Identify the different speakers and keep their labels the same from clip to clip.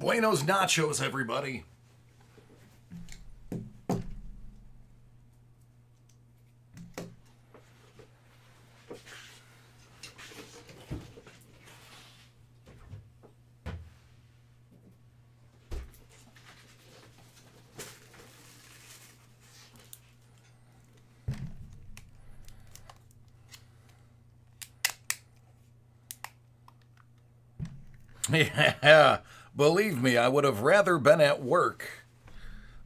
Speaker 1: Buenos nachos, everybody. Yeah, believe me, I would have rather been at work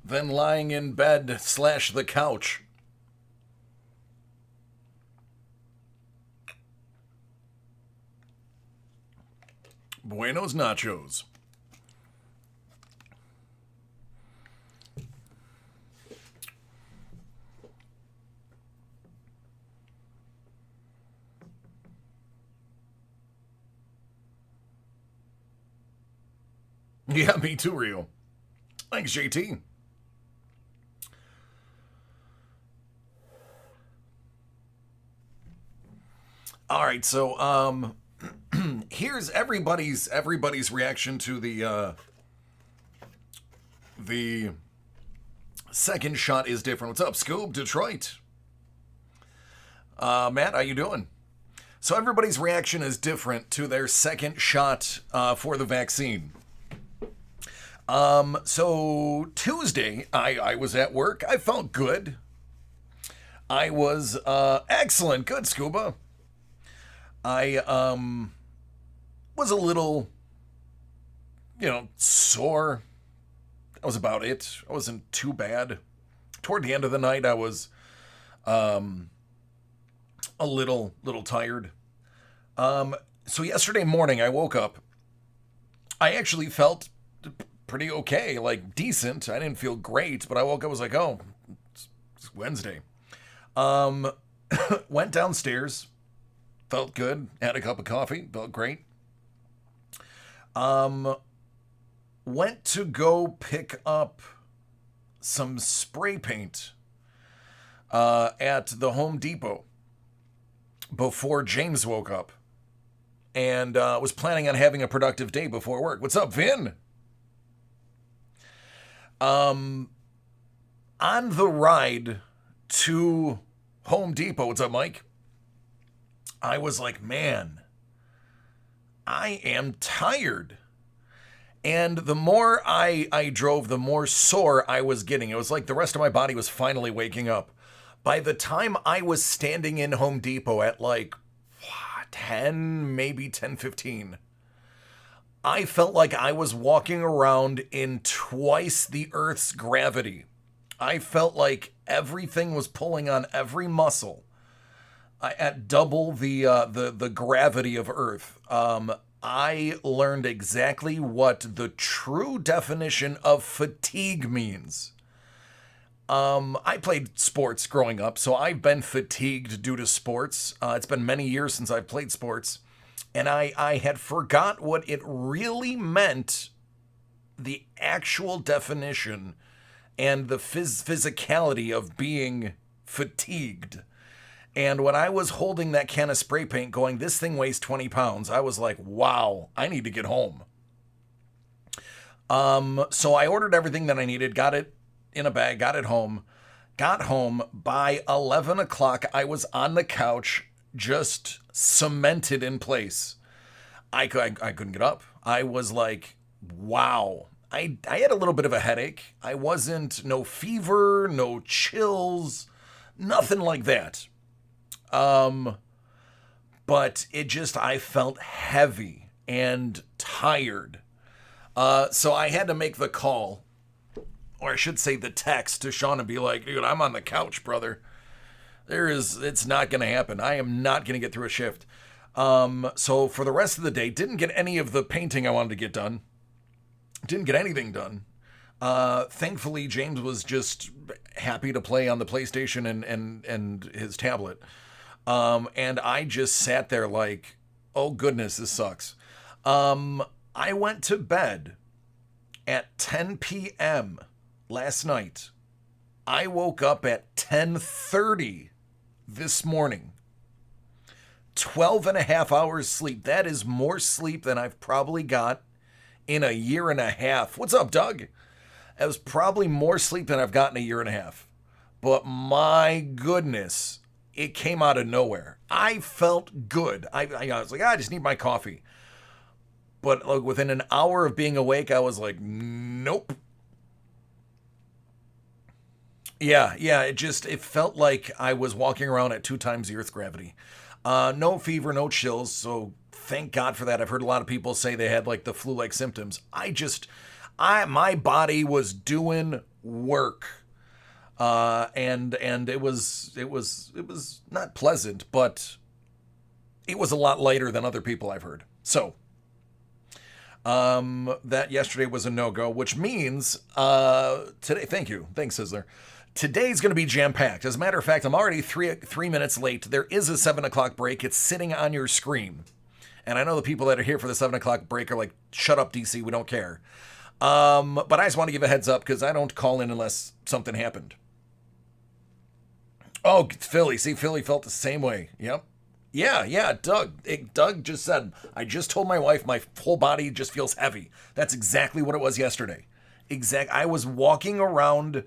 Speaker 1: than lying in bed / the couch. Buenos nachos. Yeah, me too, Rio. Thanks, JT. All right, so here's everybody's reaction to the second shot is different. What's up, Scoob, Detroit? Matt, how you doing? So everybody's reaction is different to their second shot for the vaccine. So Tuesday, I was at work. I felt good. I was excellent. Good, Scuba. I was a little, sore. That was about it. I wasn't too bad. Toward the end of the night, I was a little tired. So yesterday morning, I woke up. I actually felt pretty okay, like decent. I didn't feel great, but I woke up, I was like, oh, it's Wednesday. Went downstairs, felt good, had a cup of coffee, felt great. Went to go pick up some spray paint at the Home Depot before James woke up, and was planning on having a productive day before work. What's up, Vin? On the ride to Home Depot, what's up, Mike? I was like, man, I am tired. And the more I drove, the more sore I was getting. It was like the rest of my body was finally waking up. By the time I was standing in Home Depot at like 10, maybe 10:15, I felt like I was walking around in twice the Earth's gravity. I felt like everything was pulling on every muscle at double the gravity of Earth. I learned exactly what the true definition of fatigue means. I played sports growing up, so I've been fatigued due to sports. It's been many years since I've played sports. And I had forgot what it really meant, the actual definition and the physicality of being fatigued. And when I was holding that can of spray paint going, this thing weighs 20 pounds, I was like, wow, I need to get home. So I ordered everything that I needed, got it in a bag, got it home. Got home by 11 o'clock. I was on the couch, just cemented in place. I couldn't get up. I was like, wow. I had a little bit of a headache. I wasn't, no fever, no chills, nothing like that. But it just, I felt heavy and tired. So I had to make the call, or I should say the text to Sean and be like, dude, I'm on the couch, brother. It's not going to happen. I am not going to get through a shift. So for the rest of the day, didn't get any of the painting I wanted to get done. Didn't get anything done. Thankfully, James was just happy to play on the PlayStation and his tablet. And I just sat there like, oh goodness, this sucks. I went to bed at 10 p.m. last night. I woke up at 10:30 this morning. 12 and a half hours sleep. That is more sleep than I've probably got in a year and a half. What's up, Doug? It was probably more sleep than I've gotten in a year and a half. But my goodness, it came out of nowhere. I felt good. I was like, I just need my coffee. But like within an hour of being awake, I was like, nope. Yeah, it felt like I was walking around at 2 times the Earth's gravity. No fever, no chills, so thank God for that. I've heard a lot of people say they had like the flu-like symptoms. My body was doing work. And it was not pleasant, but it was a lot lighter than other people I've heard. So, that yesterday was a no-go, which means, today, thanks, Sizzler. Today's going to be jam-packed. As a matter of fact, I'm already three minutes late. There is a 7 o'clock break. It's sitting on your screen. And I know the people that are here for the 7 o'clock break are like, shut up, DC, we don't care. But I just want to give a heads up because I don't call in unless something happened. Oh, Philly. See, Philly felt the same way. Yep. Yeah, Doug. Doug just said, I just told my wife my whole body just feels heavy. That's exactly what it was yesterday. I was walking around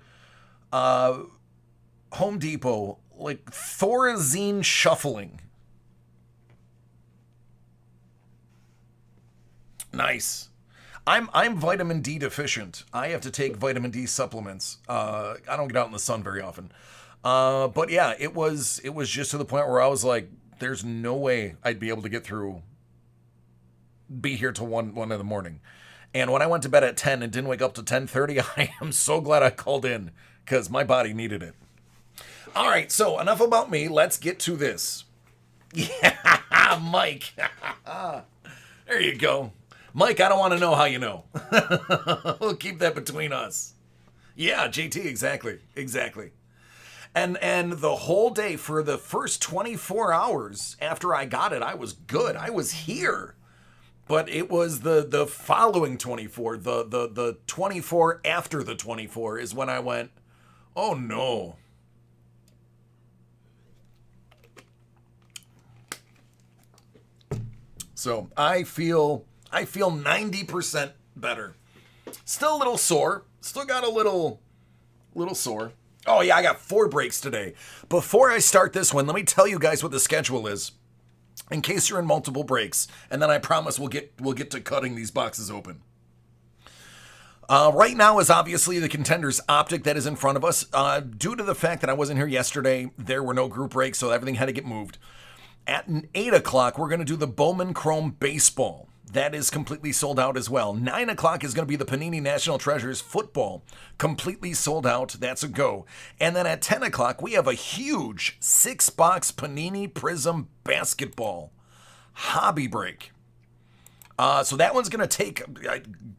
Speaker 1: Home Depot like Thorazine shuffling. Nice. I'm vitamin D deficient. I have to take vitamin D supplements. I don't get out in the sun very often. But yeah, it was just to the point where I was like, there's no way I'd be able to be here till 1 in the morning. And when I went to bed at 10 and didn't wake up till 10:30, I am so glad I called in because my body needed it. All right, so enough about me. Let's get to this. Yeah, Mike. There you go. Mike, I don't want to know how you know. We'll keep that between us. Yeah, JT, exactly. And the whole day for the first 24 hours after I got it, I was good. I was here. But it was the following 24, the 24 after the 24 is when I went, oh no. So I feel 90% better. Still a little sore. Still got a little sore. Oh yeah, I got 4 breaks today. Before I start this one, let me tell you guys what the schedule is, in case you're in multiple breaks, and then I promise we'll get to cutting these boxes open. Right now is obviously the Contenders Optic that is in front of us. Due to the fact that I wasn't here yesterday, there were no group breaks, so everything had to get moved. At 8 o'clock, we're going to do the Bowman Chrome Baseball. That is completely sold out as well. 9 o'clock is going to be the Panini National Treasures Football. Completely sold out. That's a go. And then at 10 o'clock, we have a huge 6-box Panini Prism Basketball hobby break. So that one's going to take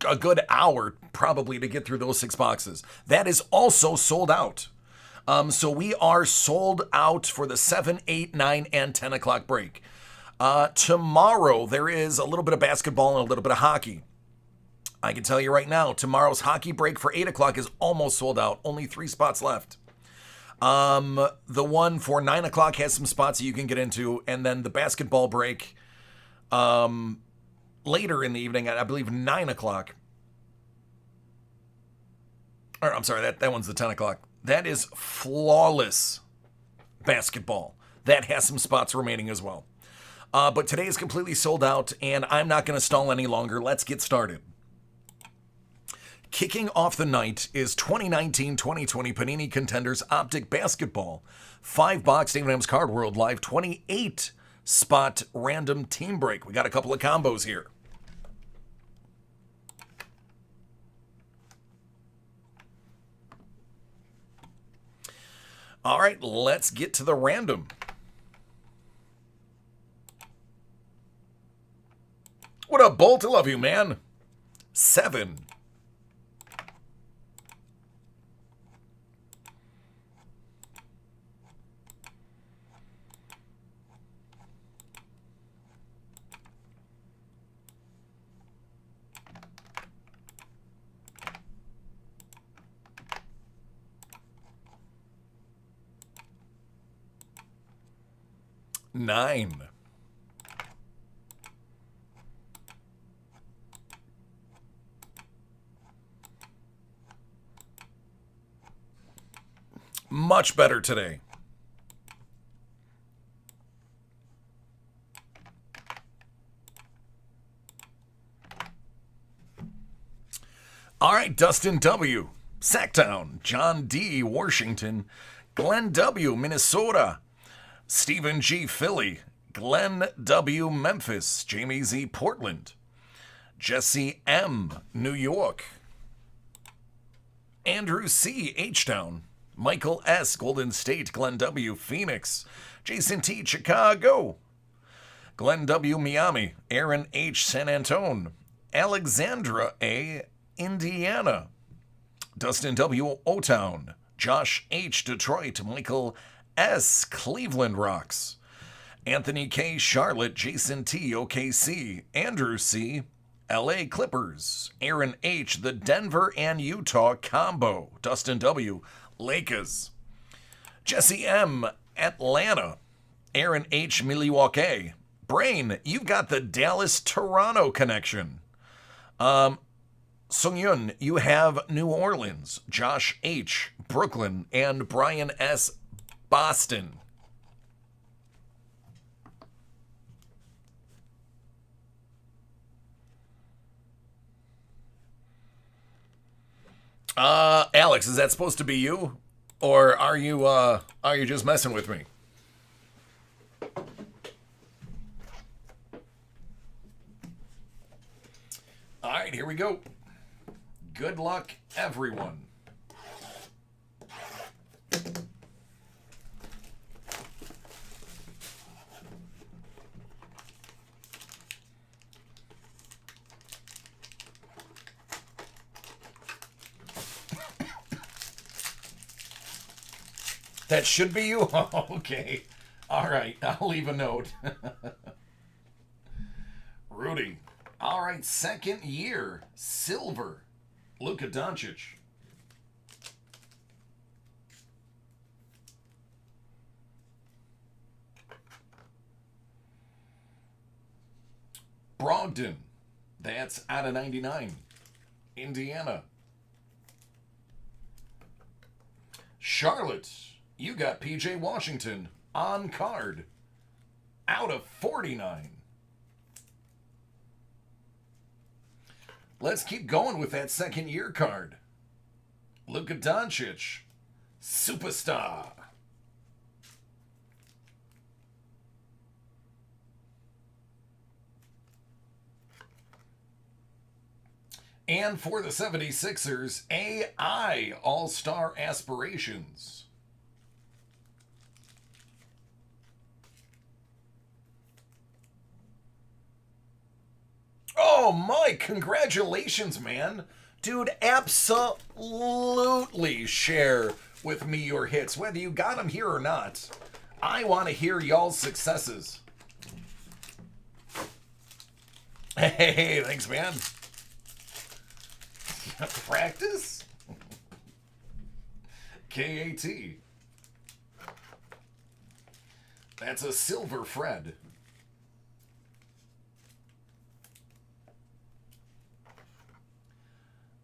Speaker 1: a good hour probably to get through those 6 boxes. That is also sold out. So we are sold out for the 7, 8, 9, and 10 o'clock break. Tomorrow, there is a little bit of basketball and a little bit of hockey. I can tell you right now, tomorrow's hockey break for 8 o'clock is almost sold out. Only 3 spots left. The one for 9 o'clock has some spots that you can get into. And then the basketball break later in the evening, I believe 9 o'clock. Or, I'm sorry, that one's the 10 o'clock. That is flawless basketball. That has some spots remaining as well. But today is completely sold out, and I'm not going to stall any longer. Let's get started. Kicking off the night is 2019-2020 Panini Contenders Optic Basketball. 5-box David M's Card World Live 28-spot random team break. We got a couple of combos here. All right, let's get to the random. What up, Bolt? I love you, man. 7. 9. much better today. All right, Dustin W., Sacktown, John D., Washington, Glenn W., Minnesota, Stephen G., Philly, Glenn W., Memphis, Jamie Z., Portland, Jesse M., New York, Andrew C., H-Town, Michael S., Golden State, Glenn W., Phoenix, Jason T., Chicago, Glenn W., Miami, Aaron H., San Antone, Alexandra A., Indiana, Dustin W., O-Town, Josh H., Detroit, Michael S., Cleveland Rocks, Anthony K., Charlotte, Jason T., OKC, Andrew C., LA Clippers, Aaron H., the Denver and Utah combo, Dustin W., Lakers, Jesse M., Atlanta, Aaron H., Milwaukee, Brain, you've got the Dallas-Toronto connection. Sungyun, you have New Orleans, Josh H., Brooklyn, and Brian S., Boston. Alex, is that supposed to be you? Or are you just messing with me? All right, here we go. Good luck, everyone. That should be you? Oh, okay. All right, I'll leave a note. Rudy. All right, second year, silver. Luka Doncic. Brogdon. That's out of 99. Indiana. Charlotte. You got PJ Washington on card. Out of 49. Let's keep going with that second year card. Luka Doncic, superstar. And for the 76ers, AI All-Star Aspirations. Oh, Mike, congratulations, man. Dude, absolutely share with me your hits, whether you got them here or not. I want to hear y'all's successes. Hey, thanks, man. Practice? KAT. That's a silver Fred.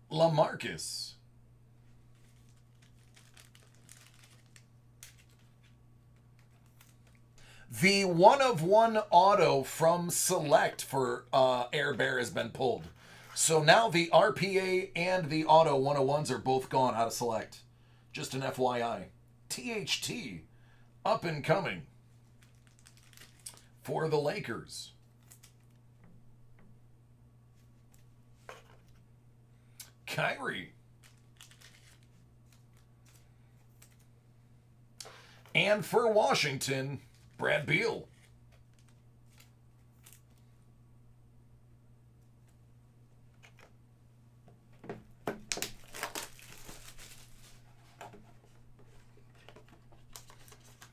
Speaker 1: LaMarcus. The 1/1 auto from Select for Air Bear has been pulled. So now the RPA and the auto 1/1s are both gone out of Select. Just an FYI. THT, up and coming for the Lakers. Kyrie. And for Washington, Brad Beal.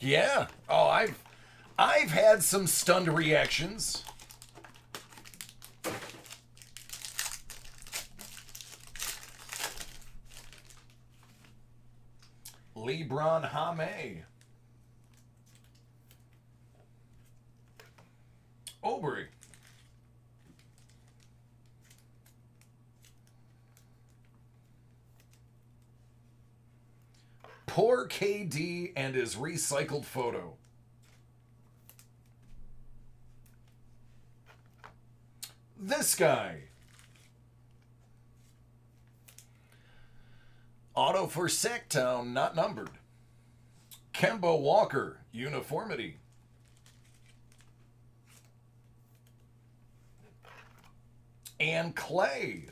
Speaker 1: Yeah. Oh, I've had some stunned reactions. LeBron James. Aubrey. poor KD and his recycled photo. This guy. Auto for Sacktown, not numbered. Kemba Walker, uniformity. And Clay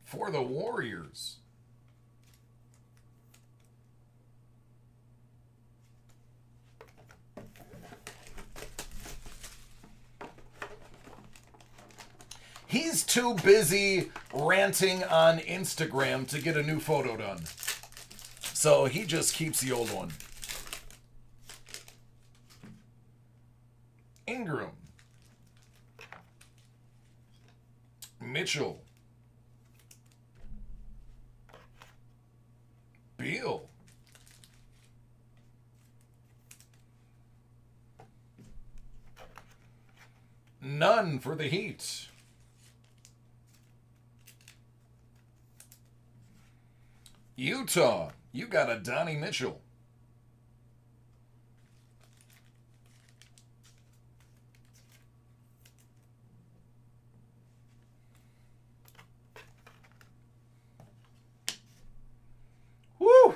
Speaker 1: for the Warriors. He's too busy ranting on Instagram to get a new photo done. So he just keeps the old one. Ingram. Mitchell. Beal. None for the Heat. Utah, you got a Donnie Mitchell. Woo!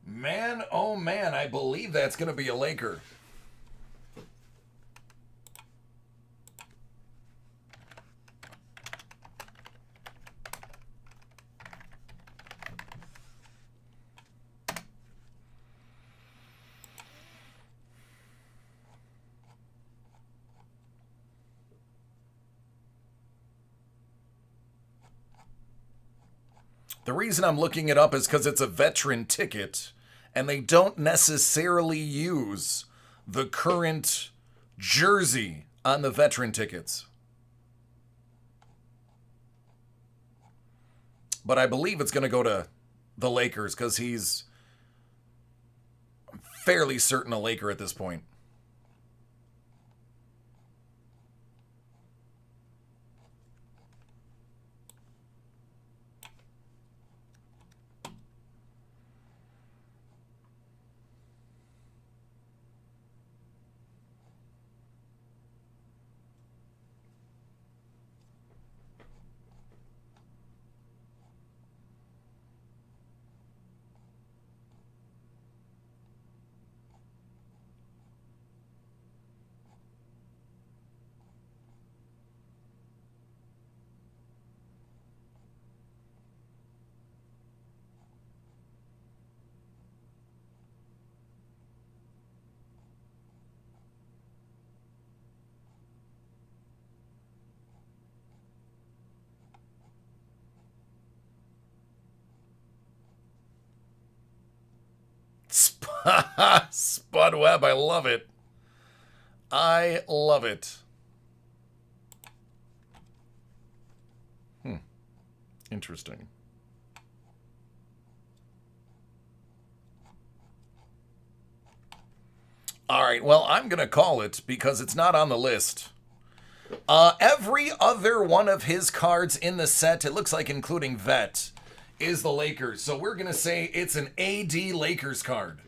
Speaker 1: Man, oh man, I believe that's going to be a Laker. The reason I'm looking it up is because it's a veteran ticket, and they don't necessarily use the current jersey on the veteran tickets. But I believe it's going to go to the Lakers because he's fairly certain a Laker at this point. Spud Webb, I love it. I love it. Interesting. All right, well, I'm going to call it because it's not on the list. Every other one of his cards in the set, it looks like including Vet, is the Lakers. So we're going to say it's an AD Lakers card.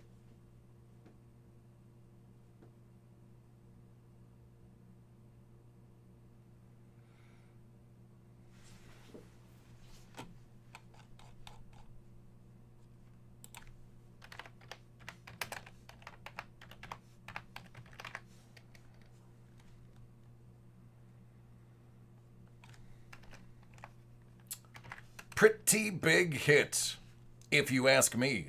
Speaker 1: Pretty big hit, if you ask me.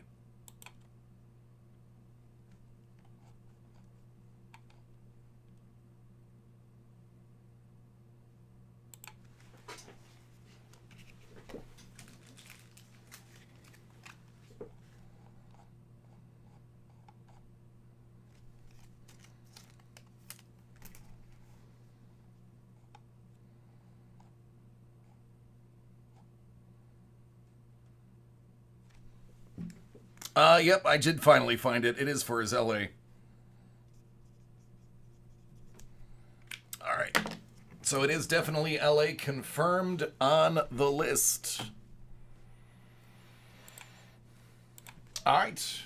Speaker 1: Yep, I did finally find it. It is for his LA. All right. So it is definitely LA confirmed on the list. All right.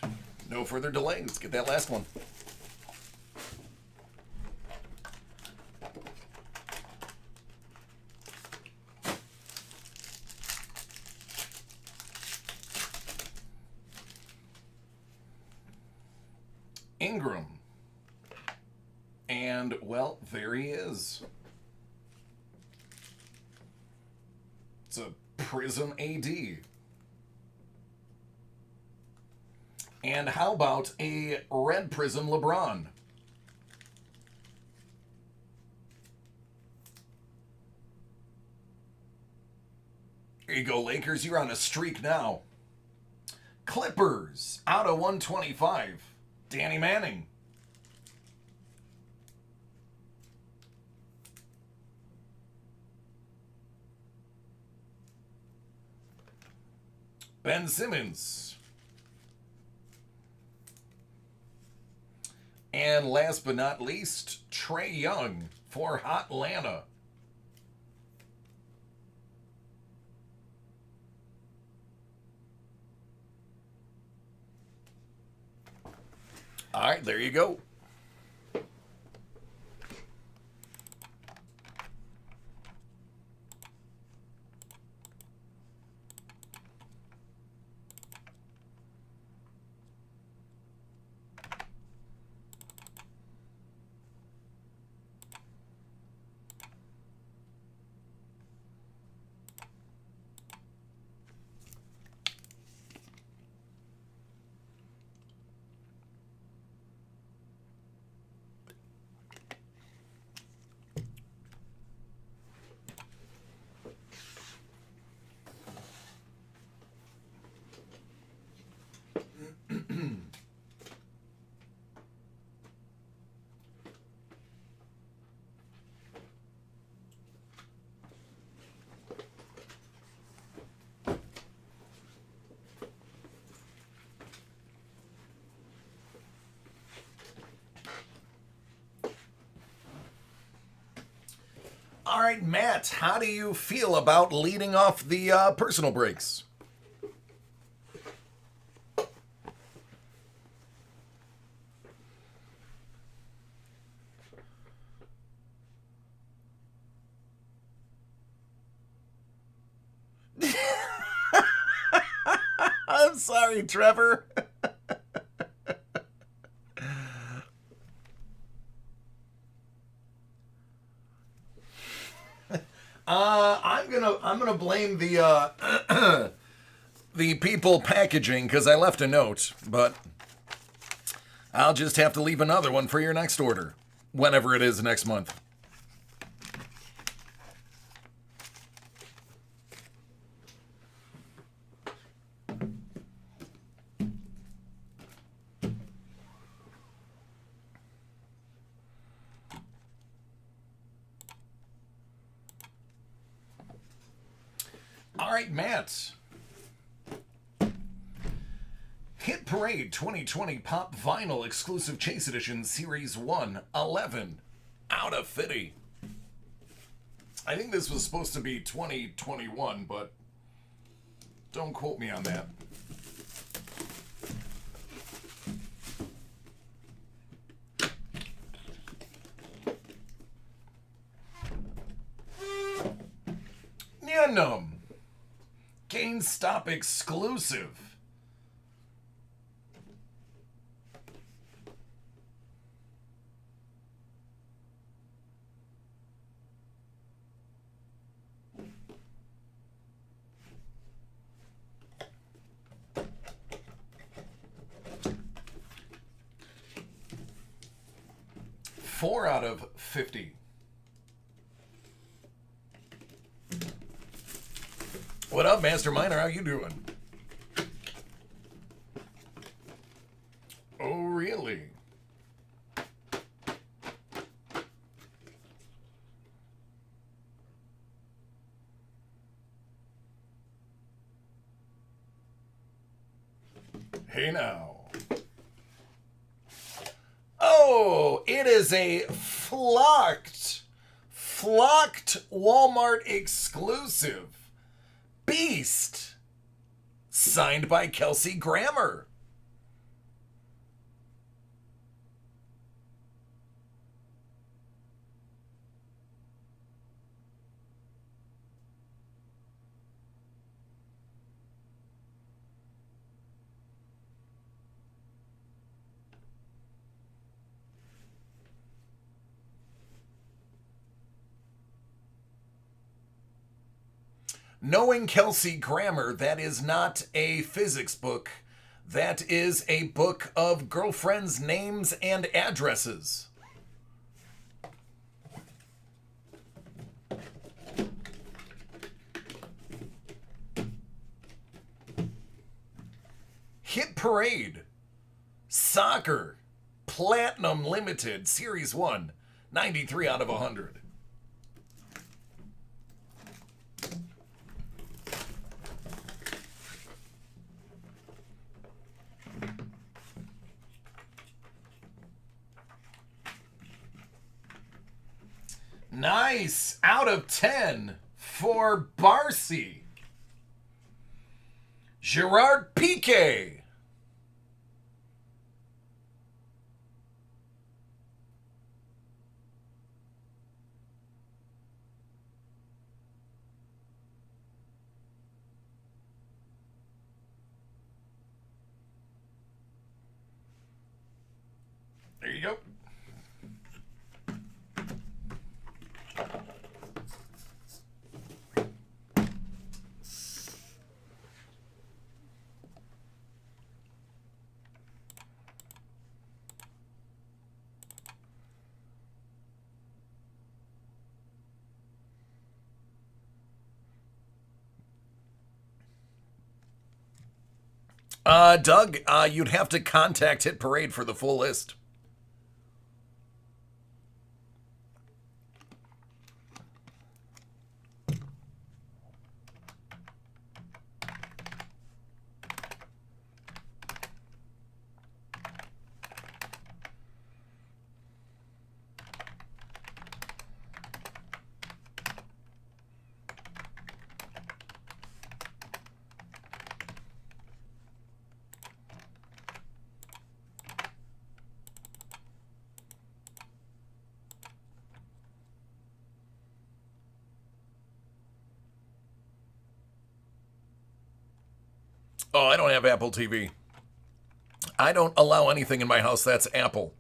Speaker 1: No further delay. Let's get that last one. Ingram. And, well, there he is. It's a Prism AD. And how about a red Prism LeBron? There you go, Lakers. You're on a streak now. Clippers, out of 125. Danny Manning. Ben Simmons. And last but not least, Trae Young for Atlanta. All right, there you go. All right, Matt, how do you feel about leading off the personal breaks? I'm sorry, Trevor. I'm gonna blame the the people packaging because I left a note, but I'll just have to leave another one for your next order, whenever it is next month. All right, Matt. Hit Parade 2020 Pop Vinyl Exclusive Chase Edition Series 1, 11, out of 50. I think this was supposed to be 2021, but don't quote me on that. Nyanum. GameStop exclusive. Four out of 50. What up, Master Miner? How you doing? Oh, really? Hey now. Oh, it is a flocked Walmart exclusive. Beast. Signed by Kelsey Grammer. Knowing Kelsey Grammer, that is not a physics book. That is a book of girlfriends' names and addresses. Hit Parade, Soccer, Platinum Limited, Series 1, 93 out of 100. Nice, out of 10 for Barcy. Gerard Piqué. There you go. Doug, you'd have to contact Hit Parade for the full list. Oh, I don't have Apple TV. I don't allow anything in my house that's Apple.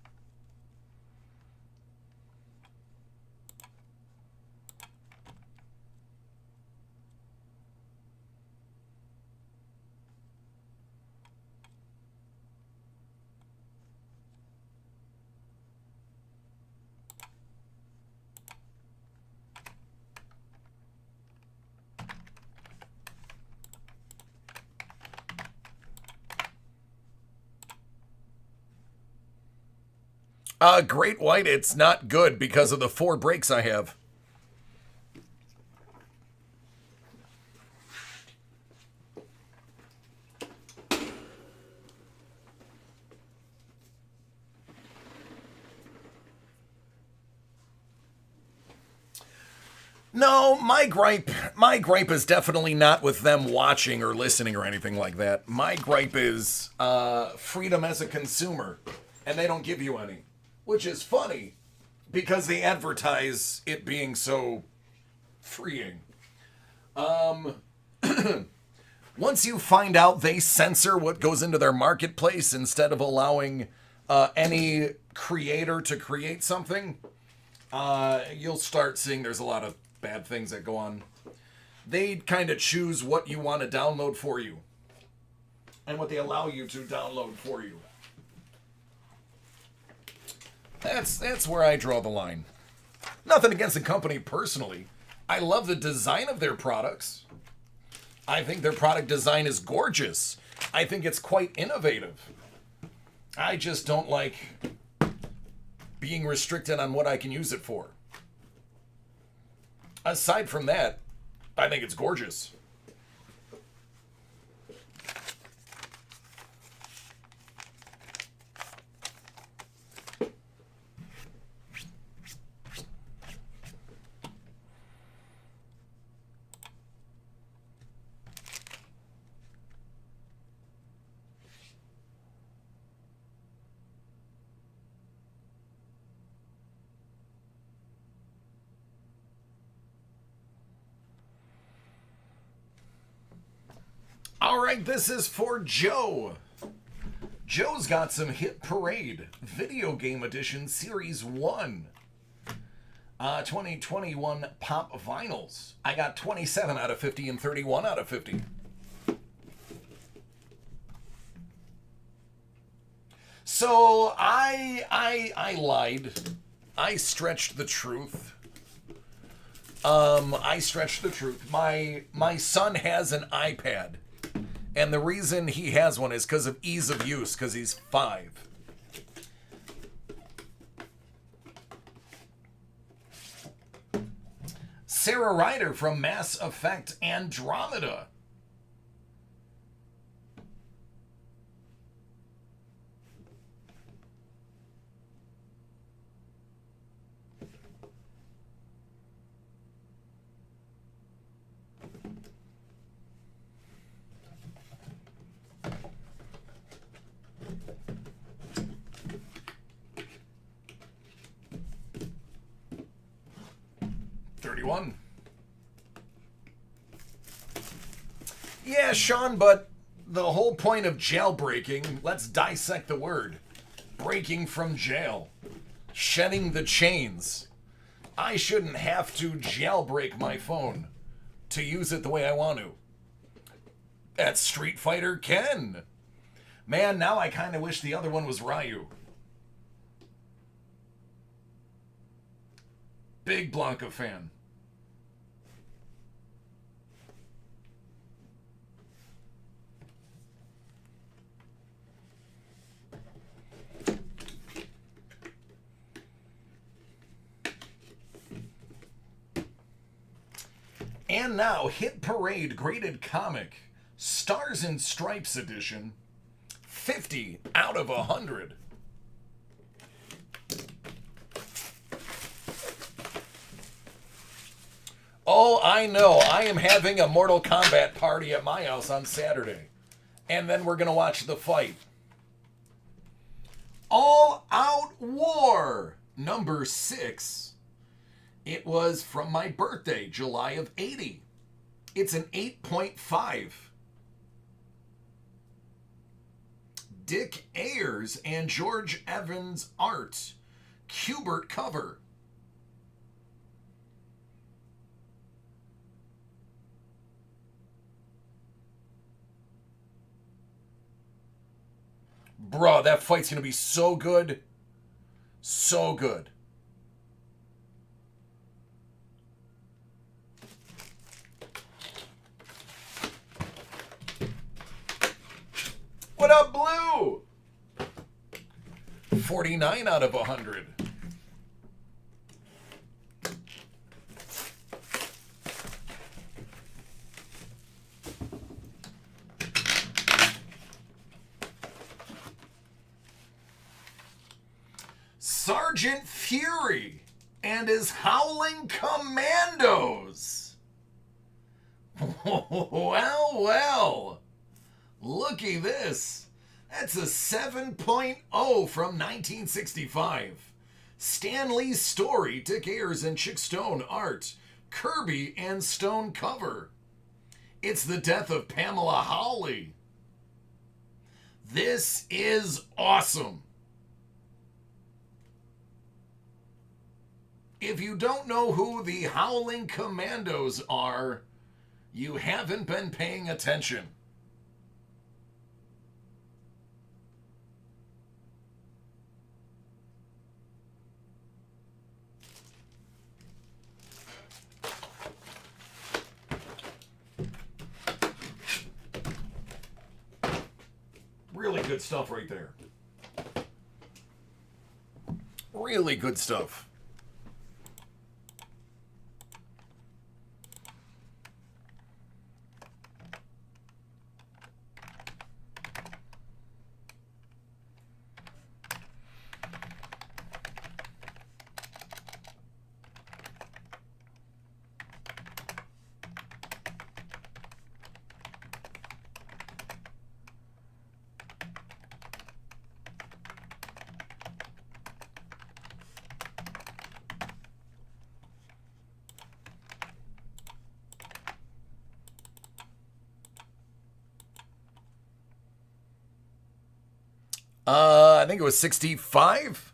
Speaker 1: Great White, it's not good because of the 4 breaks I have. No, my gripe is definitely not with them watching or listening or anything like that. My gripe is freedom as a consumer, and they don't give you any. Which is funny, because they advertise it being so freeing. Once you find out they censor what goes into their marketplace instead of allowing any creator to create something, you'll start seeing there's a lot of bad things that go on. They kind of choose what you want to download for you and what they allow you to download for you. That's where I draw the line. Nothing against the company personally. I love the design of their products. I think their product design is gorgeous. I think it's quite innovative. I just don't like being restricted on what I can use it for. Aside from that, I think it's gorgeous. All right, this is for Joe. Joe's got some Hit Parade Video Game Edition Series 1. 2021 Pop Vinyls. I got 27 out of 50 and 31 out of 50. So I lied. I stretched the truth. I stretched the truth. My son has an iPad. And the reason he has one is because of ease of use, because he's 5. Sarah Ryder from Mass Effect Andromeda. Yeah, Sean, but the whole point of jailbreaking, let's dissect the word. Breaking from jail. Shedding the chains. I shouldn't have to jailbreak my phone to use it the way I want to. That's Street Fighter Ken. Man, now I kind of wish the other one was Ryu. Big Blanca fan. And now, Hit Parade Graded Comic, Stars and Stripes Edition, 50 out of 100. Oh, I know. I am having a Mortal Kombat party at my house on Saturday. And then we're going to watch the fight. All Out War, number 6. It was from my birthday, July of 80. It's an 8.5. Dick Ayers and George Evans art. Kubert cover. Bruh, that fight's going to be so good. So good. What up, Blue? 49 out of 100. Sergeant Fury and his Howling Commandos. Well. Looky this. That's a 7.0 from 1965. Stan Lee's story, Dick Ayers and Chick Stone art, Kirby and Stone cover. It's the death of Pamela Hawley. This is awesome. If you don't know who the Howling Commandos are, you haven't been paying attention. Really good stuff right there. Really good stuff. I think it was 65.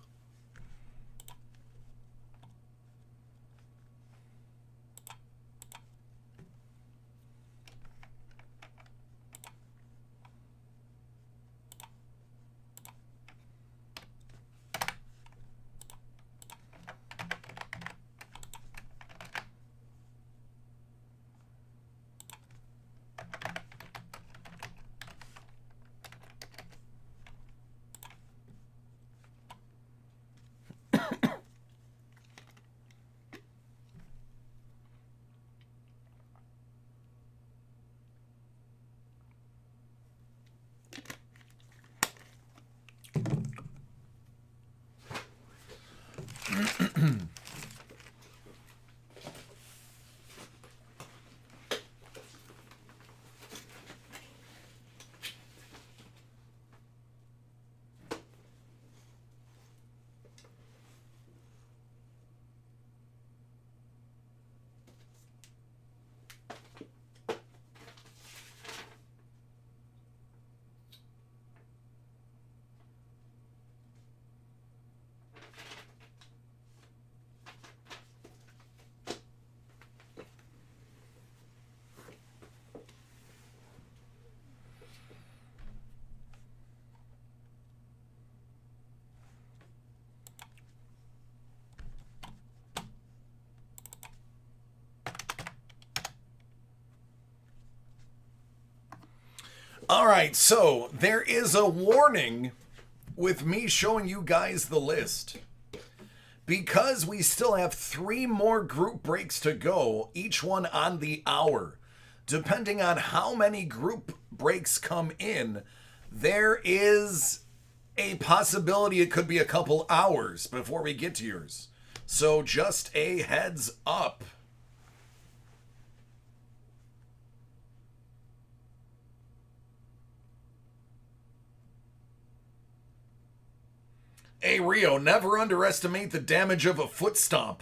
Speaker 1: All right, so there is a warning with me showing you guys the list. Because we still have 3 more group breaks to go, each one on the hour. Depending on how many group breaks come in, there is a possibility it could be a couple hours before we get to yours. So just a heads up. Hey, Rio, never underestimate the damage of a foot stomp.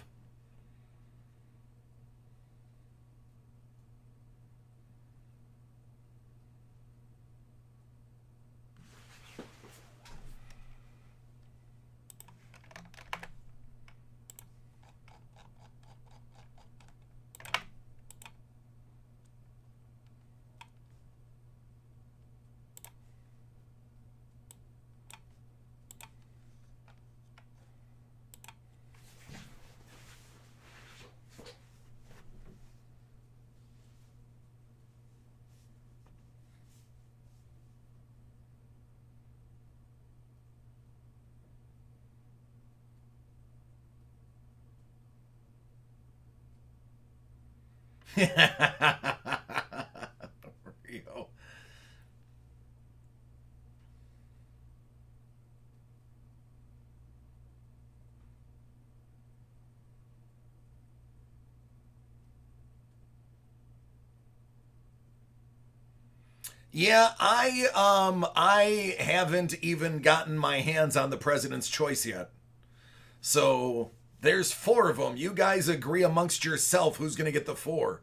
Speaker 1: Rio. Yeah, I haven't even gotten my hands on the President's Choice yet. So there's 4 of them. You guys agree amongst yourself who's going to get the 4.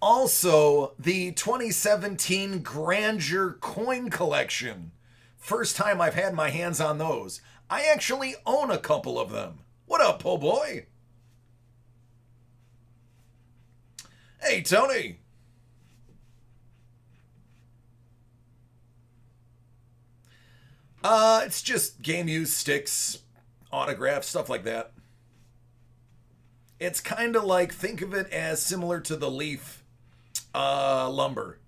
Speaker 1: Also, the 2017 Grandeur coin collection. First time I've had my hands on those. I actually own a couple of them. What up, po' boy? Hey, Tony. It's just game use sticks, autographs, stuff like that. It's kind of like, think of it as similar to the leaf lumber.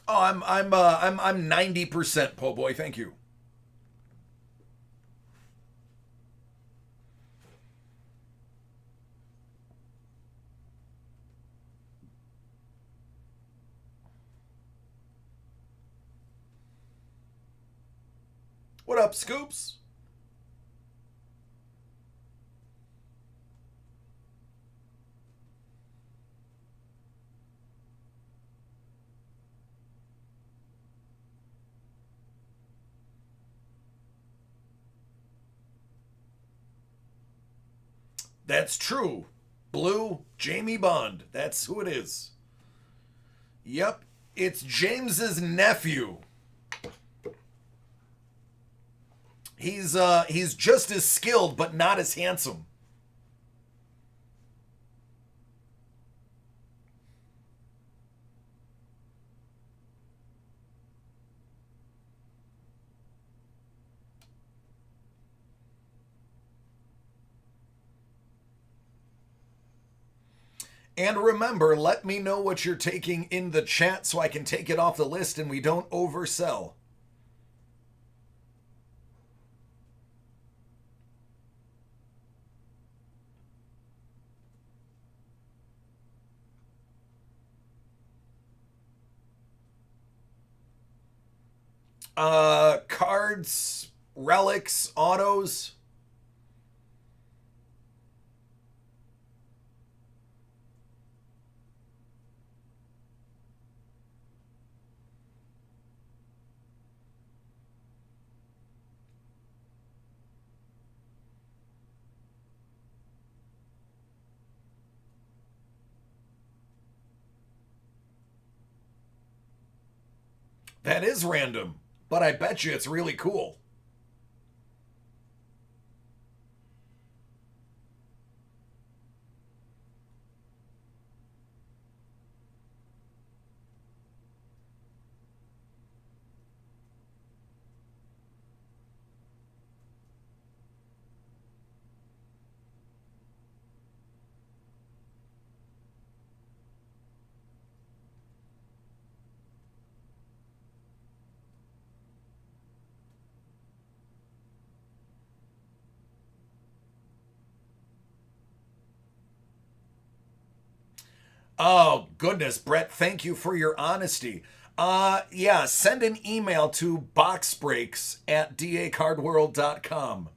Speaker 1: Oh, I'm 90% po' boy. Thank you. What up, Scoops? That's true. Blue, Jamie Bond. That's who it is. Yep, it's James's nephew. He's just as skilled but not as handsome. And remember, let me know what you're taking in the chat so I can take it off the list and we don't oversell. Cards, relics, autos. That is random, but I bet you it's really cool. Oh, goodness, Brett, thank you for your honesty. Yeah, send an email to boxbreaks@dacardworld.com.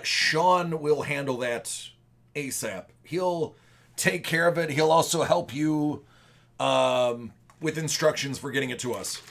Speaker 1: Sean will handle that ASAP. He'll take care of it. He'll also help you with instructions for getting it to us.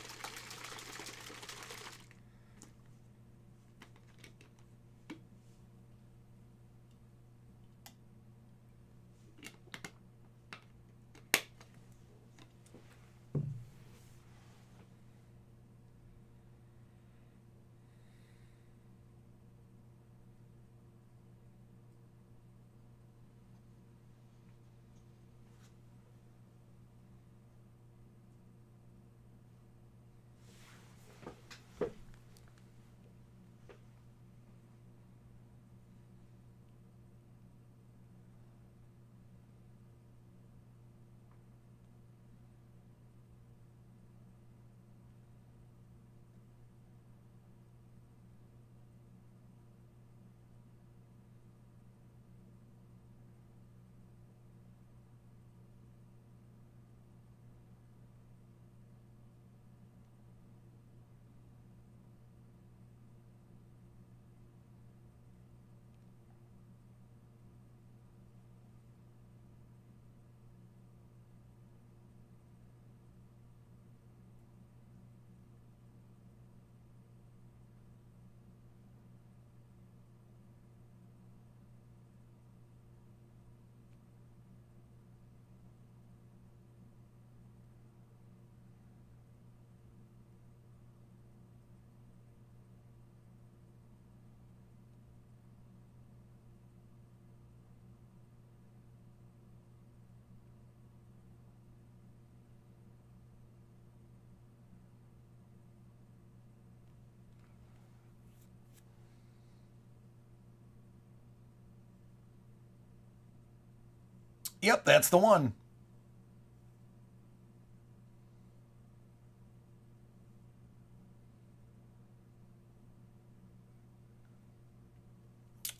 Speaker 1: Yep, that's the one.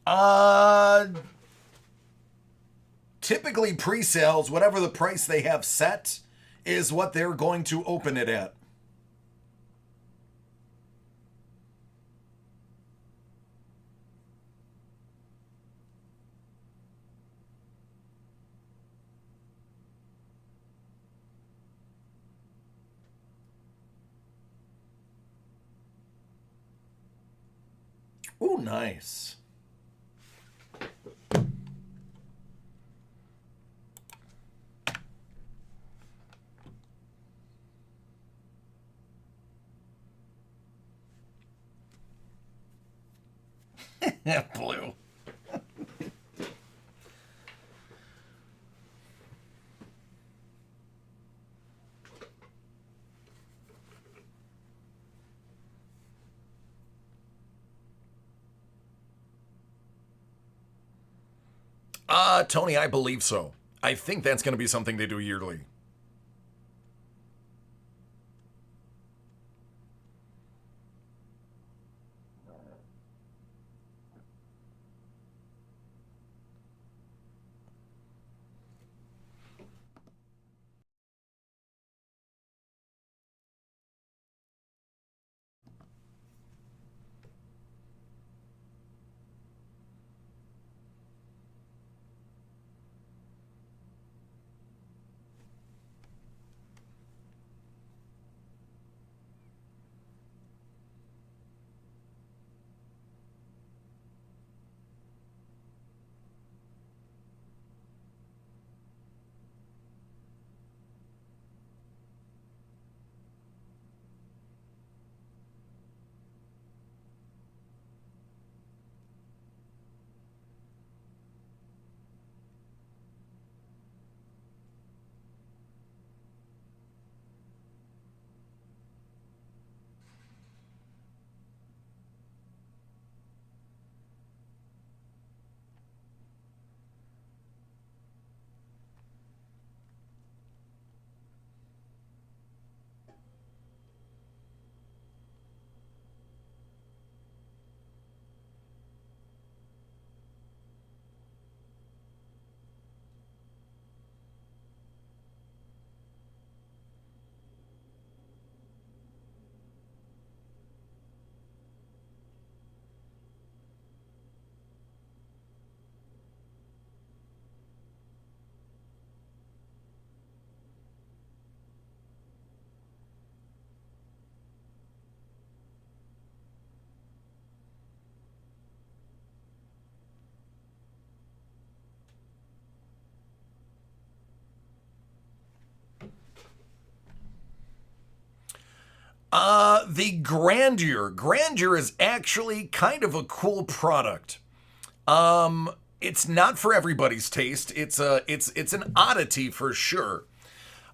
Speaker 1: Uh, Typically pre-sales, whatever the price they have set, is what they're going to open it at. Ooh, nice. Blue. Tony, I believe so. I think that's going to be something they do yearly. The Grandeur. Grandeur is actually kind of a cool product. It's not for everybody's taste. It's an oddity for sure.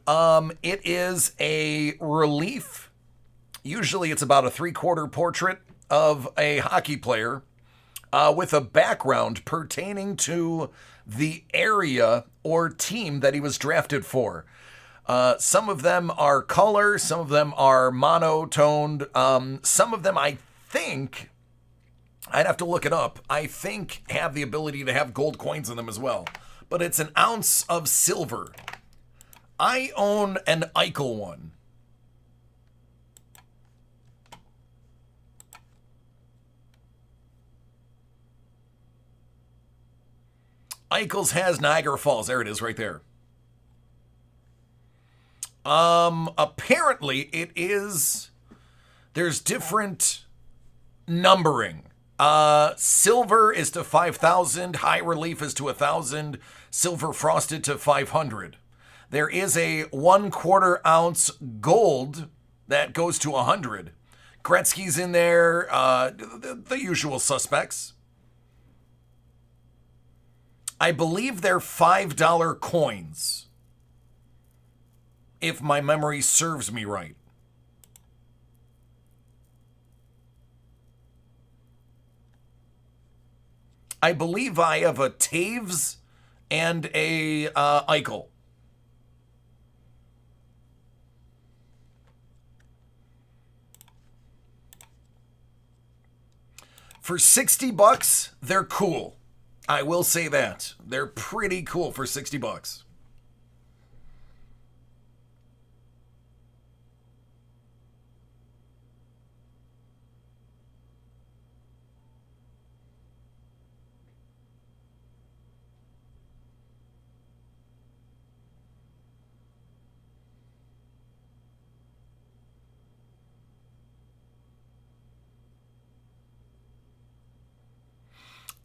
Speaker 1: It is a relief. Usually it's about a 3/4 portrait of a hockey player with a background pertaining to the area or team that he was drafted for. Some of them are color, some of them are monotoned. Some of them, I think, I'd have to look it up, I think have the ability to have gold coins in them as well. But it's an ounce of silver. I own an Eichel one. Eichel's has Niagara Falls. There it is right there. Apparently it is, there's different numbering. Silver is to 5,000, high relief is to 1,000, silver frosted to 500. There is a 1/4 ounce gold that goes to 100. Gretzky's in there, the usual suspects. I believe they're $5 coins, if my memory serves me right. I believe I have a Taves and a Eichel. For $60, they're cool. I will say that. They're pretty cool for $60.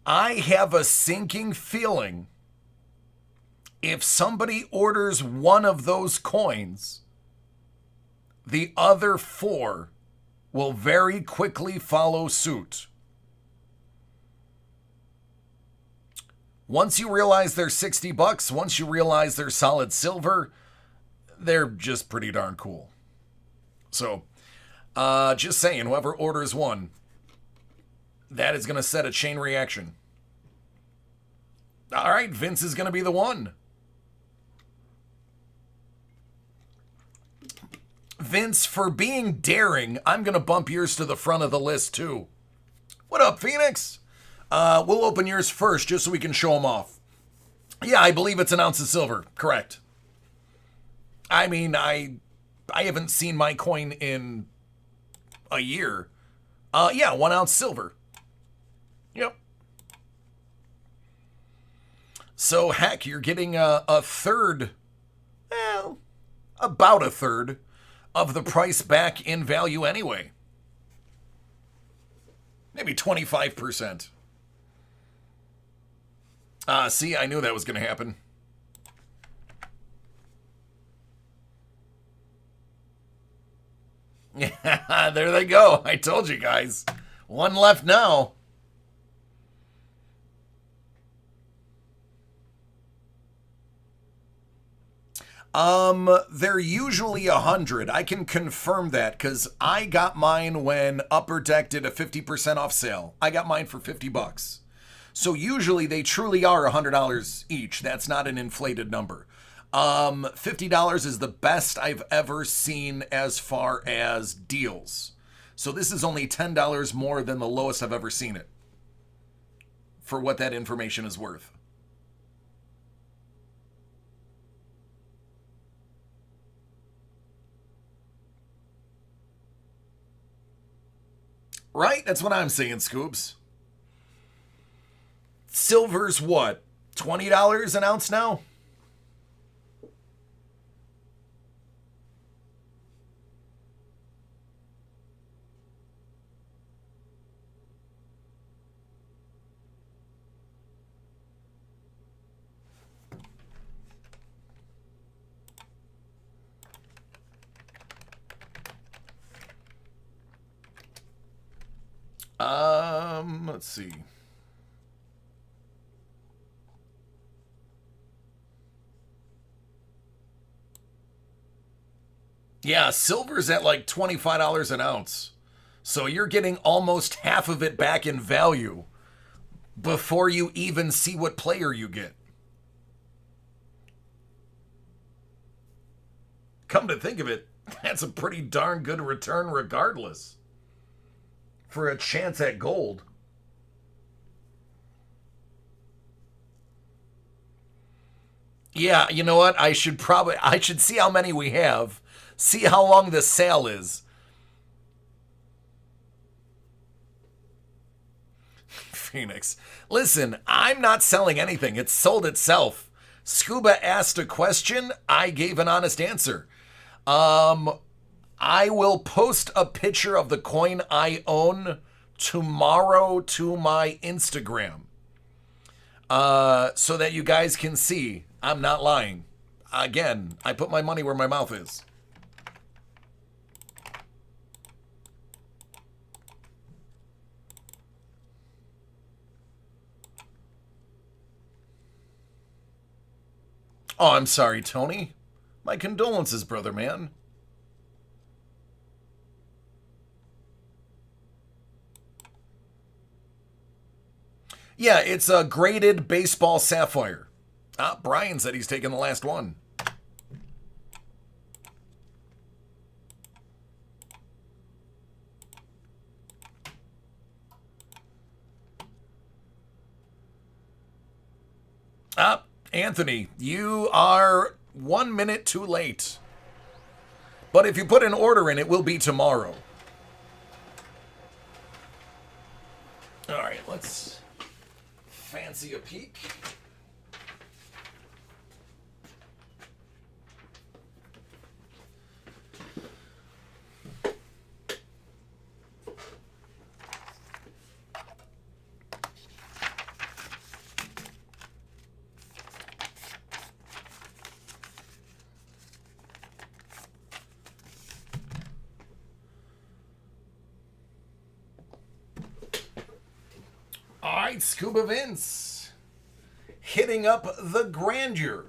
Speaker 1: I have a sinking feeling if somebody orders one of those coins, the other 4 will very quickly follow suit. Once you realize they're $60, once you realize they're solid silver, they're just pretty darn cool. So, just saying, whoever orders one, that is going to set a chain reaction. All right, Vince is going to be the one. Vince, for being daring, I'm going to bump yours to the front of the list, too. What up, Phoenix? We'll open yours first, just so we can show them off. Yeah, I believe it's an ounce of silver. Correct. I mean, I haven't seen my coin in a year. Yeah, 1 ounce silver. Yep. So, heck, you're getting a third, well, about a third of the price back in value anyway. Maybe 25%. See, I knew that was going to happen. Yeah, there they go. I told you guys. One left now. They're usually 100. I can confirm that because I got mine when Upper Deck did a 50% off sale. I got mine for $50. So usually they truly are $100 each. That's not an inflated number. $50 is the best I've ever seen as far as deals. So this is only $10 more than the lowest I've ever seen it for what that information is worth. Right? That's what I'm saying, Scoops. Silver's what? $20 an ounce now? Let's see. Yeah, silver's at like $25 an ounce. So you're getting almost half of it back in value before you even see what player you get. Come to think of it, that's a pretty darn good return regardless for a chance at gold. Yeah, you know what? I should see how many we have, see how long the sale is. Phoenix. Listen, I'm not selling anything. It's sold itself. Scuba asked a question. I gave an honest answer. I will post a picture of the coin I own tomorrow to my Instagram. So that you guys can see I'm not lying. Again, I put my money where my mouth is. Oh, I'm sorry, Tony. My condolences, brother man. Yeah, it's a graded baseball sapphire. Brian said he's taking the last one. Anthony, you are 1 minute too late. But if you put an order in, it will be tomorrow. All right, let's fancy a peek. All right, Scuba Vince hitting up the grandeur.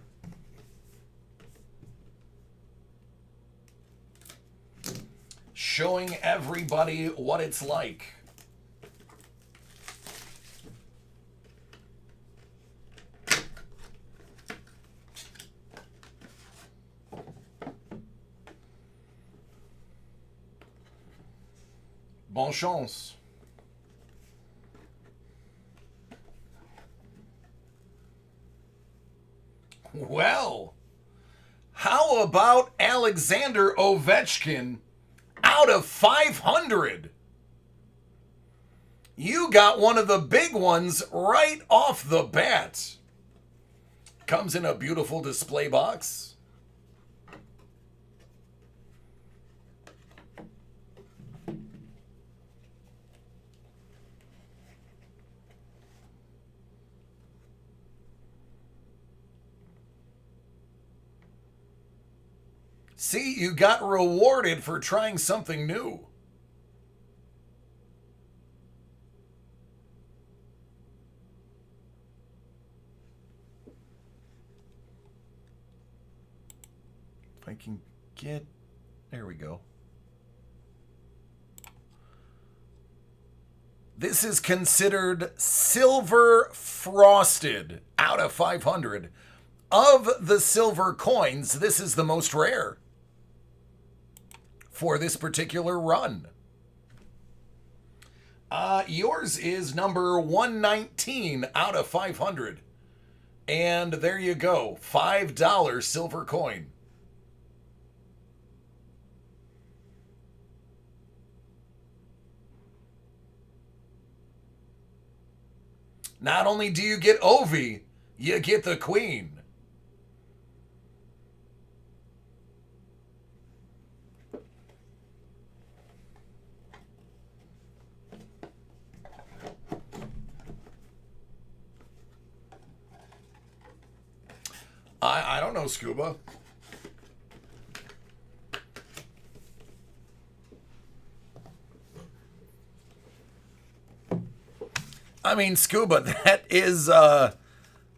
Speaker 1: Showing everybody what it's like. Bonne chance. Well, how about Alexander Ovechkin out of 500? You got one of the big ones right off the bat. Comes in a beautiful display box. See, you got rewarded for trying something new. If I can get... There we go. This is considered silver frosted out of 500. Of the silver coins, this is the most rare for this particular run. Yours is number 119 out of 500. And there you go, $5 silver coin. Not only do you get Ovi, you get the queen. I don't know, Scuba. I mean, Scuba, that is, that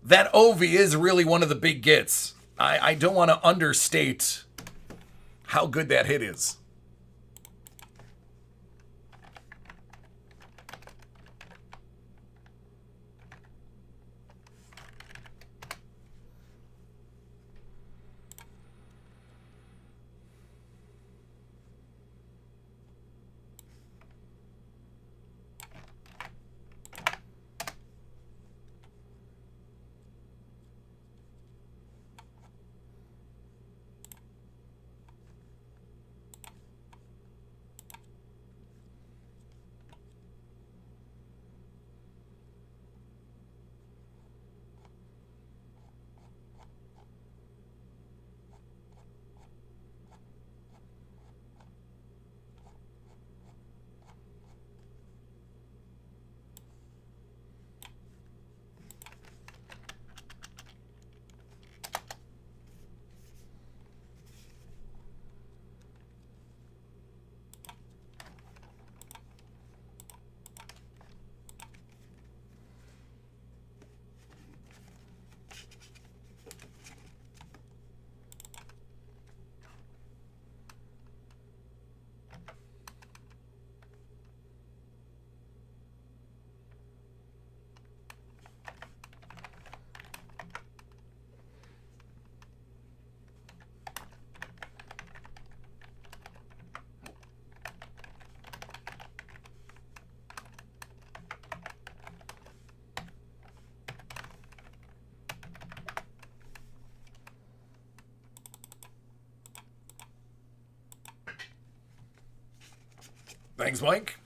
Speaker 1: Ovi is really one of the big gets. I don't want to understate how good that hit is. Thanks, Mike.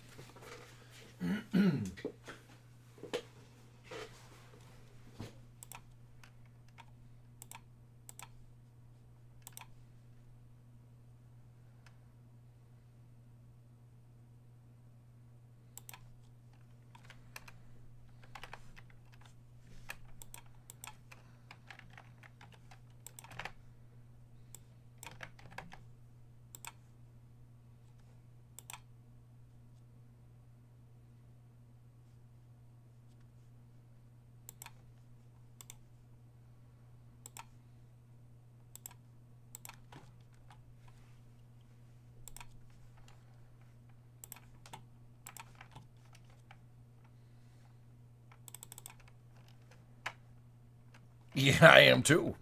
Speaker 1: Yeah, I am too.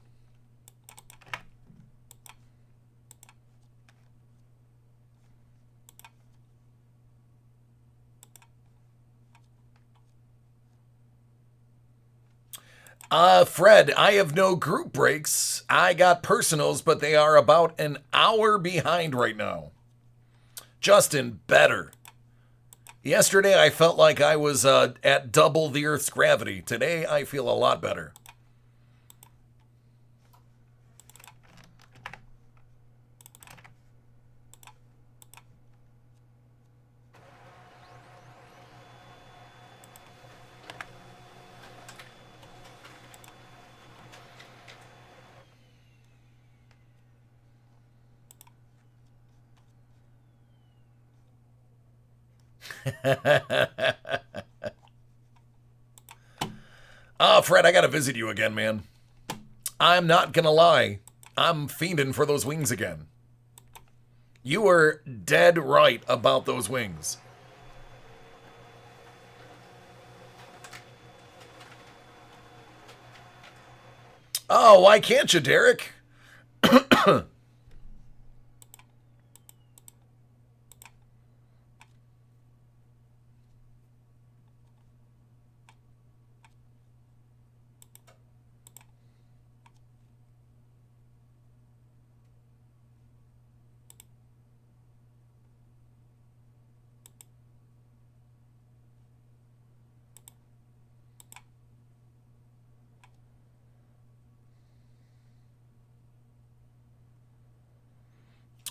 Speaker 1: Fred, I have no group breaks. I got personals, but they are about an hour behind right now. Justin, better. Yesterday I felt like I was at double the Earth's gravity. Today I feel a lot better. Fred, I gotta visit you again, man. I'm not gonna lie. I'm fiending for those wings again. You were dead right about those wings. Oh, why can't you, Derek?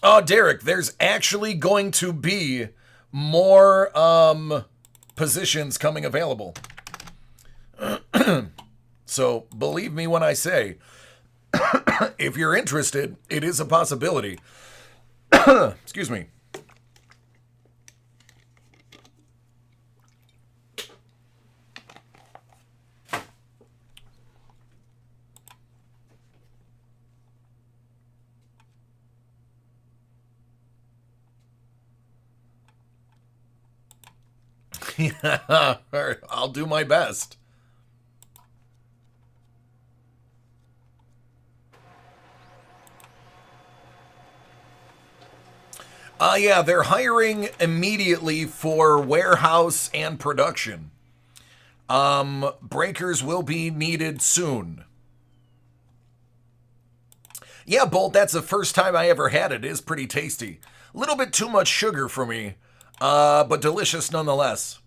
Speaker 1: Oh, Derek, there's actually going to be more positions coming available. So believe me when I say, if you're interested, it is a possibility. Excuse me. Yeah, I'll do my best. Yeah, they're hiring immediately for warehouse and production. Breakers will be needed soon. Yeah, Bolt, that's the first time I ever had it. It is pretty tasty. A little bit too much sugar for me, but delicious nonetheless.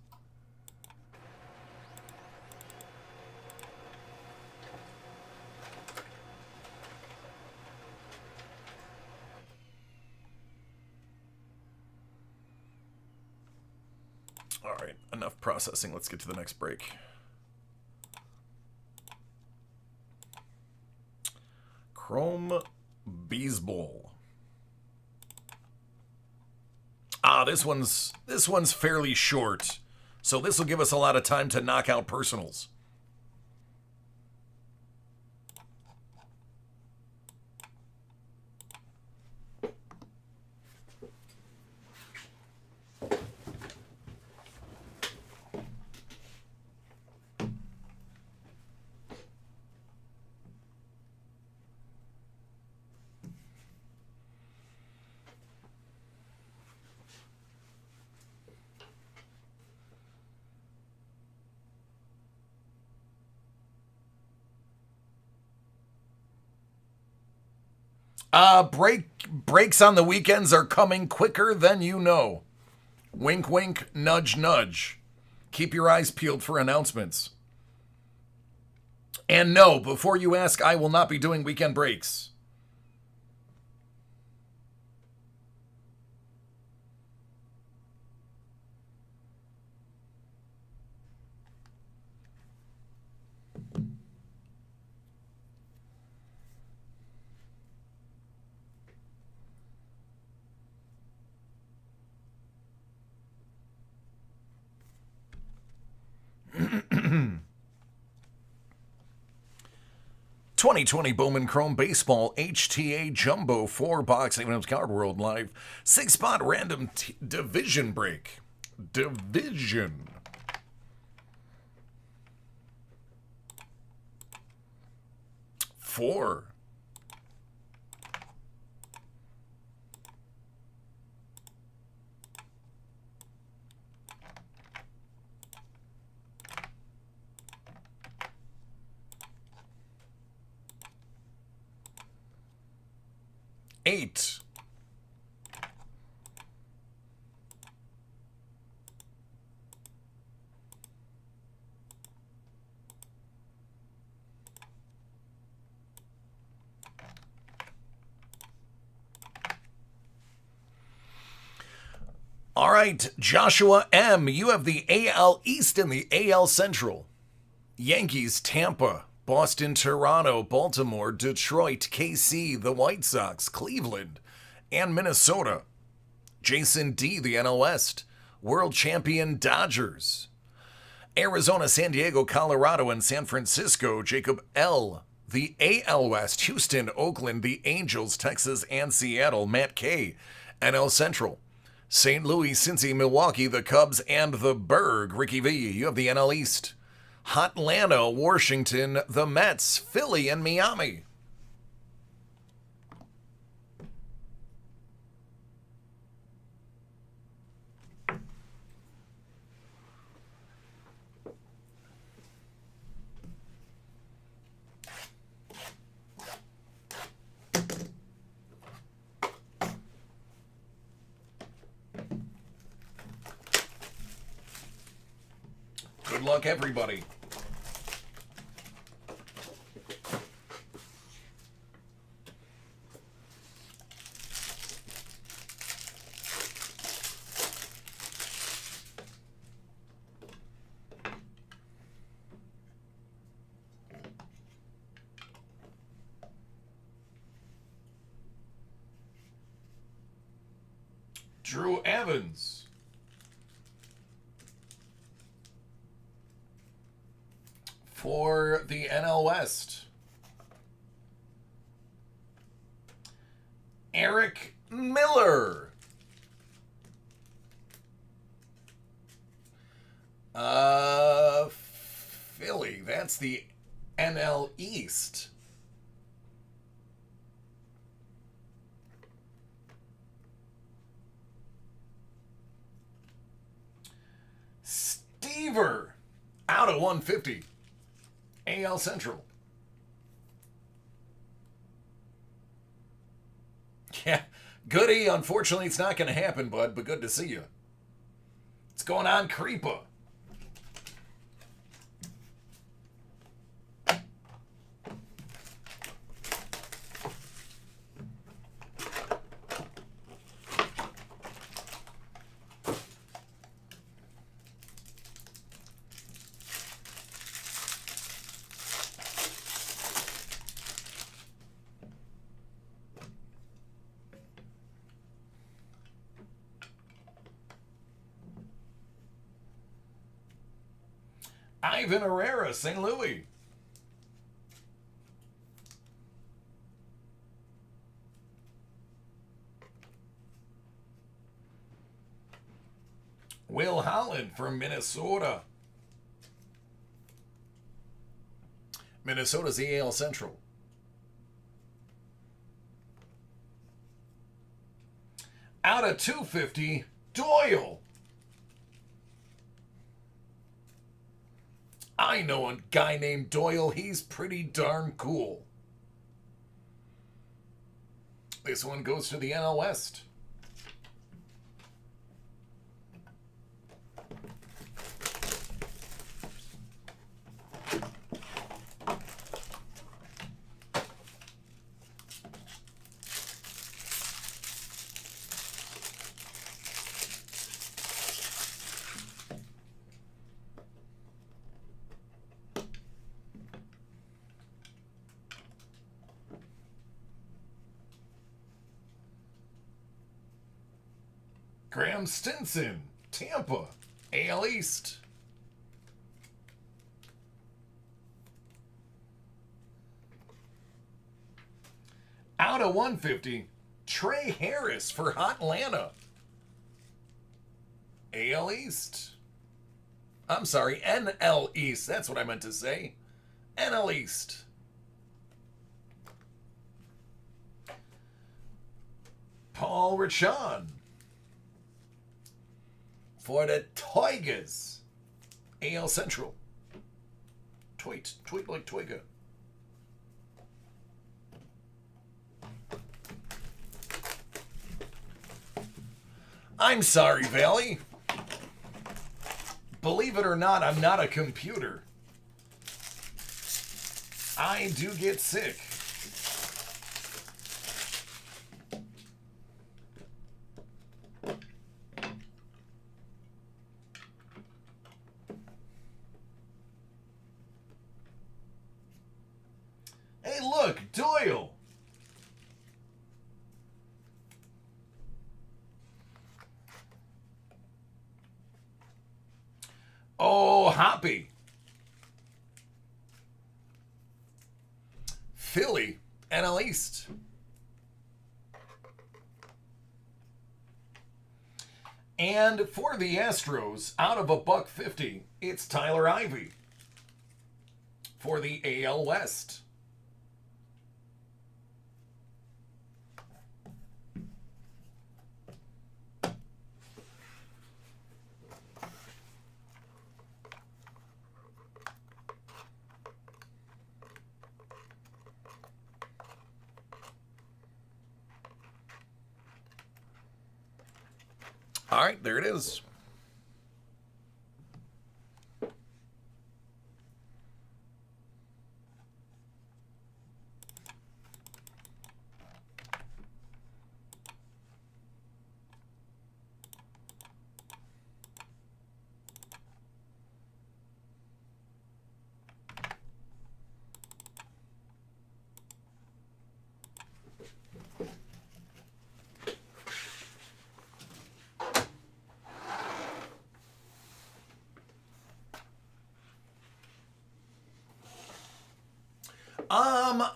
Speaker 1: All right, enough processing. Let's get to the next break. Chrome Baseball. This one's fairly short, so this will give us a lot of time to knock out personals. Breaks on the weekends are coming quicker than you know. Wink, wink, nudge, nudge. Keep your eyes peeled for announcements. And no, before you ask, I will not be doing weekend breaks. (2020) Bowman Chrome Baseball HTA Jumbo 4-box Even Card World Live 6-spot random division break. Division. Four. Eight. All right, Joshua M., you have the AL East and the AL Central. Yankees, Tampa, Boston, Toronto, Baltimore, Detroit, KC, the White Sox, Cleveland, and Minnesota. Jason D., the NL West. World champion Dodgers. Arizona, San Diego, Colorado, and San Francisco. Jacob L., the AL West. Houston, Oakland, the Angels, Texas, and Seattle. Matt K., NL Central. St. Louis, Cincy, Milwaukee, the Cubs, and the Berg. Ricky V., you have the NL East. Hotlanta, Washington, the Mets, Philly, and Miami. Good luck, everybody. Drew Evans. For the NL West. Eric Miller. that's the NL East. Stever out of 150. AL Central. Yeah, Goody. Unfortunately, it's not going to happen, bud, but good to see you. What's going on, Creepa? Ivan Herrera, St. Louis. Will Holland from Minnesota. Minnesota's the AL Central. Out of 250, Doyle. I know a guy named Doyle. He's pretty darn cool. This one goes to the NL West. Graham Stinson, Tampa, AL East. Out of 150, Trey Harris for Hot Atlanta, AL East. I'm sorry, NL East. That's what I meant to say. NL East. Paul Richon for the Tigers, AL Central. Tweet like Twigger. I'm sorry, Valley. Believe it or not, I'm not a computer. I do get sick. Hey, look, Doyle. Oh, Hoppy. Philly, NL East. And for the Astros, out of $150, it's Tyler Ivey for the AL West. All right, there it is.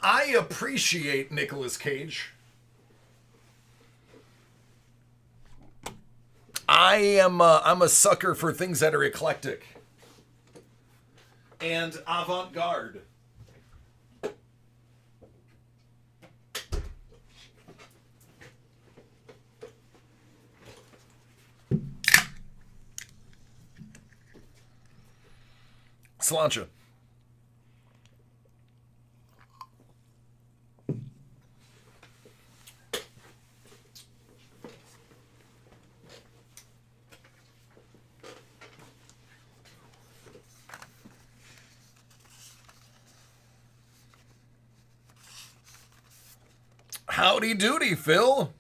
Speaker 1: I appreciate Nicolas Cage. I'm a sucker for things that are eclectic. and avant-garde. Sláinte. Howdy doody, Phil.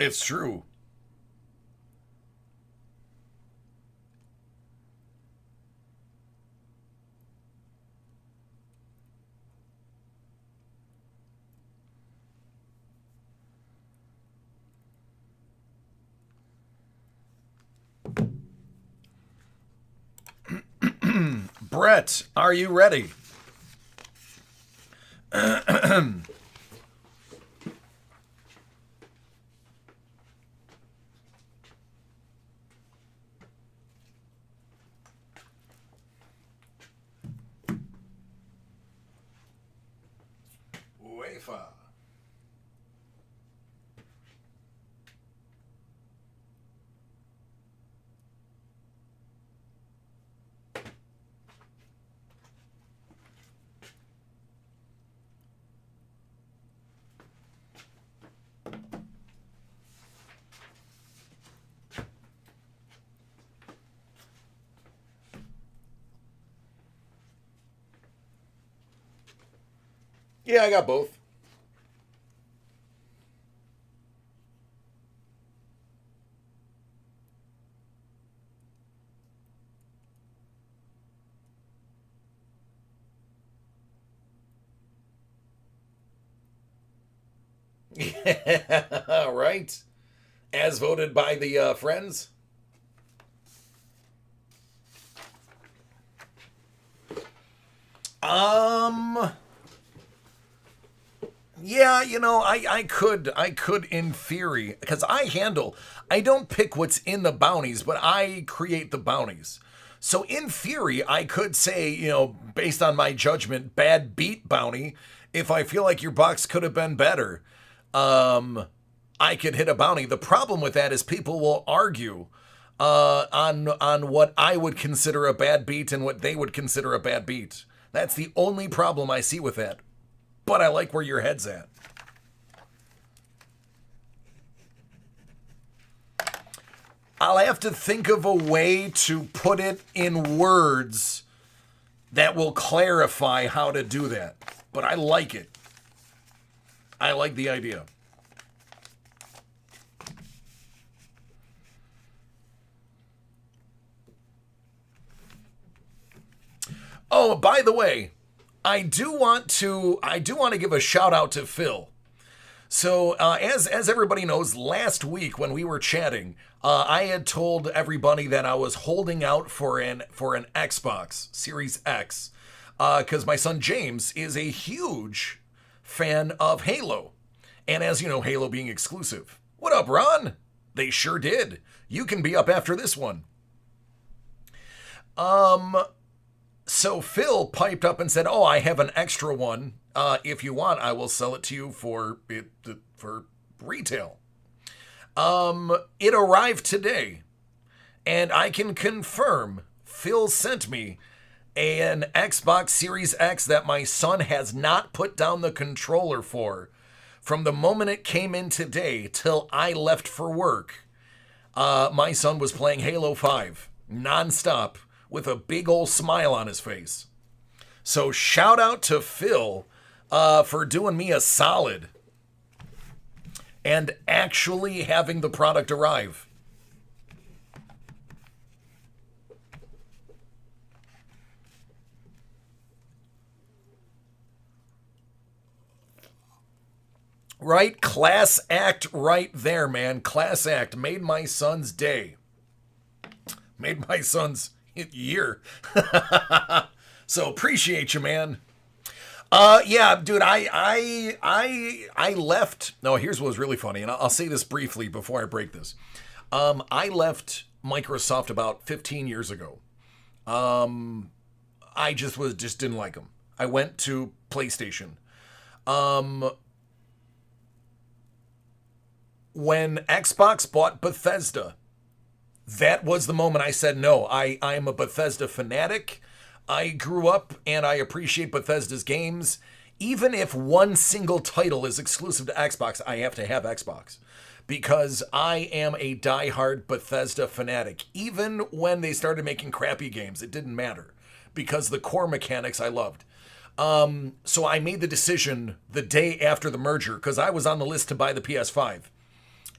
Speaker 1: It's true. Brett, are you ready? UEFA. Yeah, I got both. Yeah, right. As voted by the friends. Um. Yeah, I could in theory, because I don't pick what's in the bounties, but I create the bounties. So in theory, I could say, based on my judgment, bad beat bounty. If I feel like your box could have been better, I could hit a bounty. The problem with that is people will argue on what I would consider a bad beat and what they would consider a bad beat. That's the only problem I see with that. But I like where your head's at. I'll have to think of a way to put it in words that will clarify how to do that. But I like it. I like the idea. Oh, by the way, I do want to give a shout out to Phil. So as everybody knows, last week when we were chatting, I had told everybody that I was holding out for an Xbox Series X because my son James is a huge fan of Halo, and as you know, Halo being exclusive. What up, Ron? They sure did. You can be up after this one. So Phil piped up and said, "Oh, I have an extra one. If you want, I will sell it to you for retail." It arrived today, and I can confirm Phil sent me an Xbox Series X that my son has not put down the controller for from the moment it came in today till I left for work. My son was playing Halo 5 nonstop with a big old smile on his face. So shout out to Phil for doing me a solid and actually having the product arrive. Right? Class act right there, man. Class act. Made my son's day. Made my son's year. So appreciate you, man. Yeah, dude, I left. No, here's what was really funny, and I'll say this briefly before I break this. I left Microsoft about 15 years ago. I just didn't like them. I went to PlayStation. When Xbox bought Bethesda, that was the moment I said no. I'm a Bethesda fanatic. I grew up and I appreciate Bethesda's games. Even if one single title is exclusive to Xbox, I have to have Xbox. Because I am a diehard Bethesda fanatic. Even when they started making crappy games, it didn't matter. Because the core mechanics I loved. So I made the decision the day after the merger, because I was on the list to buy the PS5.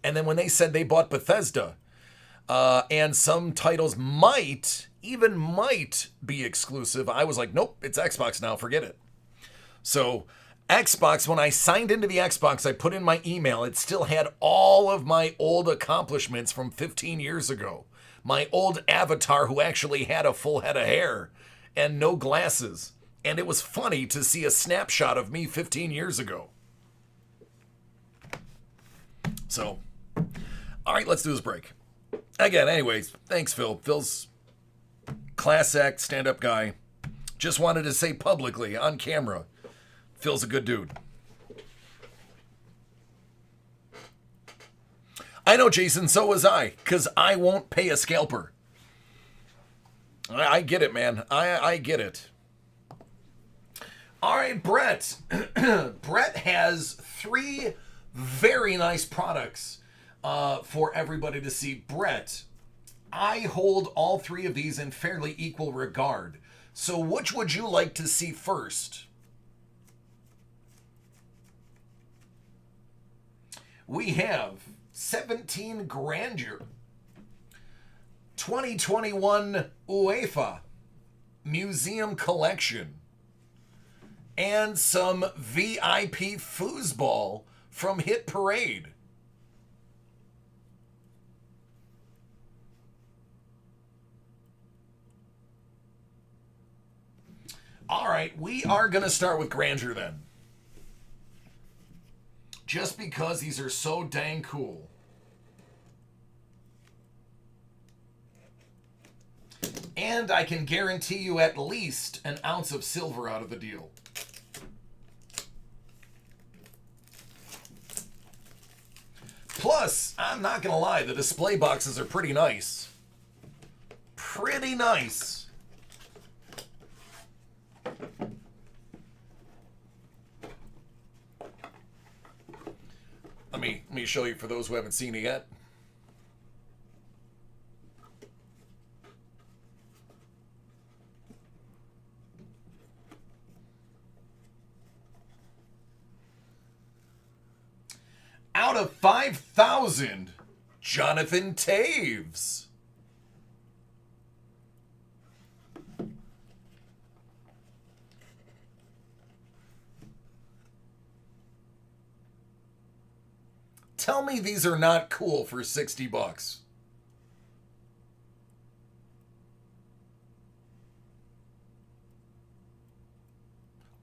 Speaker 1: And then when they said they bought Bethesda, and some titles might be exclusive, I was like, nope, it's Xbox now, forget it. So Xbox, when I signed into the Xbox, I put in my email, it still had all of my old accomplishments from 15 years ago. My old avatar who actually had a full head of hair and no glasses. And it was funny to see a snapshot of me 15 years ago. So, all right, let's do this break. Again, anyways, thanks, Phil. Phil's class act, stand-up guy. Just wanted to say publicly, on camera, Phil's a good dude. I know, Jason, so was I, because I won't pay a scalper. I get it, man. I get it. All right, Brett. Brett has 3 very nice products for everybody to see. Brett, I hold all 3 of these in fairly equal regard. So which would you like to see first? We have 17 Grandeur, 2021 UEFA Museum Collection, and some VIP foosball from Hit Parade. All right, we are going to start with Grandeur then. Just because these are so dang cool. And I can guarantee you at least an ounce of silver out of the deal. Plus, I'm not going to lie, the display boxes are pretty nice. Pretty nice. Let me show you for those who haven't seen it yet. Out of 5,000, Jonathan Taves. Tell me these are not cool for $60.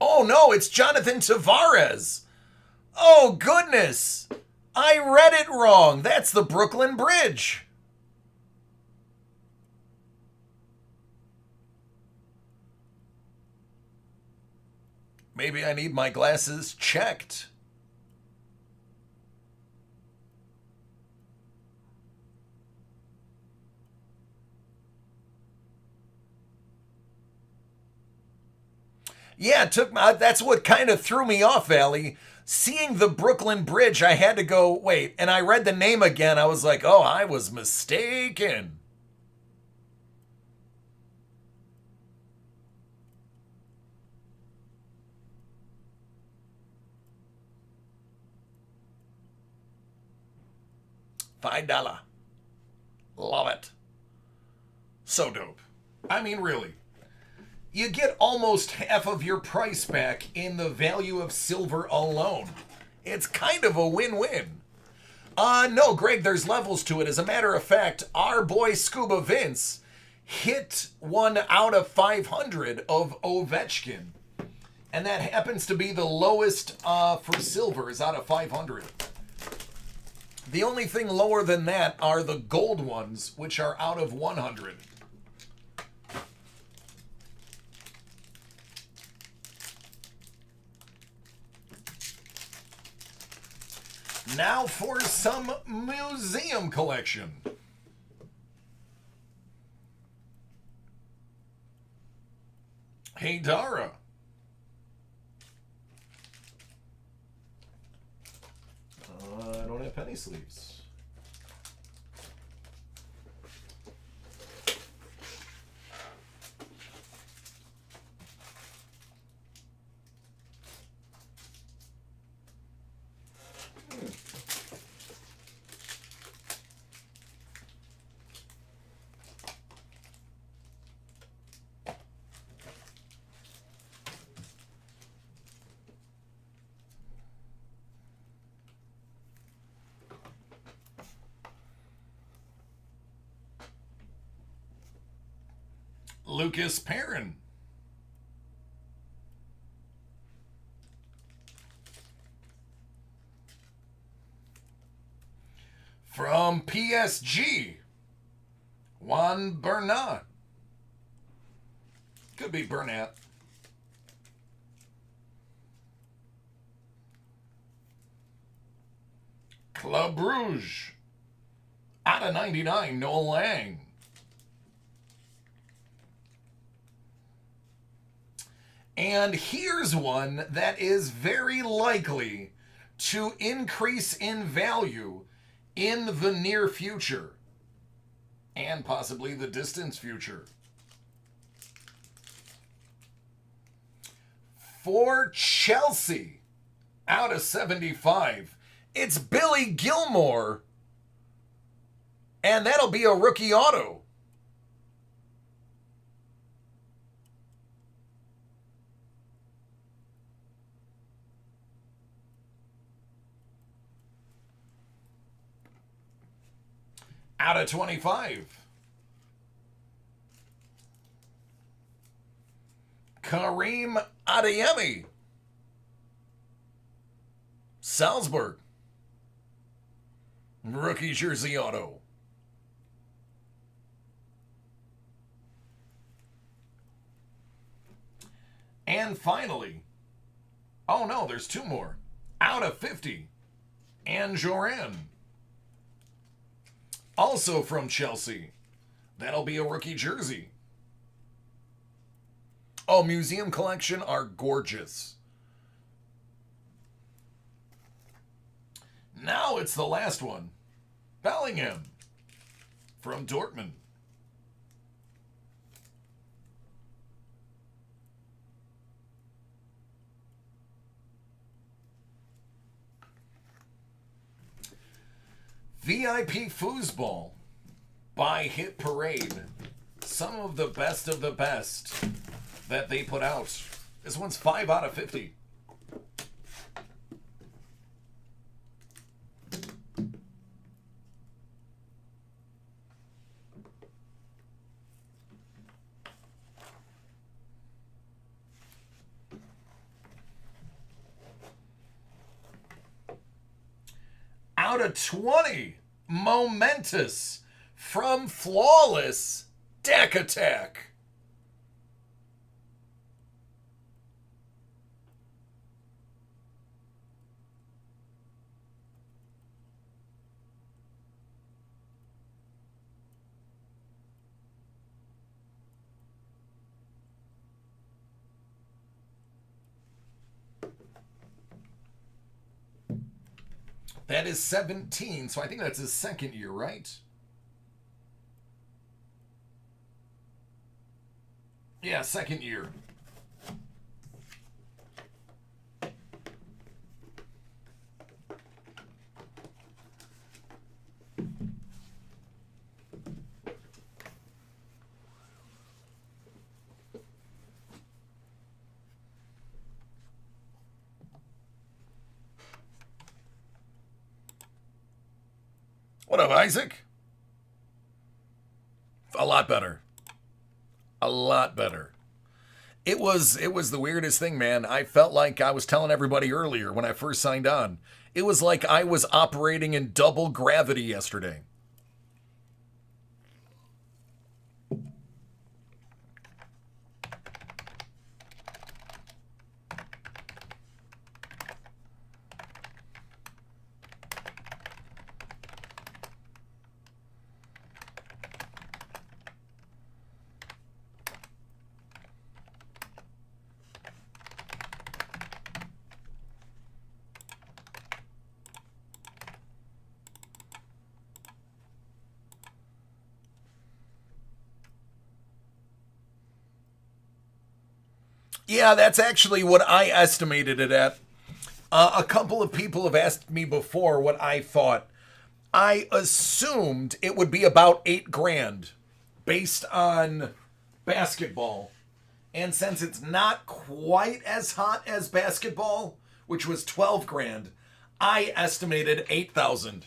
Speaker 1: Oh no, it's Jonathan Tavares. Oh goodness. I read it wrong. That's the Brooklyn Bridge. Maybe I need my glasses checked. Yeah, that's what kind of threw me off, Allie. Seeing the Brooklyn Bridge, I had to go, wait, and I read the name again. I was like, oh, I was mistaken. $5. Love it. So dope. I mean, really. You get almost half of your price back in the value of silver alone. It's kind of a win-win. No, Greg, there's levels to it. As a matter of fact, our boy Scuba Vince hit 1 out of 500 of Ovechkin. And that happens to be the lowest for silvers out of 500. The only thing lower than that are the gold ones, which are out of 100. Now for some museum collection. Hey, Dara. I don't have penny sleeves. Lucas Perrin. From PSG, Juan Bernat. Could be Bernat. Club Rouge. Out of 99, Noel Lang. And here's one that is very likely to increase in value in the near future and possibly the distant future. For Chelsea, out of 75, it's Billy Gilmore, and that'll be a rookie auto. Out of 25. Kareem Adeyemi. Salzburg. Rookie jersey auto. And finally, oh no, there's two more. Out of 50. And Joran. Also from Chelsea. That'll be a rookie jersey. Oh, museum collection are gorgeous. Now it's the last one. Bellingham from Dortmund. VIP Foosball by Hit Parade. Some of the best that they put out. This one's 5 out of 50. Out of 20, Momentous from Flawless Deck Attack. That is 17, so I think that's his second year, right? Yeah, second year. What up, Isaac? A lot better. A lot better. It was the weirdest thing, man. I felt like I was telling everybody earlier when I first signed on. It was like I was operating in double gravity yesterday. Yeah, that's actually what I estimated it at. A couple of people have asked me before what I thought. I assumed it would be about $8,000 based on basketball. And since it's not quite as hot as basketball, which was $12,000, I estimated 8,000.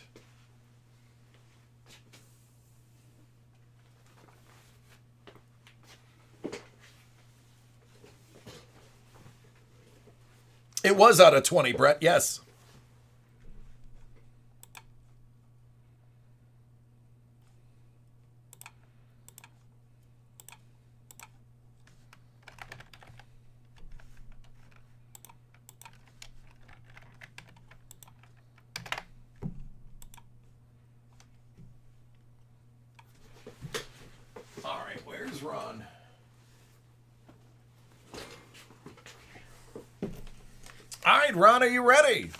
Speaker 1: It was out of 20, Brett, yes. All right, where's Ron? All right, Ron, are you ready?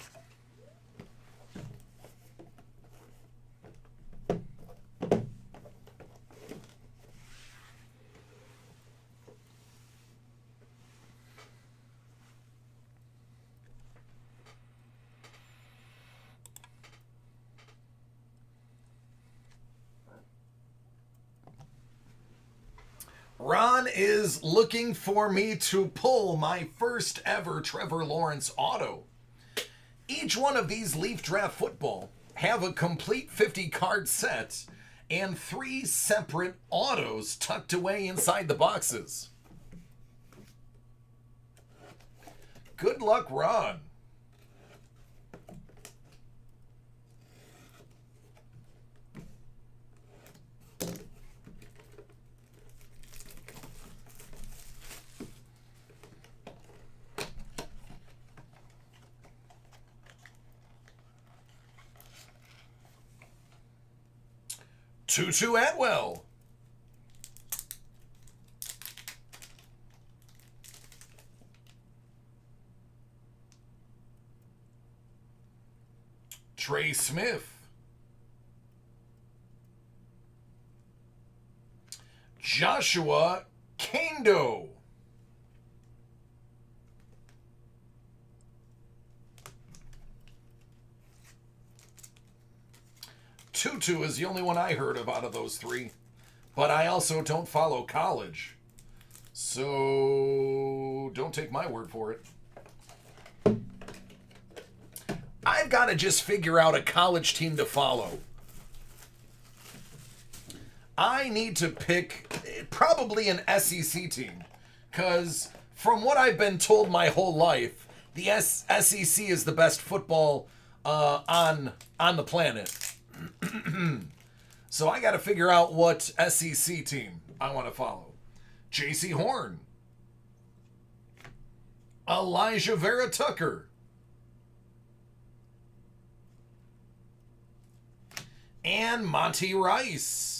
Speaker 1: Ron is looking for me to pull my first ever Trevor Lawrence auto. Each one of these Leaf Draft Football have a complete 50 card set and 3 separate autos tucked away inside the boxes. Good luck, Ron. Tutu Atwell. Trey Smith. Joshua Kando. Tutu is the only one I heard of out of those 3. But I also don't follow college. So don't take my word for it. I've got to just figure out a college team to follow. I need to pick probably an SEC team. Because from what I've been told my whole life, the SEC is the best football on the planet. So I got to figure out what SEC team I want to follow. J.C. Horn. Elijah Vera Tucker. And Monty Rice.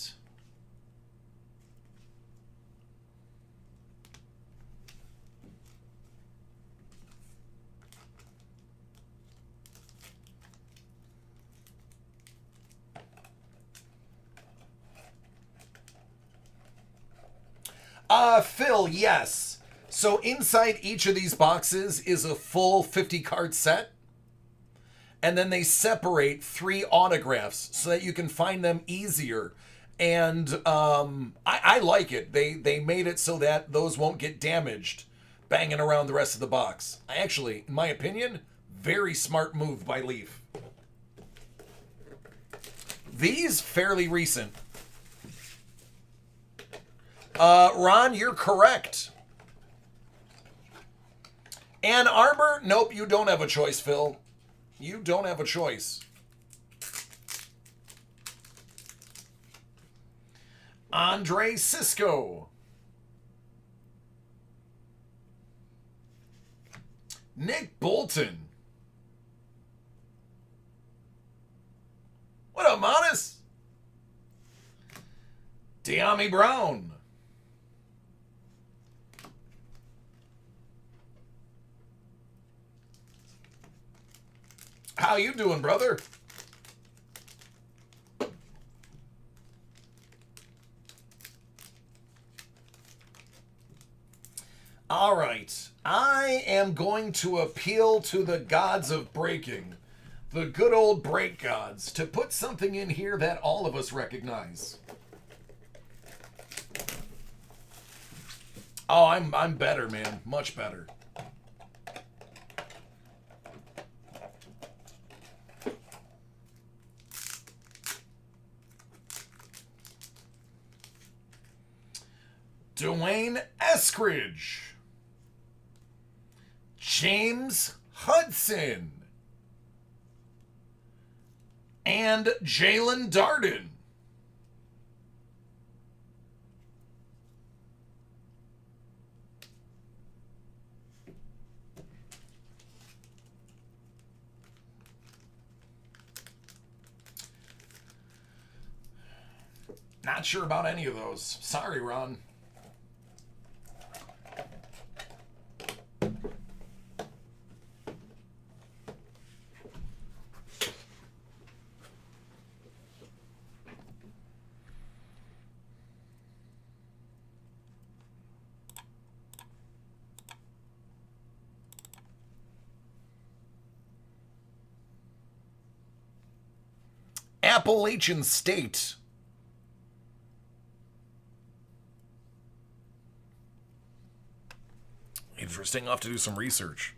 Speaker 1: Phil, yes. So inside each of these boxes is a full 50 card set. And then they separate 3 autographs so that you can find them easier. And I like it. They made it so that those won't get damaged banging around the rest of the box. Actually, in my opinion, very smart move by Leaf. These fairly recent. Ron, you're correct. Ann Arbor? Nope, you don't have a choice, Phil. You don't have a choice. Andre Cisco. Nick Bolton. What up, Monis? De'Ami Brown. How you doing, brother? All right. I am going to appeal to the gods of breaking, the good old break gods, to put something in here that all of us recognize. Oh, I'm better, man. Much better. Dwayne Eskridge. James Hudson. And Jalen Darden. Not sure about any of those. Sorry, Ron. Appalachian State. Interesting. I'll have to do some research.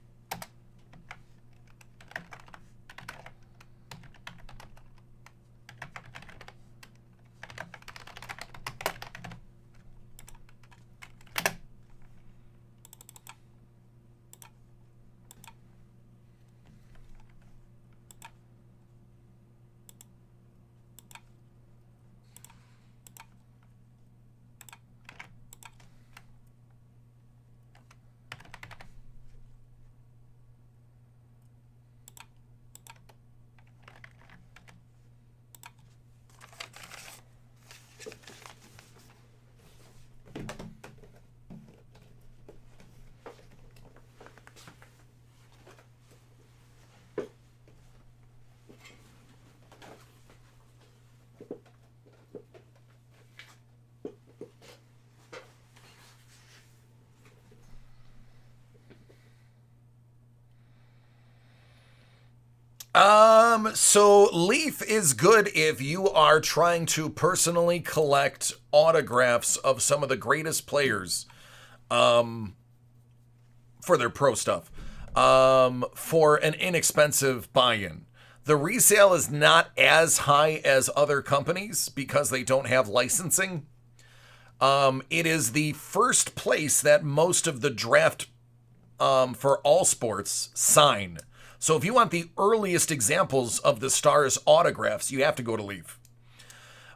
Speaker 1: So Leaf is good if you are trying to personally collect autographs of some of the greatest players, for their pro stuff, for an inexpensive buy-in. The resale is not as high as other companies because they don't have licensing. It is the first place that most of the draft, for all sports sign. So if you want the earliest examples of the Stars autographs, you have to go to Leaf.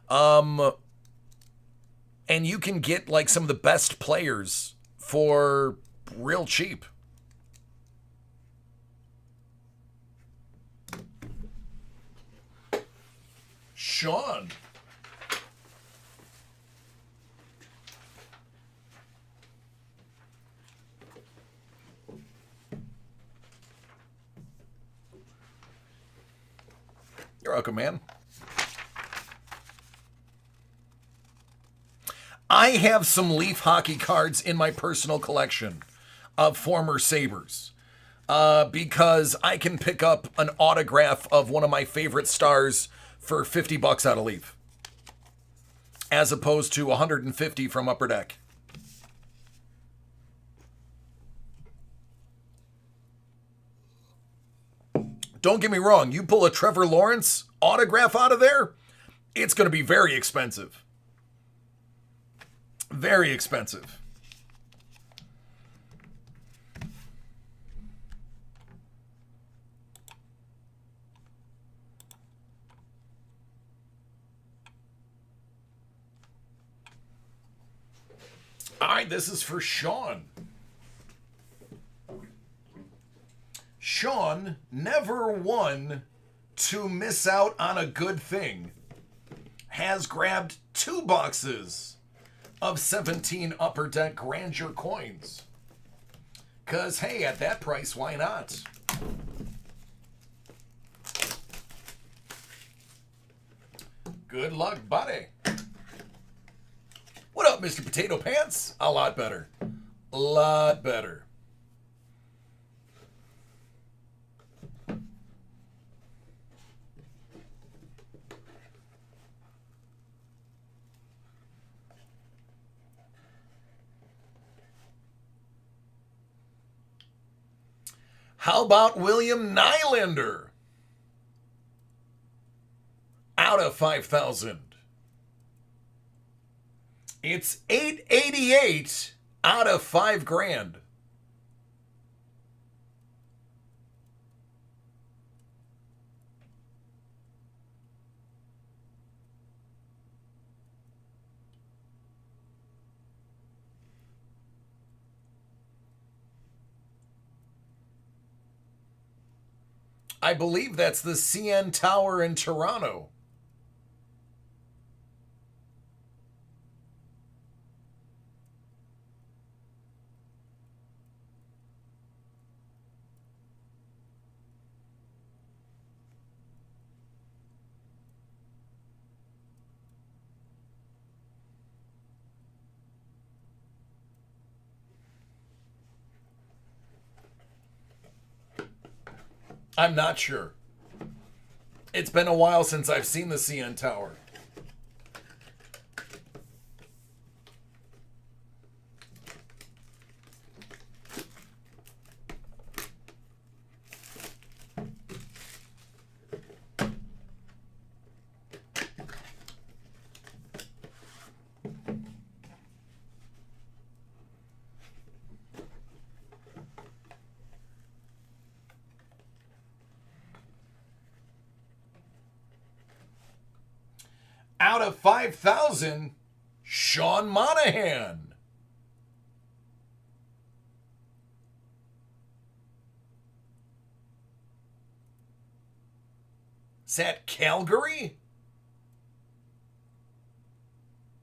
Speaker 1: And you can get like some of the best players for real cheap. Sean. You're welcome, man. I have some Leaf hockey cards in my personal collection of former Sabres, because I can pick up an autograph of one of my favorite stars for $50 out of Leaf, as opposed to $150 from Upper Deck. Don't get me wrong, you pull a Trevor Lawrence autograph out of there, It's going to be very expensive. Very expensive. All right, this is for Sean. Sean, never one to miss out on a good thing, has grabbed 2 boxes of 17 Upper Deck Grandeur coins. Because, hey, at that price, why not? Good luck, buddy. What up, Mr. Potato Pants? A lot better. A lot better. How about William Nylander? Out of 5,000. It's 888 out of 5 grand. I believe that's the CN Tower in Toronto. I'm not sure. It's been a while since I've seen the CN Tower. Out of 5,000, Sean Monahan. Is that Calgary?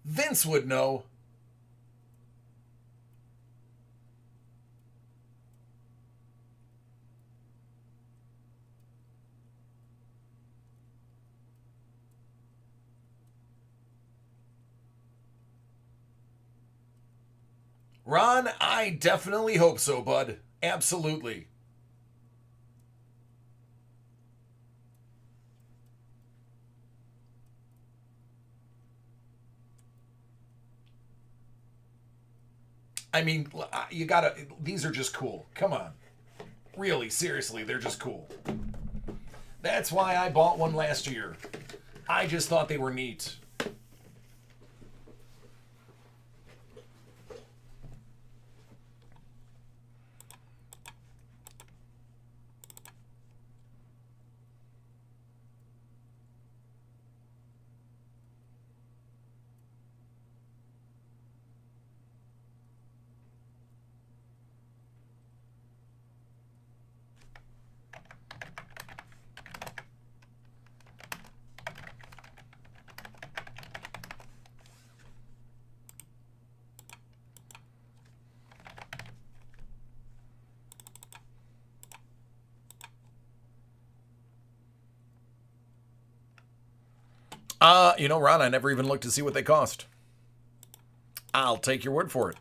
Speaker 1: Vince would know. Ron, I definitely hope so, bud. Absolutely. I mean, you gotta, these are just cool. Come on. Really, seriously, they're just cool. That's why I bought one last year. I just thought they were neat. You know, Ron, I never even looked to see what they cost. I'll take your word for it.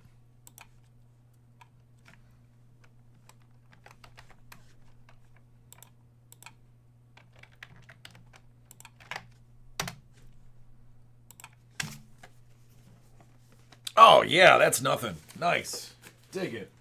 Speaker 1: Oh, yeah, that's nothing. Nice. Dig it.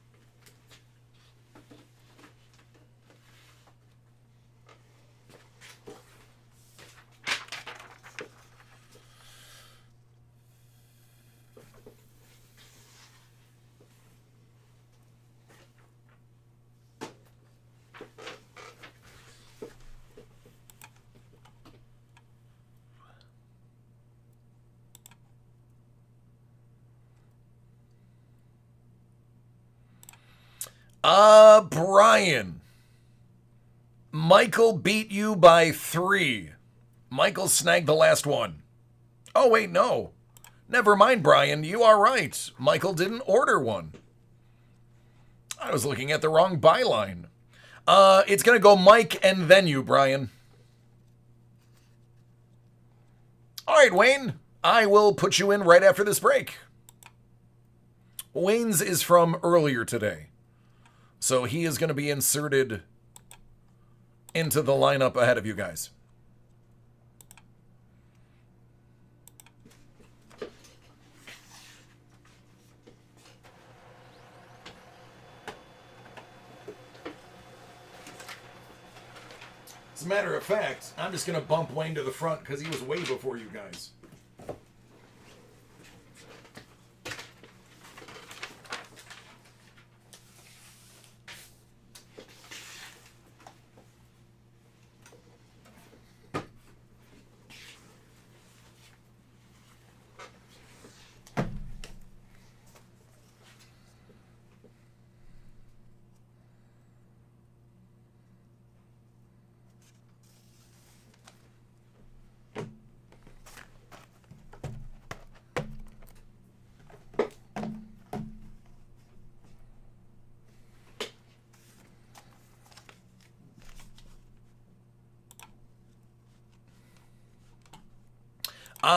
Speaker 1: Brian. Michael beat you by 3. Michael snagged the last one. Oh, wait, no. Never mind, Brian. You are right. Michael didn't order one. I was looking at the wrong byline. It's going to go Mike and then you, Brian. All right, Wayne. I will put you in right after this break. Wayne's is from earlier today. So he is going to be inserted into the lineup ahead of you guys. As a matter of fact, I'm just going to bump Wayne to the front because he was way before you guys.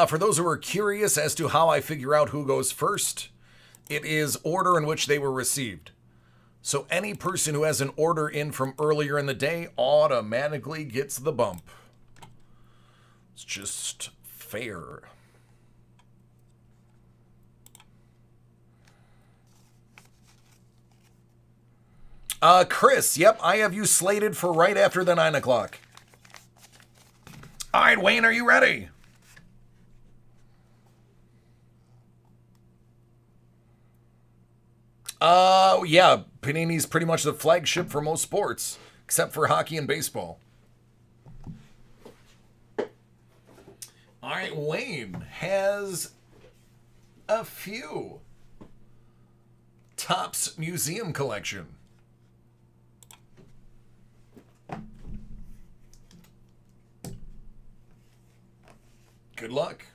Speaker 1: For those who are curious as to how I figure out who goes first, it is order in which they were received. So any person who has an order in from earlier in the day automatically gets the bump. It's just fair. Chris, yep, I have you slated for right after the 9 o'clock. All right, Wayne, are you ready? Yeah, Panini's pretty much the flagship for most sports, except for hockey and baseball. All right, Wayne has a few. Topps Museum Collection. Good luck.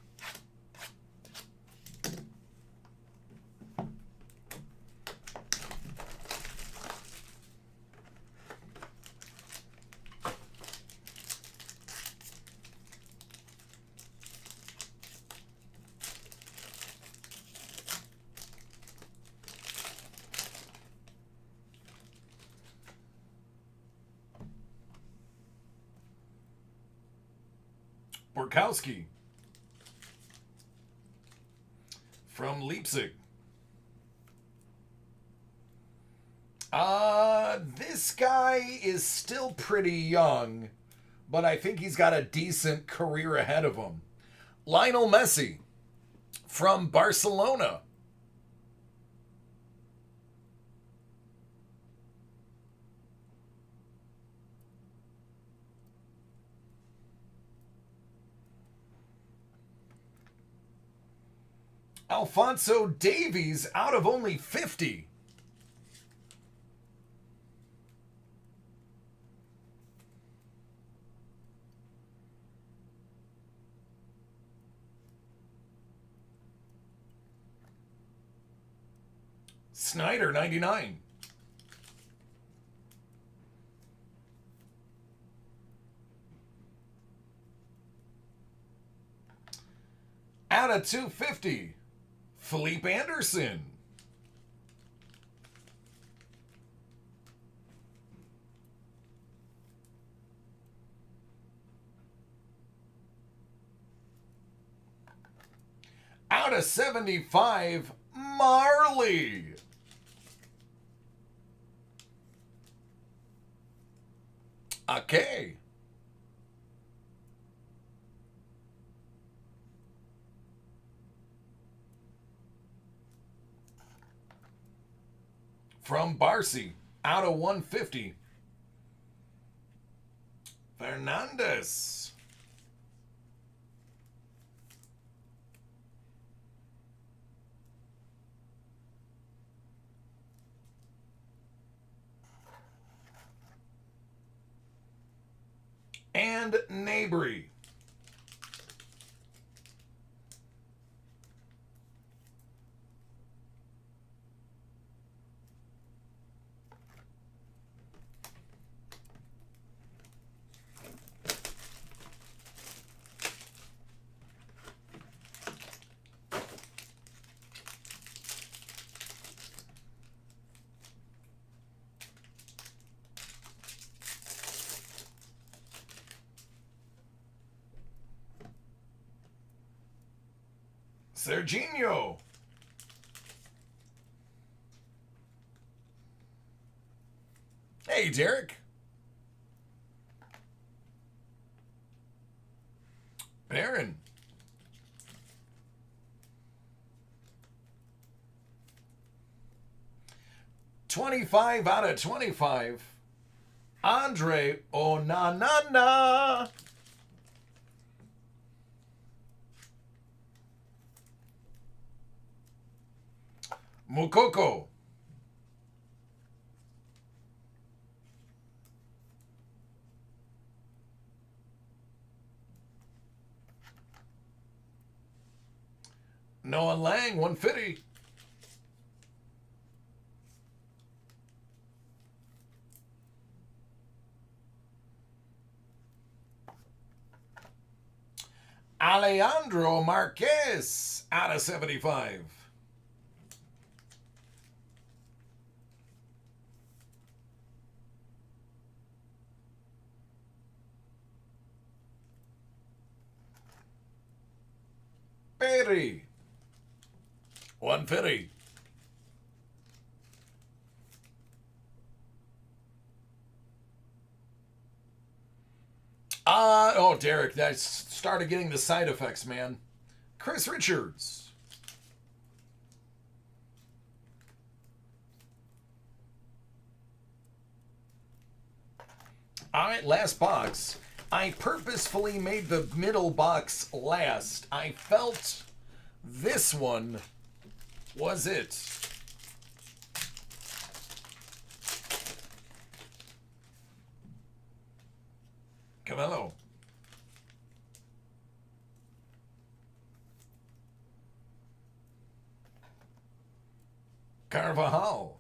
Speaker 1: Borkowski from Leipzig. This guy is still pretty young, but I think he's got a decent career ahead of him. Lionel Messi from Barcelona. Alphonso Davies out of only 50. Snyder, 99. Out of 250. Philippe Anderson. Out of 75, Marley. Okay. From Barcy, out of 150. Hernandez. And Nabry. Serginho. Hey, Derek. Baron. $25 out of 25. Andre Onanana. Mukoko. Noah Lang, 150. Alejandro Marquez, out of 75. Perry, 150. Oh, Derek, that started getting the side effects, man. Chris Richards. All right, last box. I purposefully made the middle box last. I felt this one was it. Camelo. Carvajal.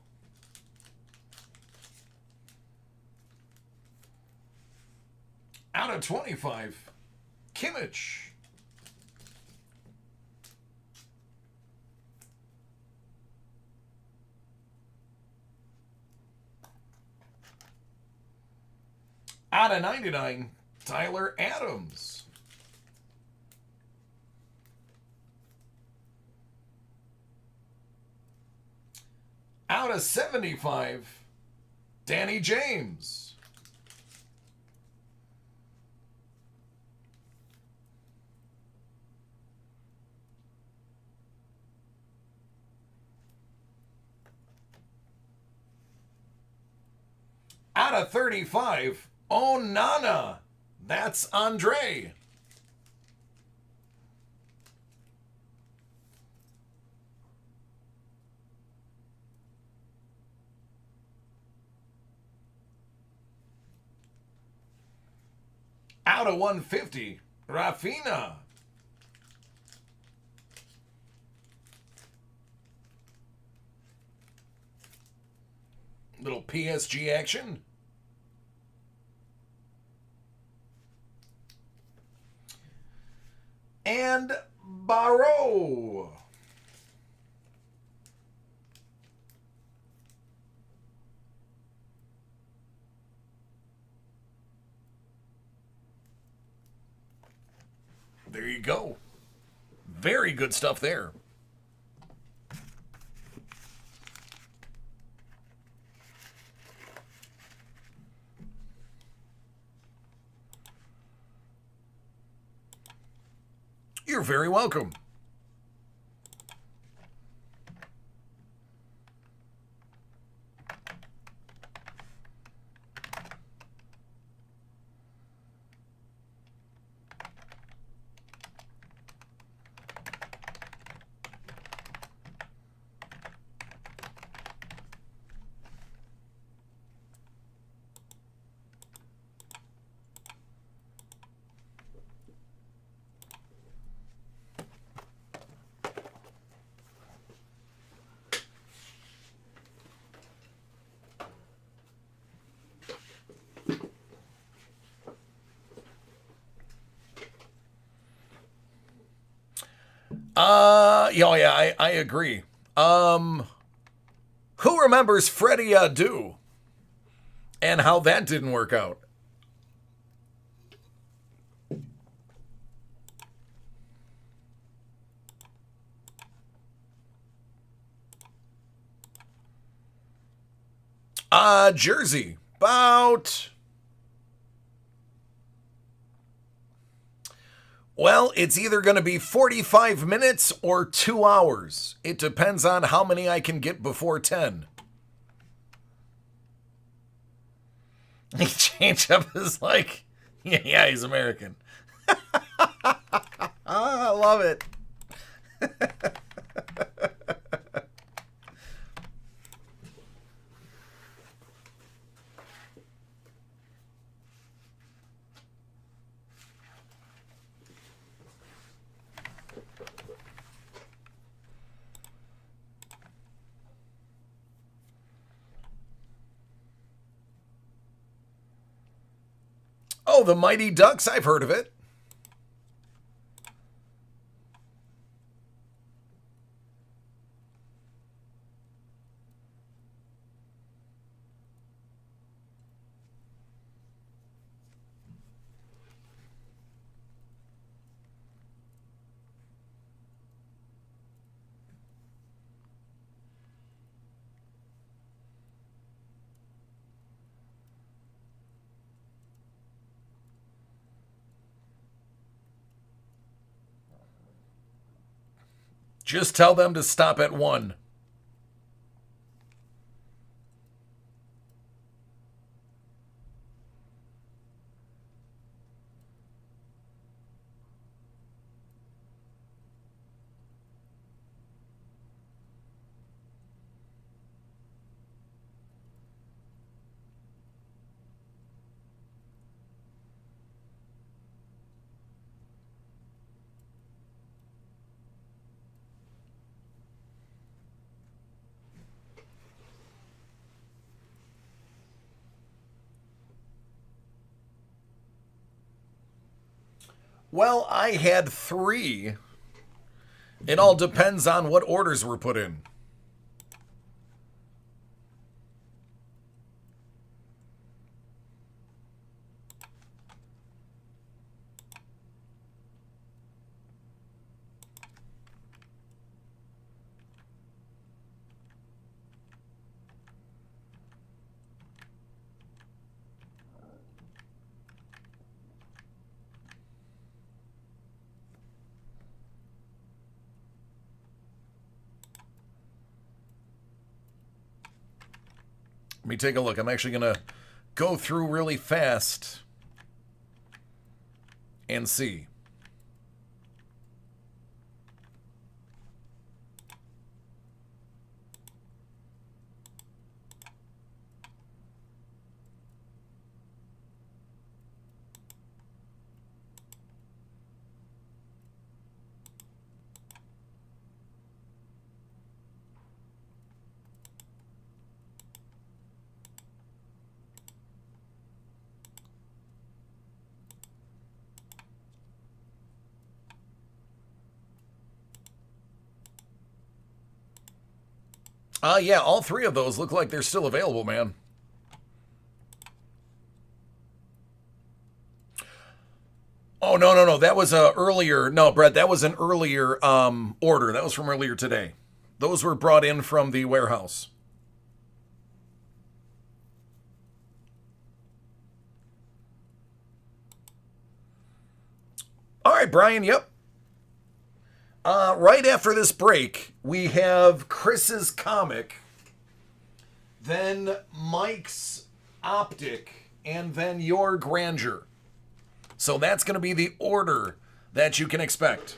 Speaker 1: Out of 25. Kimmich. Out of 99. Tyler Adams. Out of 75. Danny James. Out of 35, Onana. That's Andre. Out of 150, Rafinha. Little PSG action. And Barreau. There you go. Very good stuff there. You're very welcome. Yeah, I agree. Who remembers Freddie Adu and how that didn't work out? Jersey. About, well, it's either going to be 45 minutes or 2 hours. It depends on how many I can get before 10. He changed up his like, yeah, he's American. I love it. Oh, the Mighty Ducks. I've heard of it. Just tell them to stop at 1. Well, I had 3. It all depends on what orders were put in. Let me take a look. I'm actually going to go through really fast and see. Yeah, all 3 of those look like they're still available, man. Oh, no. That was a earlier. No, Brett, that was an earlier order. That was from earlier today. Those were brought in from the warehouse. All right, Brian, yep. Right after this break, we have Chris's comic, then Mike's optic, and then your grandeur. So that's going to be the order that you can expect.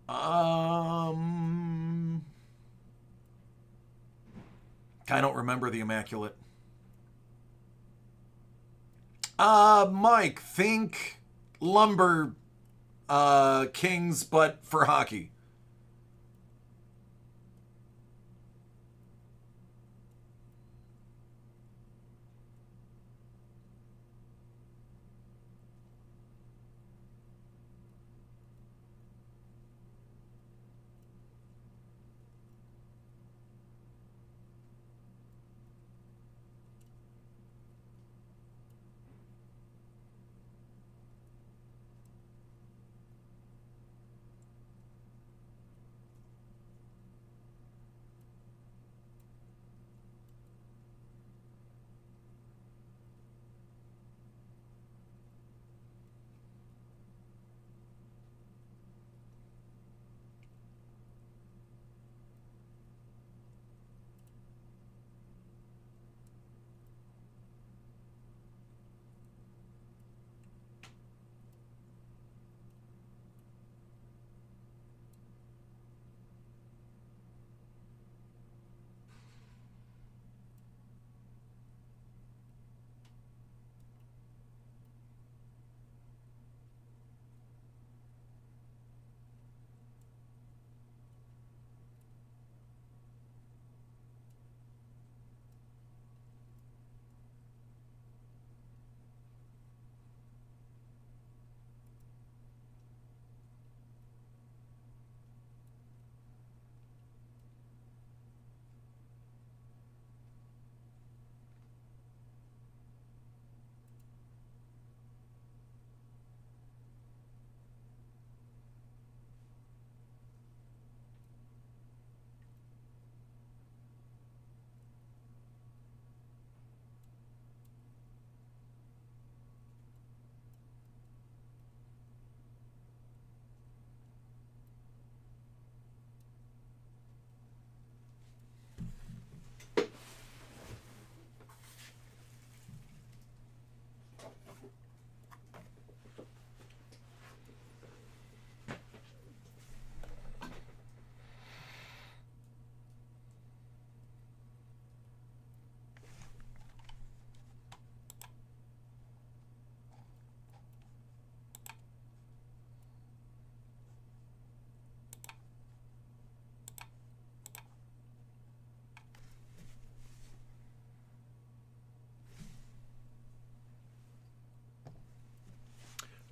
Speaker 1: I don't remember the Immaculate. Mike, think Lumber Kings, but for hockey.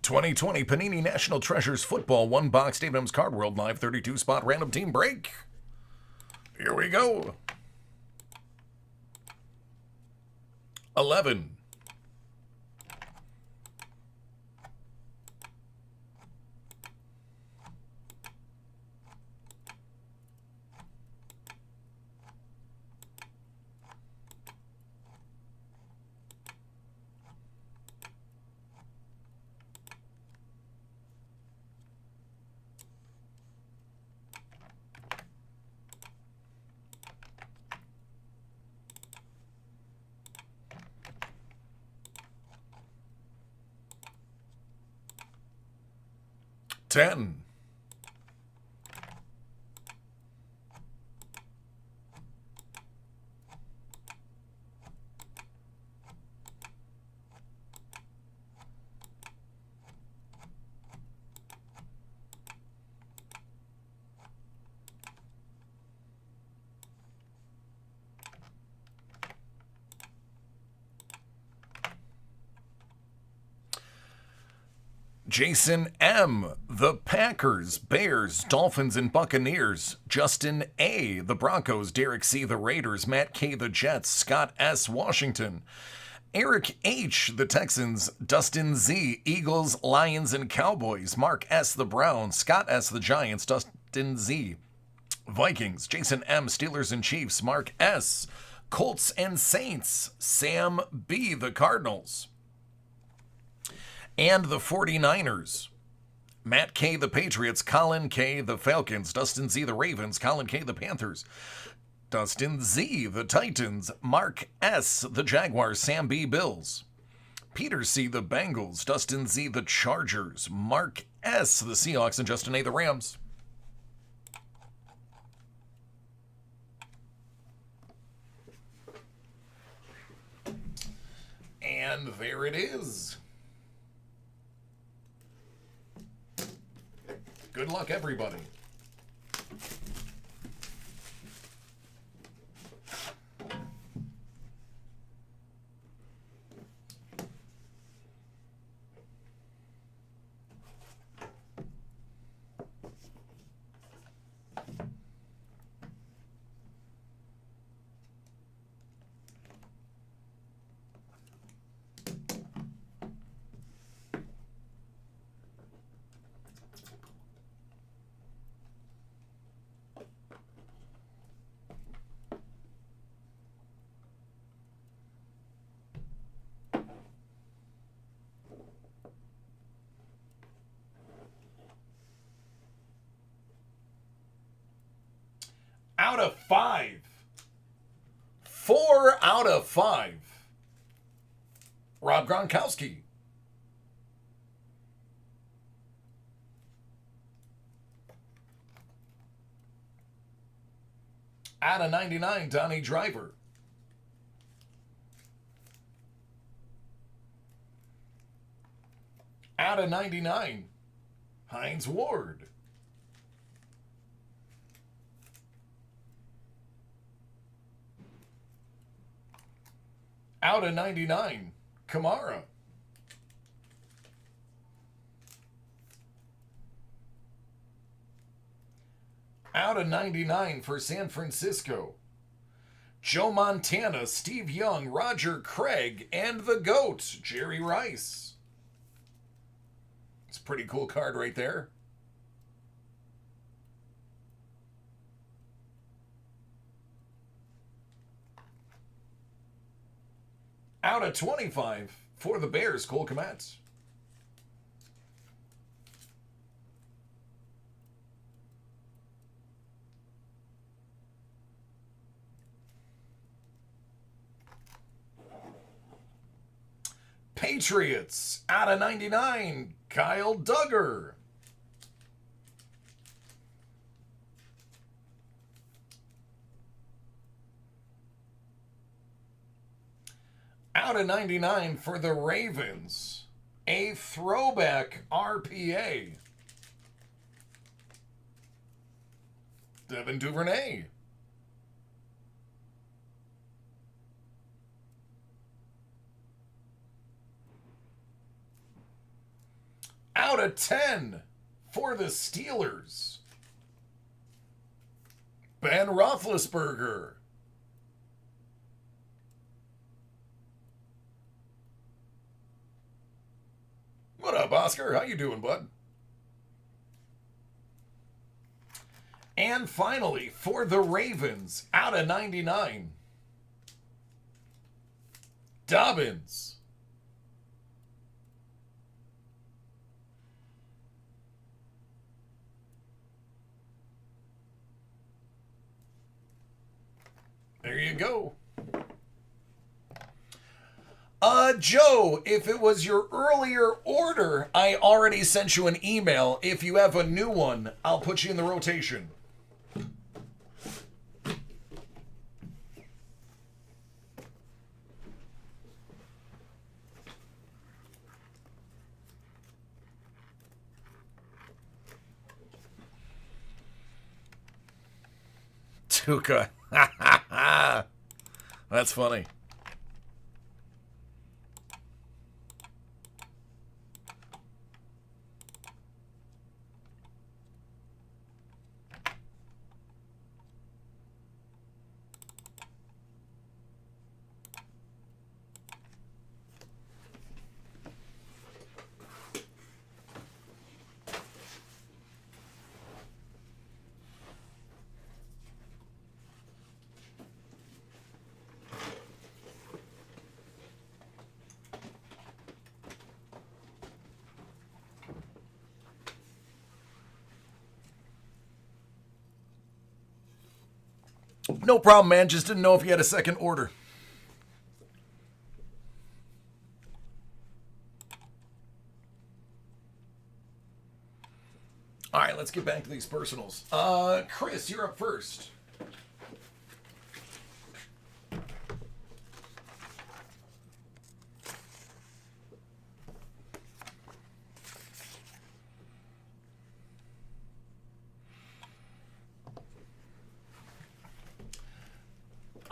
Speaker 1: '20 Panini National Treasures Football 1 box David M's Card World Live 32 spot random team break. Here we go. 11. 10. 'Jason M., the Packers, Bears, Dolphins, and Buccaneers. Justin A., the Broncos. Derek C., the Raiders. Matt K., the Jets. Scott S., Washington. Eric H., the Texans. Dustin Z., Eagles, Lions, and Cowboys. Mark S., the Browns. Scott S., the Giants. Dustin Z., Vikings. Jason M., Steelers and Chiefs. Mark S., Colts and Saints. Sam B., the Cardinals. And the 49ers. Matt K., the Patriots. Colin K., the Falcons. Dustin Z., the Ravens. Colin K., the Panthers. Dustin Z., the Titans. Mark S., the Jaguars. Sam B., Bills. Peter C., the Bengals. Dustin Z., the Chargers. Mark S., the Seahawks. And Justin A., the Rams. And there it is. Good luck, everybody. Out of 5. 4 out of 5. Rob Gronkowski. Out of 99, Donnie Driver. Out of 99, Hines Ward. Out of 99, Kamara. Out of 99 for San Francisco, Joe Montana, Steve Young, Roger Craig, and the GOAT, Jerry Rice. It's a pretty cool card right there. Out of 25 for the Bears, Cole Kmet. Patriots, out of 99, Kyle Duggar. Out of 99 for the Ravens, a throwback RPA, Devin Duvernay. Out of 10 for the Steelers, Ben Roethlisberger. What up, Oscar? How you doing, bud? And finally, for the Ravens, out of 99, Dobbins. There you go. Joe, if it was your earlier order, I already sent you an email. If you have a new one, I'll put you in the rotation. Tuca. That's funny. No problem, man. Just didn't know if you had a second order. All right, let's get back to these personals. Chris, you're up first.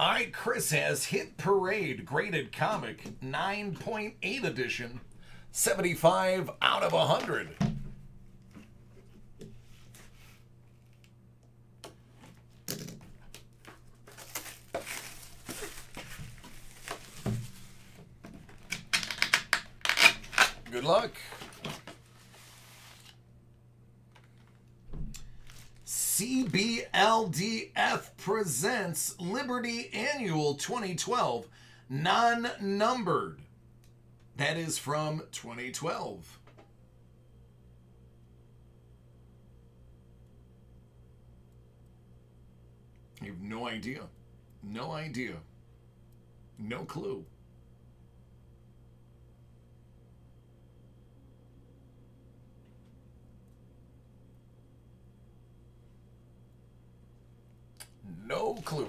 Speaker 1: All right, Chris has Hit Parade graded comic 9.8 edition, 75 out of 100. Good luck. CBLDF presents Liberty Annual 2012, non-numbered. That is from 2012. You have no idea. No idea. No clue. No clue.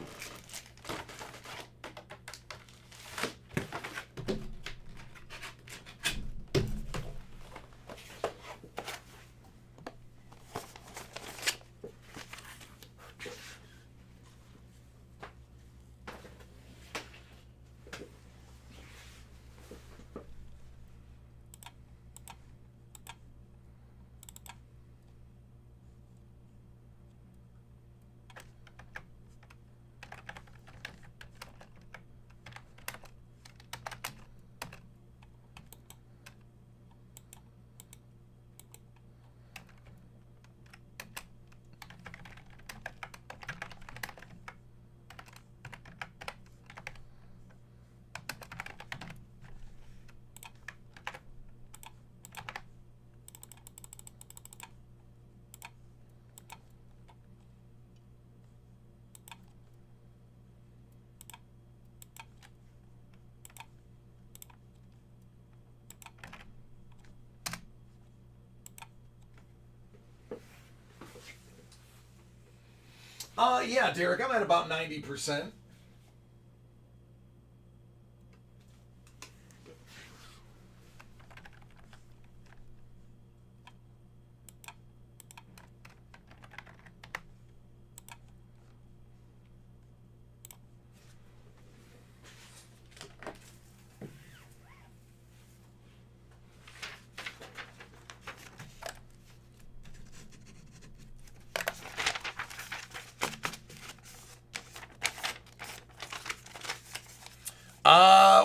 Speaker 1: Yeah, Derek, I'm at about 90%.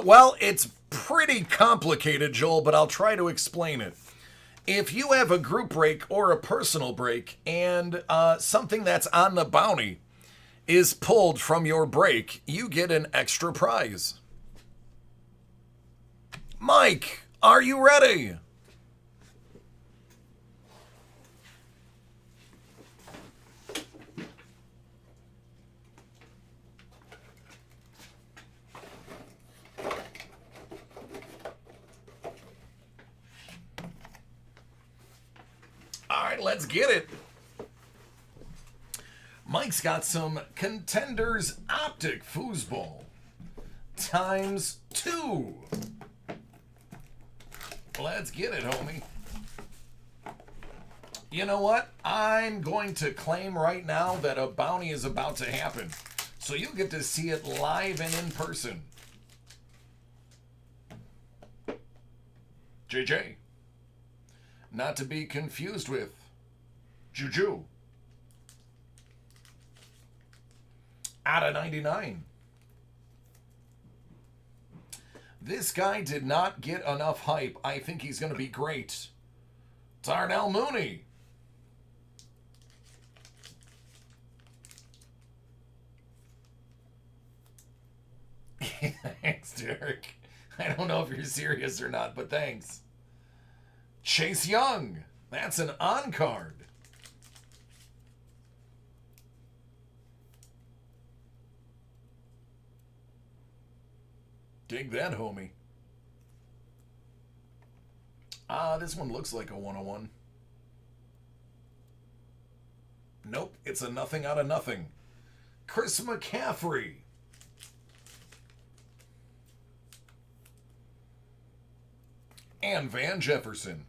Speaker 1: Well, it's pretty complicated, Joel, but I'll try to explain it. If you have a group break or a personal break and something that's on the bounty is pulled from your break, you get an extra prize. Mike, are you ready? All right, let's get it. Mike's got some Contenders Optic foosball times 2. Let's get it, homie. You know what? I'm going to claim right now that a bounty is about to happen. So you get to see it live and in person. JJ. Not to be confused with Juju. Out of 99. This guy did not get enough hype. I think he's going to be great. Darnell Mooney. Thanks, Derek. I don't know if you're serious or not, but thanks. Chase Young. That's an on card. Dig that, homie. This one looks like a 101. Nope, it's a nothing out of nothing. Chris McCaffrey. And Van Jefferson.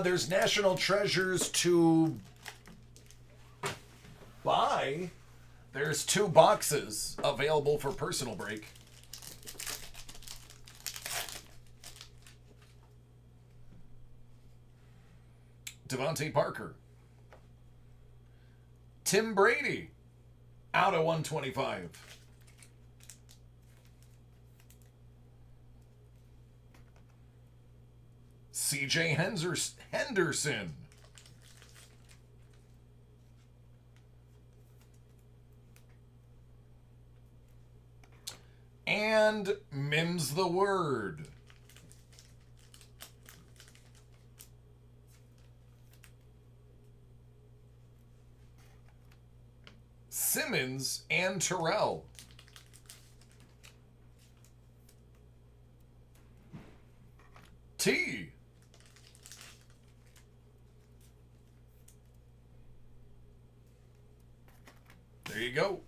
Speaker 1: There's National Treasures to buy. There's 2 boxes available for personal break. Devontae Parker. Tim Brady. Out of 125. CJ Henderson. And Mims the Word. Simmons and Terrell. T. There you go.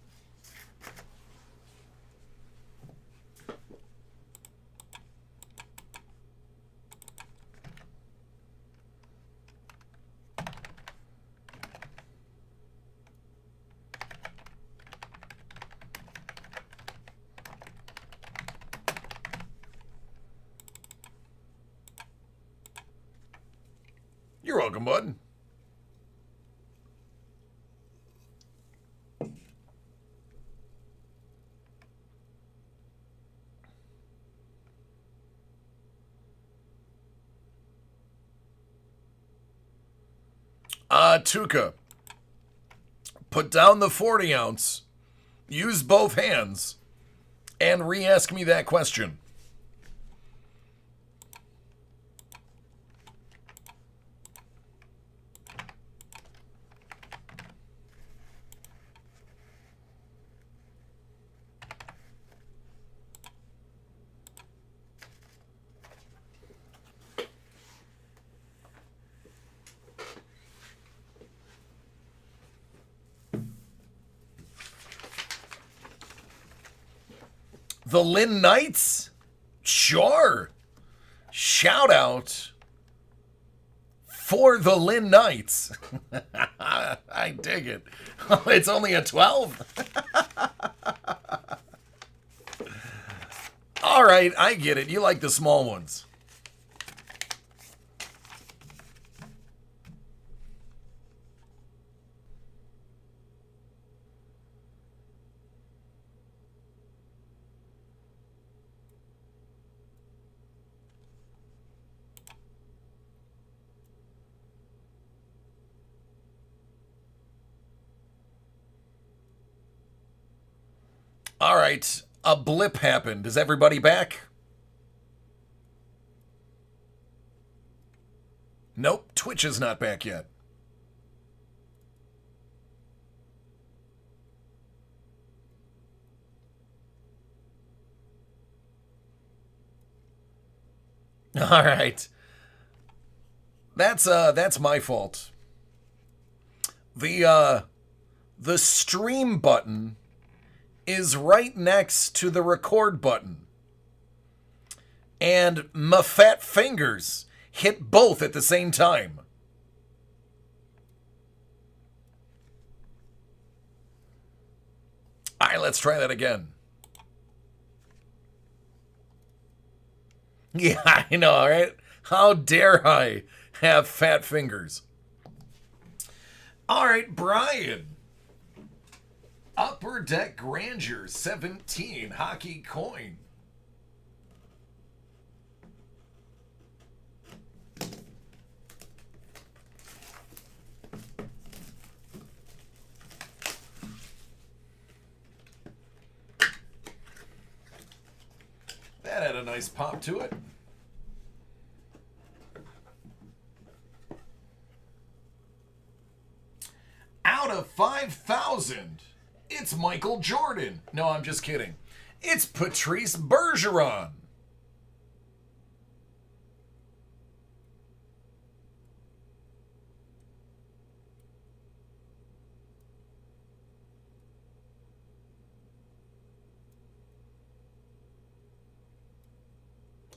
Speaker 1: You're welcome, bud. Tuca. Put down the 40 ounce, use both hands, and re-ask me that question. The Lynn Knights? Sure. Shout out for the Lynn Knights. I dig it. Oh, it's only a 12? All right, I get it. You like the small ones. All right, a blip happened. Is everybody back? Nope, Twitch is not back yet. All right. That's my fault. The stream button is right next to the record button. And my fat fingers hit both at the same time. All right, let's try that again. Yeah, I know, right? How dare I have fat fingers? All right, Brian. Upper Deck Grandeur 17 hockey coin. That had a nice pop to it. Out of 5,000, it's Michael Jordan. No, I'm just kidding. It's Patrice Bergeron.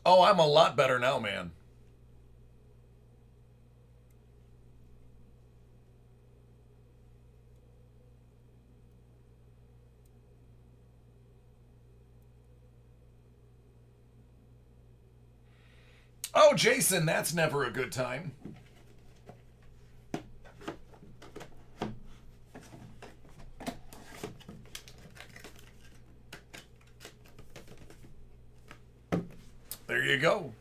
Speaker 1: Oh, I'm a lot better now, man. Oh, Jason, that's never a good time. There you go.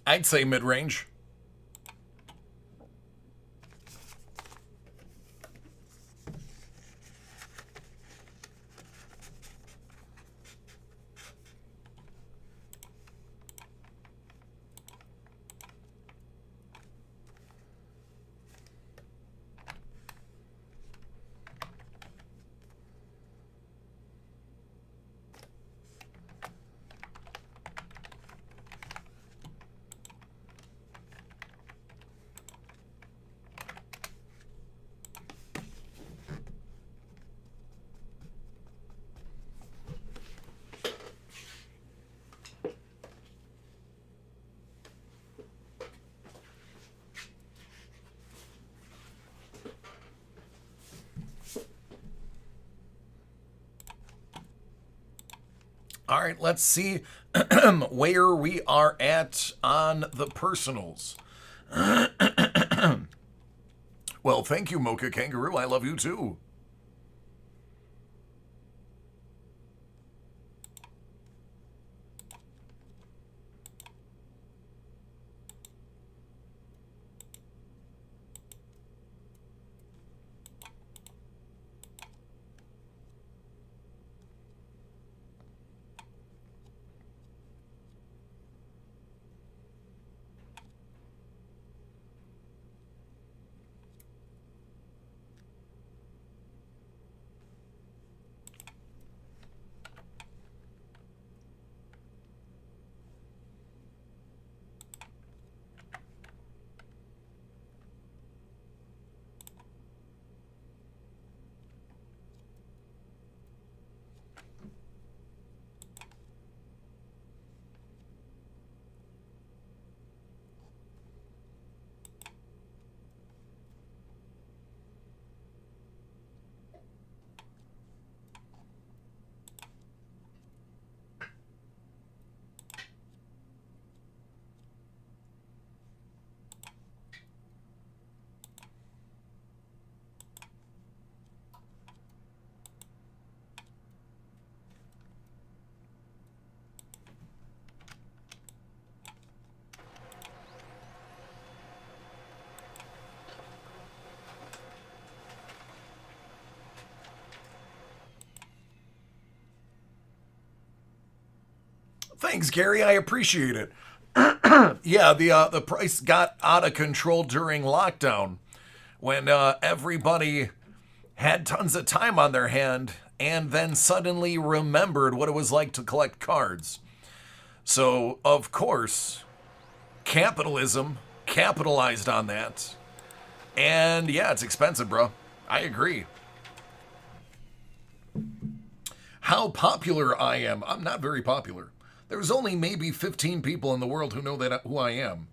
Speaker 1: I'd say mid-range. All right, let's see where we are at on the personals. Well, thank you, Mocha Kangaroo. I love you too. Thanks, Gary. I appreciate it. Yeah, the price got out of control during lockdown when everybody had tons of time on their hand and then suddenly remembered what it was like to collect cards. So, of course, capitalism capitalized on that. And yeah, it's expensive, bro. I agree. How popular I am. I'm not very popular. There's only maybe 15 people in the world who know that who I am.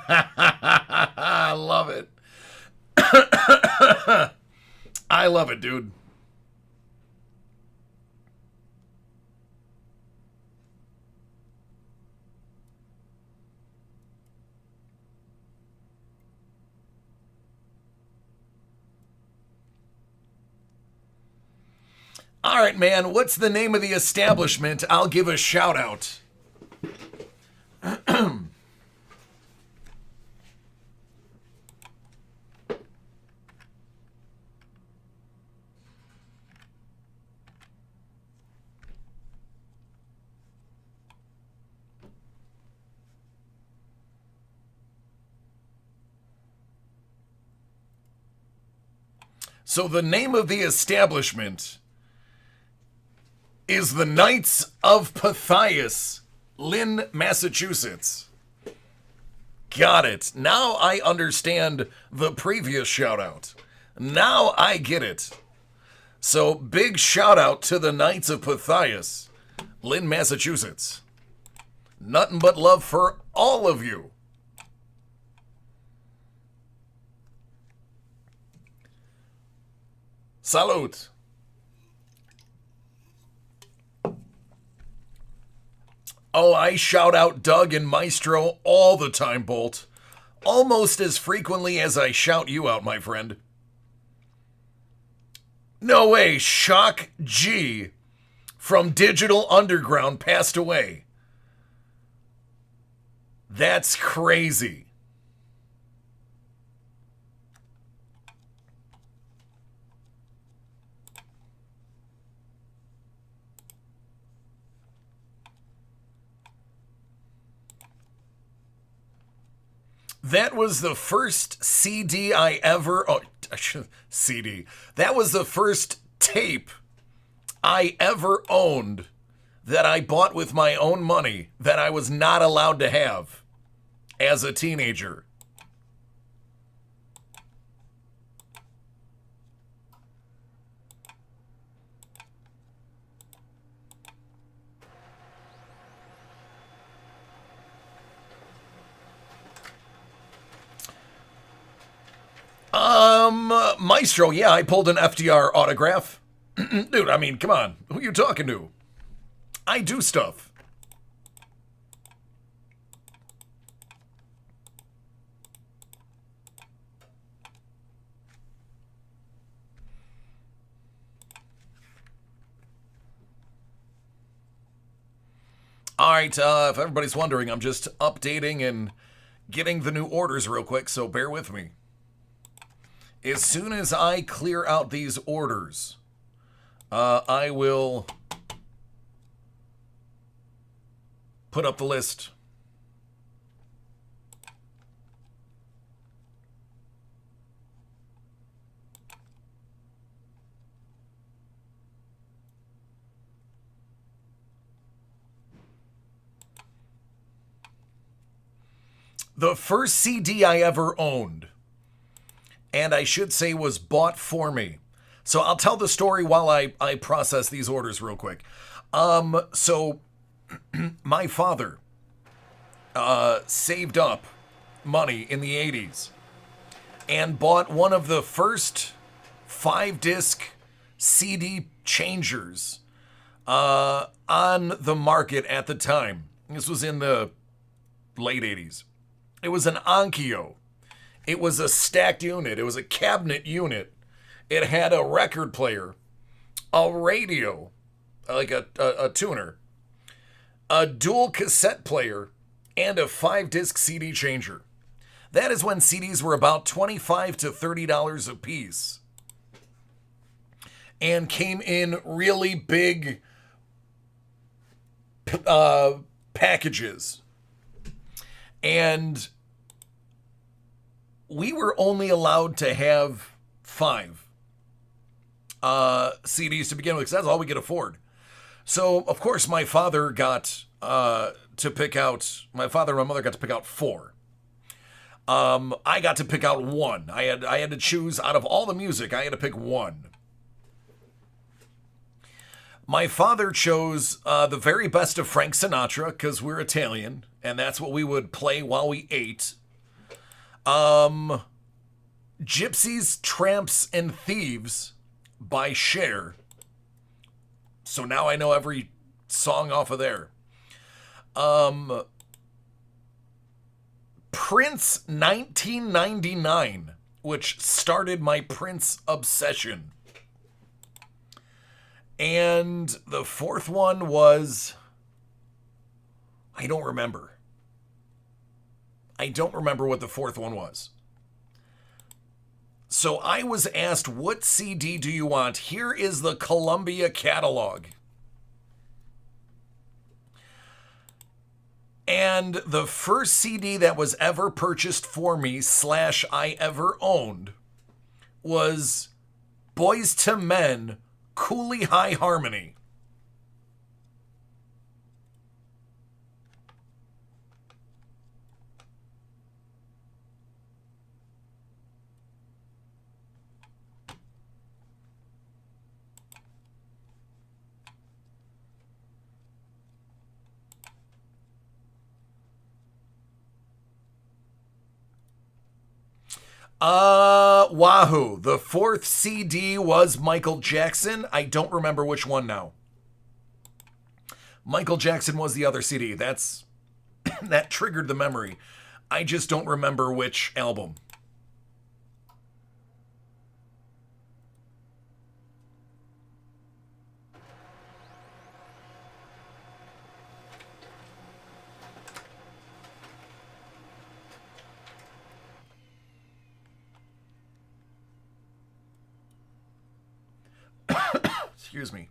Speaker 1: I love it. I love it, dude. All right, man. What's the name of the establishment? I'll give a shout out. So the name of the establishment is the Knights of Pythias, Lynn, Massachusetts. Got it. Now I understand the previous shout out. Now I get it. So big shout out to the Knights of Pythias, Lynn, Massachusetts. Nothing but love for all of you. Salute. Oh, I shout out Doug and Maestro all the time, Bolt. Almost as frequently as I shout you out, my friend. No way, Shock G from Digital Underground passed away. That's crazy. That was the first CD I ever... Oh, CD. That was the first tape I ever owned that I bought with my own money that I was not allowed to have as a teenager. Maestro, yeah, I pulled an FDR autograph. Dude, I mean, come on. Who are you talking to? I do stuff. All right, if everybody's wondering, I'm just updating and getting the new orders real quick, so bear with me. As soon as I clear out these orders, I will put up the list. The first CD I ever owned, and I should say was bought for me. So I'll tell the story while I process these orders real quick. So my father saved up money in the 80s and bought one of the first 5-disc CD changers on the market at the time. This was in the late 80s. It was an Onkyo. It was a stacked unit. It was a cabinet unit. It had a record player, a radio, like a tuner, a dual cassette player, and a 5-disc CD changer. That is when CDs were about $25 to $30 a piece and came in really big packages. And we were only allowed to have 5 CDs to begin with, because that's all we could afford. So, of course, my father got to pick out, my father and my mother got to pick out 4. I got to pick out 1. I had to choose out of all the music, I had to pick 1. My father chose the very best of Frank Sinatra, because we're Italian, and that's what we would play while we ate. Gypsies, Tramps, and Thieves by Cher. So now I know every song off of there. Prince 1999, which started my Prince obsession. And the 4th one was... I don't remember. I don't remember what the 4th one was. So I was asked, what CD do you want? Here is the Columbia catalog. And the first CD that was ever purchased for me / I ever owned was Boys to Men, Cooley High Harmony. Wahoo. The fourth CD was Michael Jackson. I don't remember which one now. Michael Jackson was the other CD. That triggered the memory. I just don't remember which album. Excuse me.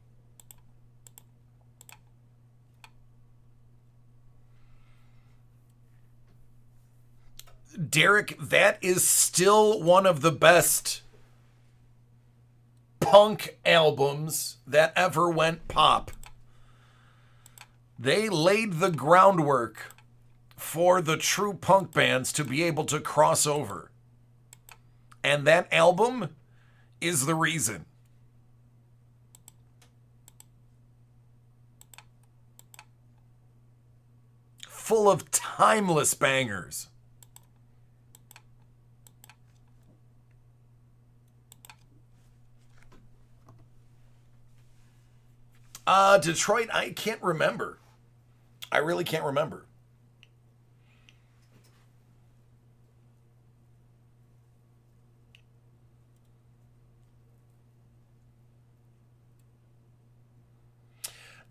Speaker 1: Derek, that is still one of the best punk albums that ever went pop. They laid the groundwork for the true punk bands to be able to cross over. And that album is the reason. Full of timeless bangers. Detroit, I can't remember. I really can't remember.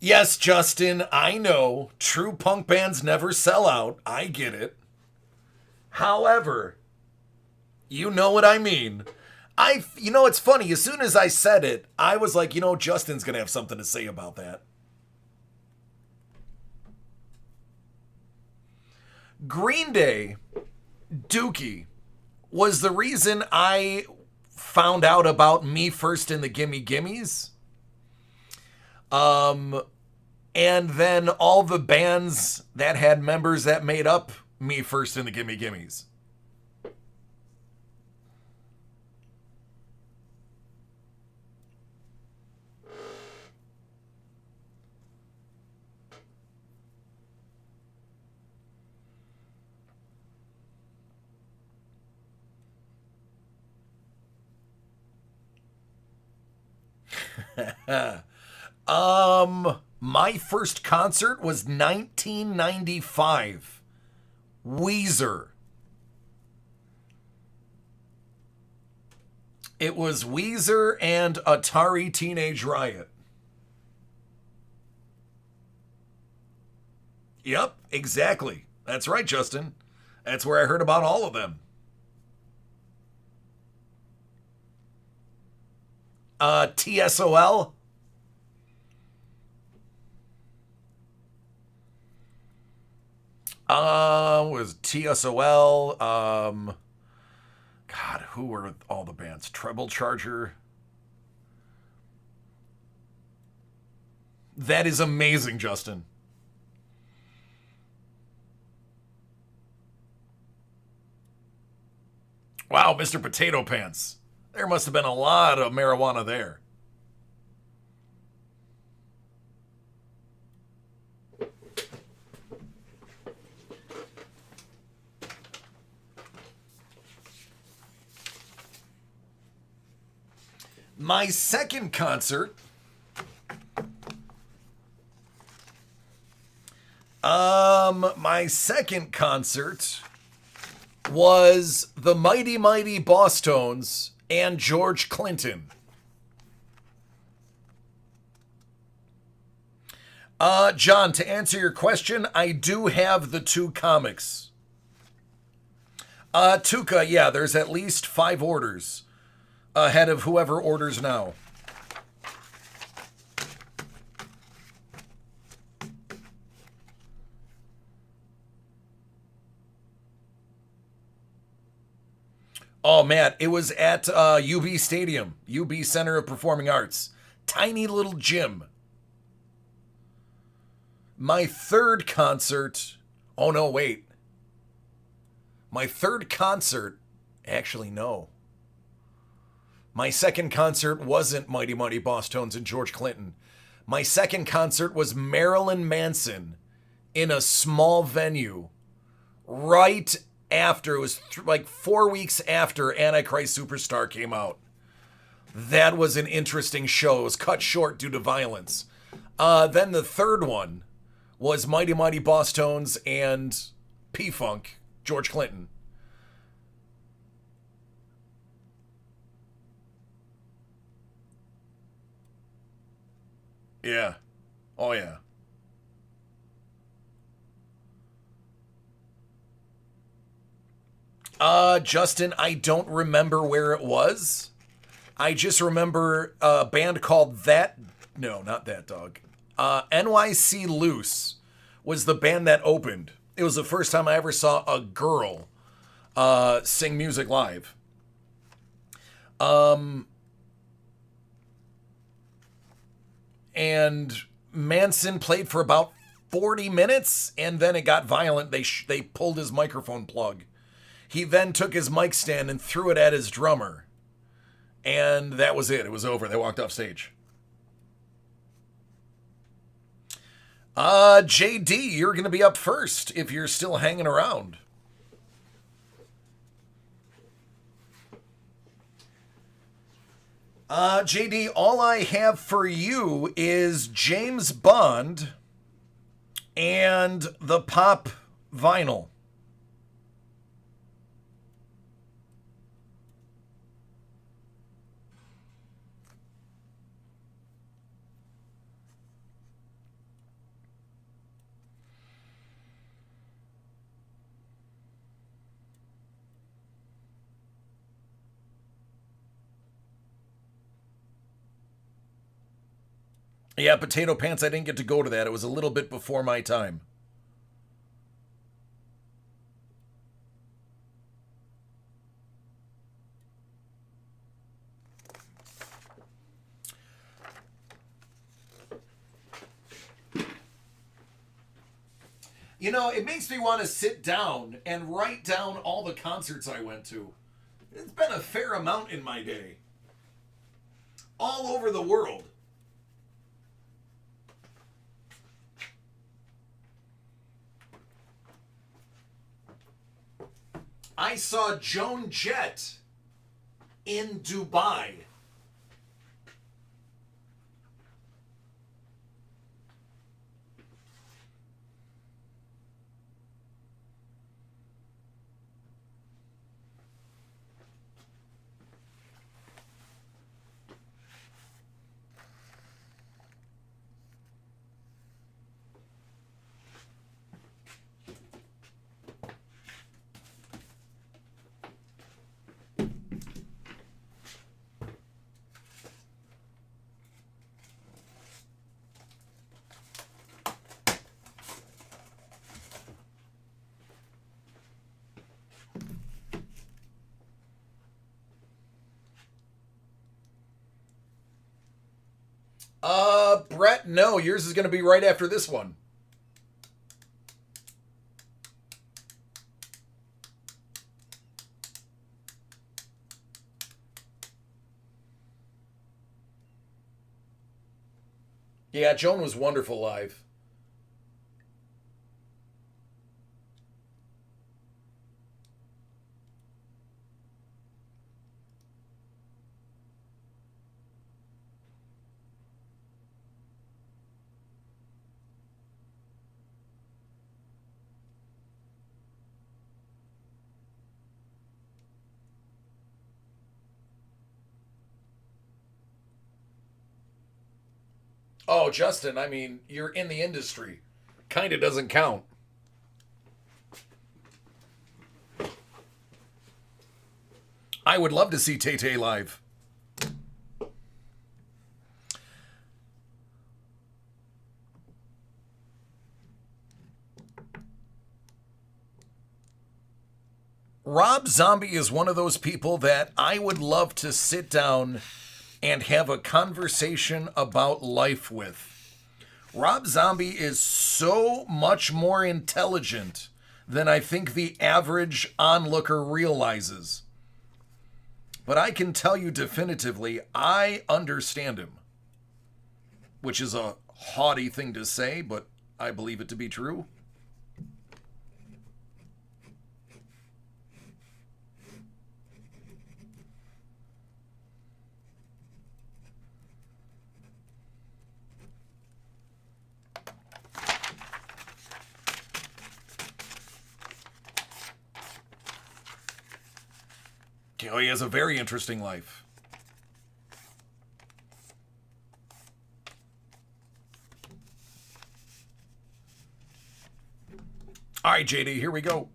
Speaker 1: Yes, Justin, I know. True punk bands never sell out. I get it. However, you know what I mean. It's funny. As soon as I said it, I was like, Justin's going to have something to say about that. Green Day, Dookie, was the reason I found out about Me First in the Gimme Gimmes. And then all the bands that had members that made up Me First in the Gimme Gimmes. My first concert was 1995. Weezer. It was Weezer and Atari Teenage Riot. Yep, exactly. That's right, Justin. That's where I heard about all of them. TSOL. Was TSOL. God, who were all the bands? Treble Charger. That is amazing, Justin. Wow, Mr. Potato Pants. There must have been a lot of marijuana there. My second concert was the Mighty Mighty Boss Tones and George Clinton. John, to answer your question, I do have the two comics. Tuca, yeah, there's at least 5 orders ahead of whoever orders now. Oh man, it was at UB Stadium, UB Center of Performing Arts. Tiny little gym. My third concert. Oh no, wait. My third concert. Actually, no. My second concert wasn't Mighty Mighty Boss Tones and George Clinton. My second concert was Marilyn Manson in a small venue right after. It was like 4 weeks after Antichrist Superstar came out. That was an interesting show. It was cut short due to violence. Then the third one was Mighty Mighty Boss Tones and P-Funk, George Clinton. Yeah. Oh, yeah. Justin, I don't remember where it was. I just remember a band called That... No, not That Dog. NYC Loose was the band that opened. It was the first time I ever saw a girl sing music live. And Manson played for about 40 minutes, and then it got violent. They pulled his microphone plug. He then took his mic stand and threw it at his drummer. And that was it. It was over. They walked off stage. JD, you're going to be up first if you're still hanging around. JD, all I have for you is James Bond and the Pop vinyl. Yeah, Potato Pants, I didn't get to go to that. It was a little bit before my time. You know, it makes me want to sit down and write down all the concerts I went to. It's been a fair amount in my day. All over the world. I saw Joan Jett in Dubai. Brett, no, yours is going to be right after this one. Yeah, Joan was wonderful live. Oh, Justin, I mean, you're in the industry. Kind of doesn't count. I would love to see Tay Tay live. Rob Zombie is one of those people that I would love to sit down and have a conversation about life with. Rob Zombie is so much more intelligent than I think the average onlooker realizes. But I can tell you definitively, I understand him. Which is a haughty thing to say, but I believe it to be true. Oh, he has a very interesting life. All right, JD, here we go.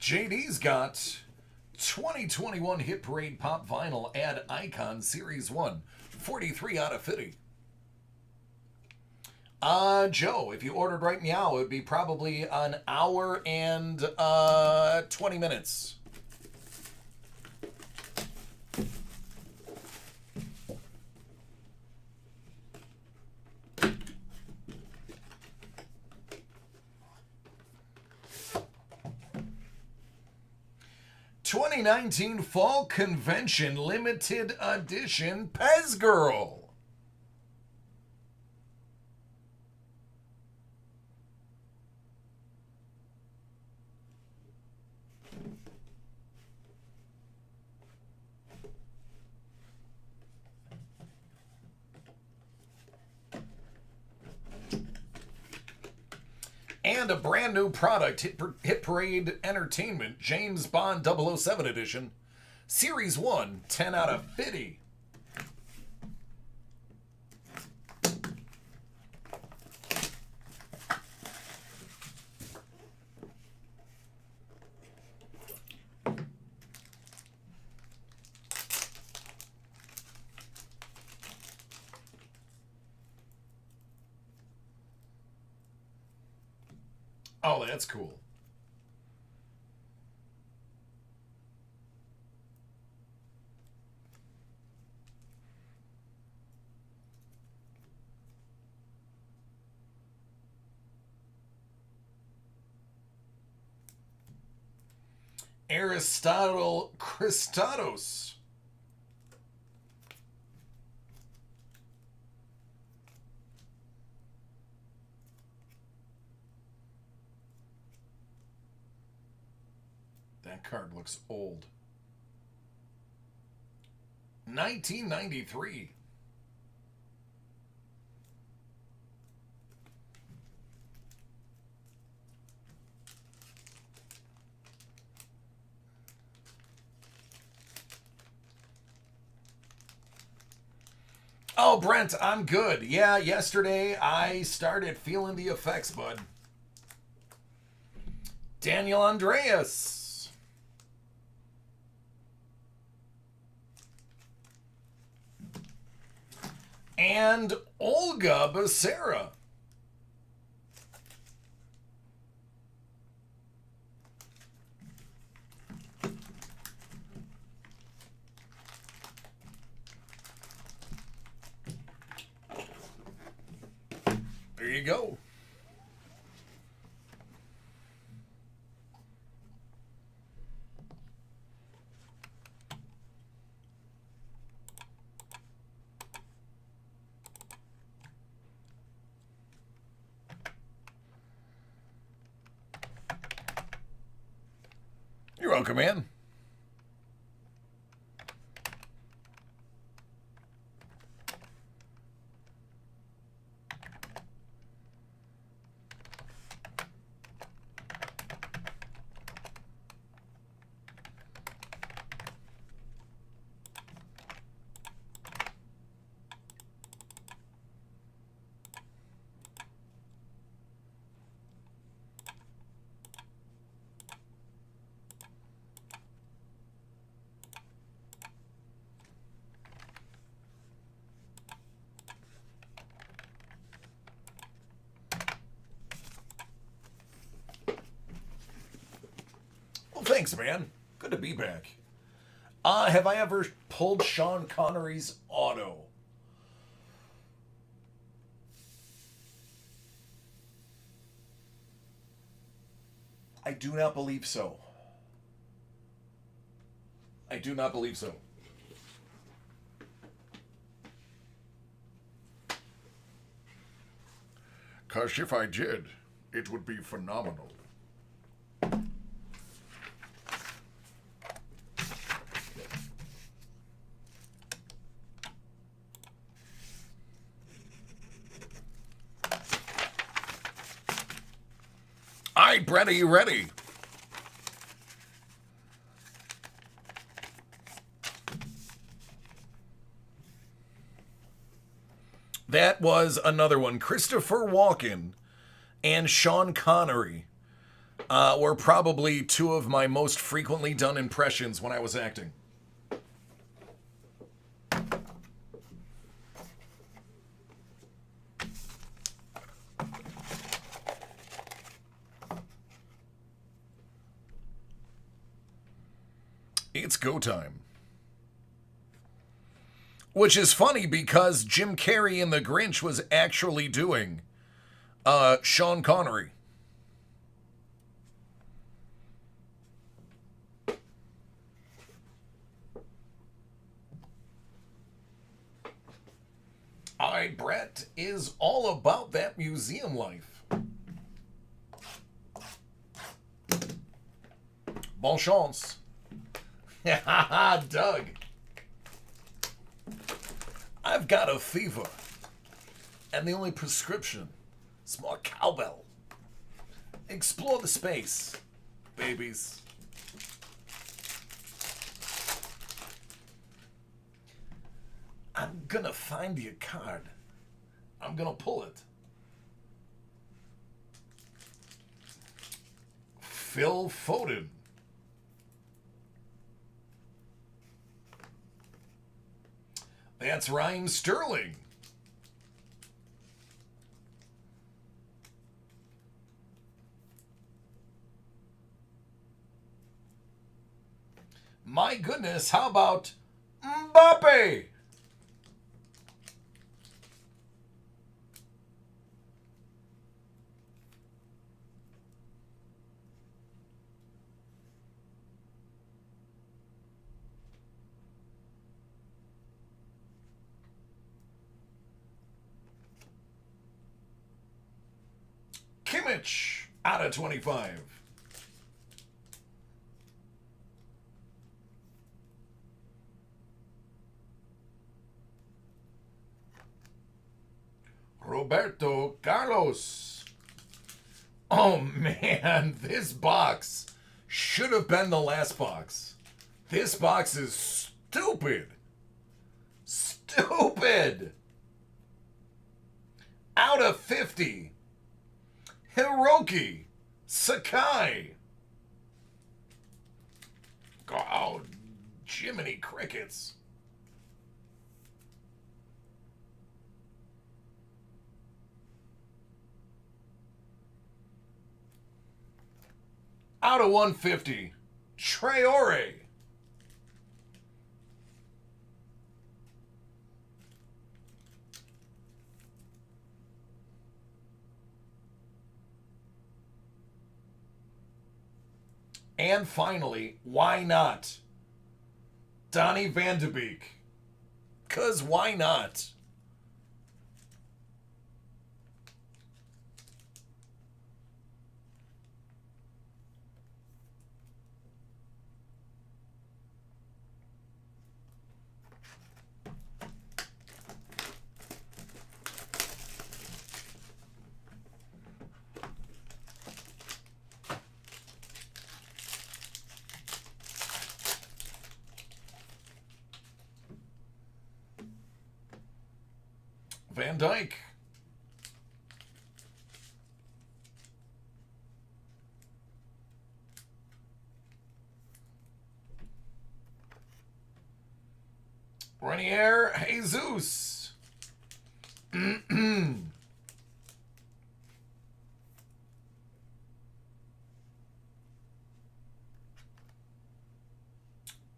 Speaker 1: JD's got 2021 Hit Parade Pop Vinyl Ad Icon Series 1, 43 out of 50. Joe, if you ordered right now, it would be probably an hour and 20 minutes. '19 Fall Convention Limited Edition Pez Girl. And a brand new product, Hit Parade Entertainment, James Bond 007 Edition, Series 1, 10 out of 50. Oh, that's cool. Aristotle Christados. That card looks old. 1993. Oh, Brent, I'm good. Yeah, yesterday I started feeling the effects, bud. Daniel Andreas. And Olga Becerra. There you go. You're welcome, man. Thanks, man. Good to be back. Have I ever pulled Sean Connery's auto? I do not believe so. I do not believe so. Because if I did, it would be phenomenal. All right, Brett, are you ready? That was another one. Christopher Walken and Sean Connery were probably two of my most frequently done impressions when I was acting. It's go time. Which is funny because Jim Carrey in The Grinch was actually doing Sean Connery. All right, Brett is all about that museum life. Bon chance. Doug. I've got a fever. And the only prescription is more cowbell. Explore the space, babies. I'm gonna find your card. I'm gonna pull it. Phil Foden. That's Ryan Sterling. My goodness, how about Mbappe? Kimmich out of 25. Roberto Carlos. Oh man, this box should have been the last box. This box is stupid. Stupid. Out of 50. Hiroki Sakai. Oh, Jiminy Crickets. Out of 150, Traore. And finally, why not? Donnie Van de Beek. 'Cause why not? Van Dyke. Renier Jesus.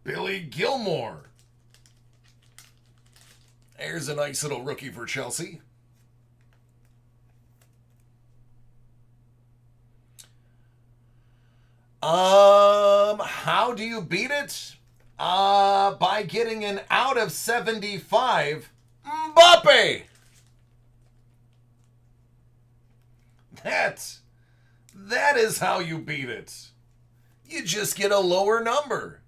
Speaker 1: Billy Gilmore. There's a nice little rookie for Chelsea. How do you beat it? By getting an out of 75 Mbappe. That is how you beat it. You just get a lower number.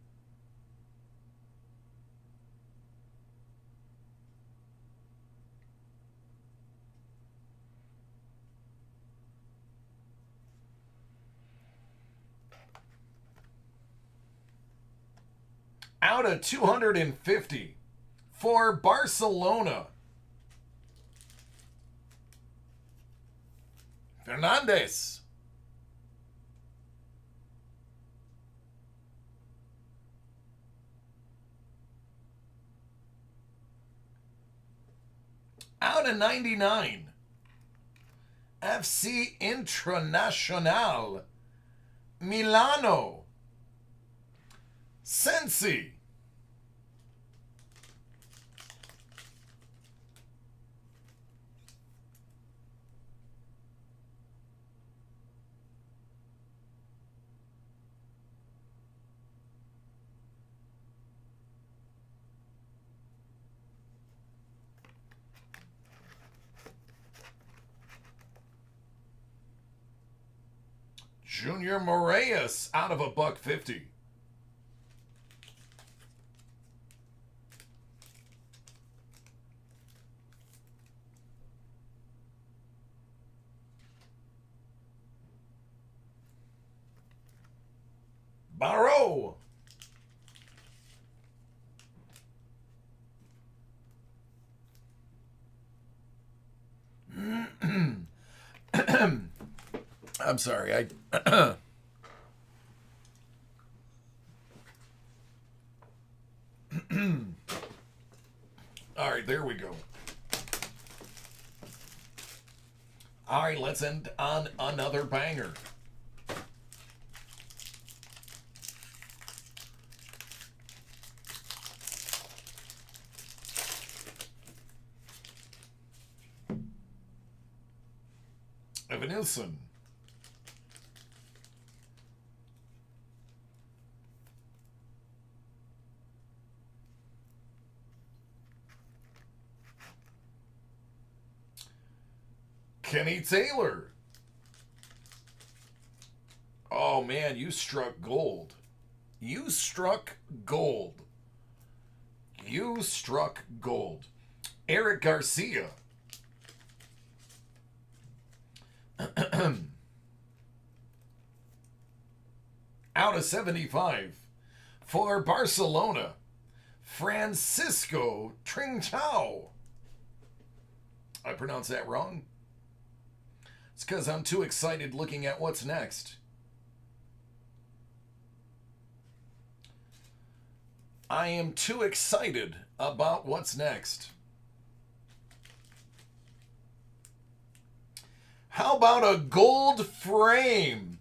Speaker 1: Out of 250 for Barcelona. Fernandez. Out of 99. FC Internazionale. Milano. Sensi. Junior Moraes out of $1.50. Barrow. I'm sorry. All right, there we go. All right, let's end on another banger. Evanilson. Kenny Taylor. Oh man, you struck gold. You struck gold. You struck gold. Eric Garcia. Out of 75 for Barcelona, Francisco Trincao. I pronounced that wrong? It's because I'm too excited looking at what's next. I am too excited about what's next. How about a gold frame?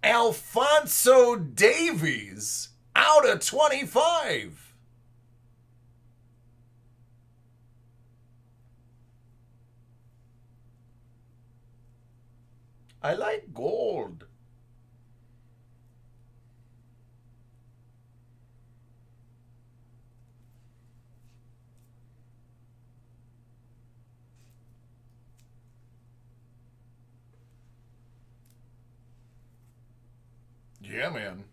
Speaker 1: Alphonso Davies out of 25. I like gold. Yeah, man.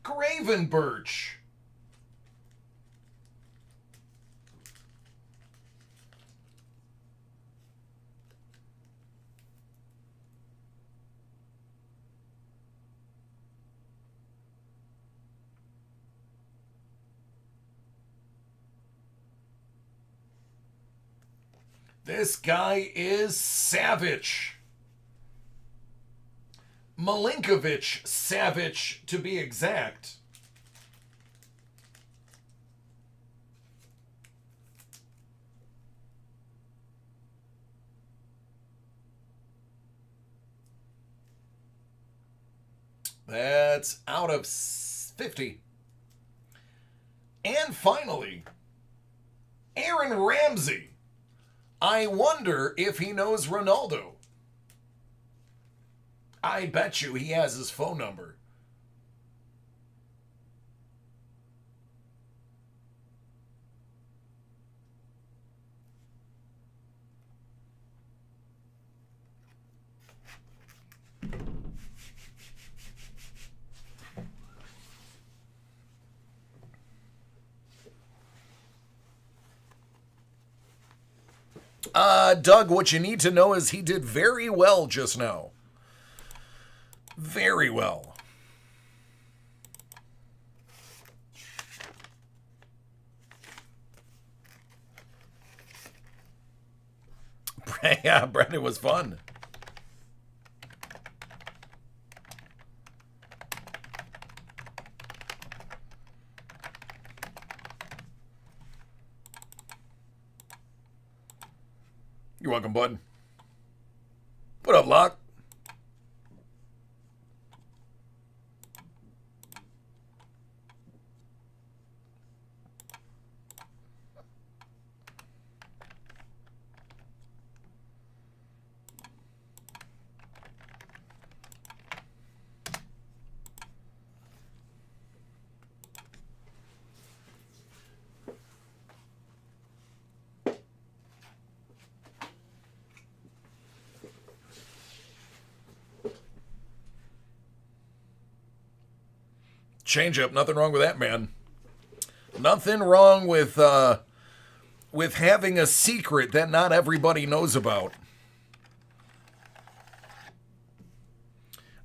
Speaker 1: Gravenberch. This guy is savage. Milinkovic Savic, to be exact. That's out of 50. And finally, Aaron Ramsey. I wonder if he knows Ronaldo. I bet you he has his phone number. Doug, what you need to know is he did very well just now. Very well. Yeah, Brendan was fun. You're welcome, bud. What up, Locke? Change up. Nothing wrong with that, man. Nothing wrong with having a secret that not everybody knows about.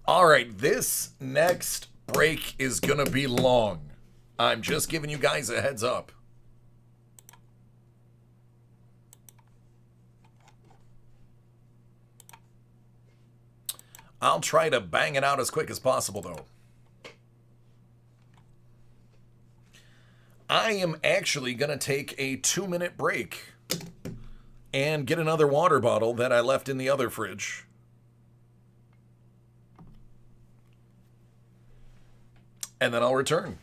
Speaker 1: All right, this next break is going to be long. I'm just giving you guys a heads up. I'll try to bang it out as quick as possible, though. I am actually going to take a 2-minute break and get another water bottle that I left in the other fridge. And then I'll return.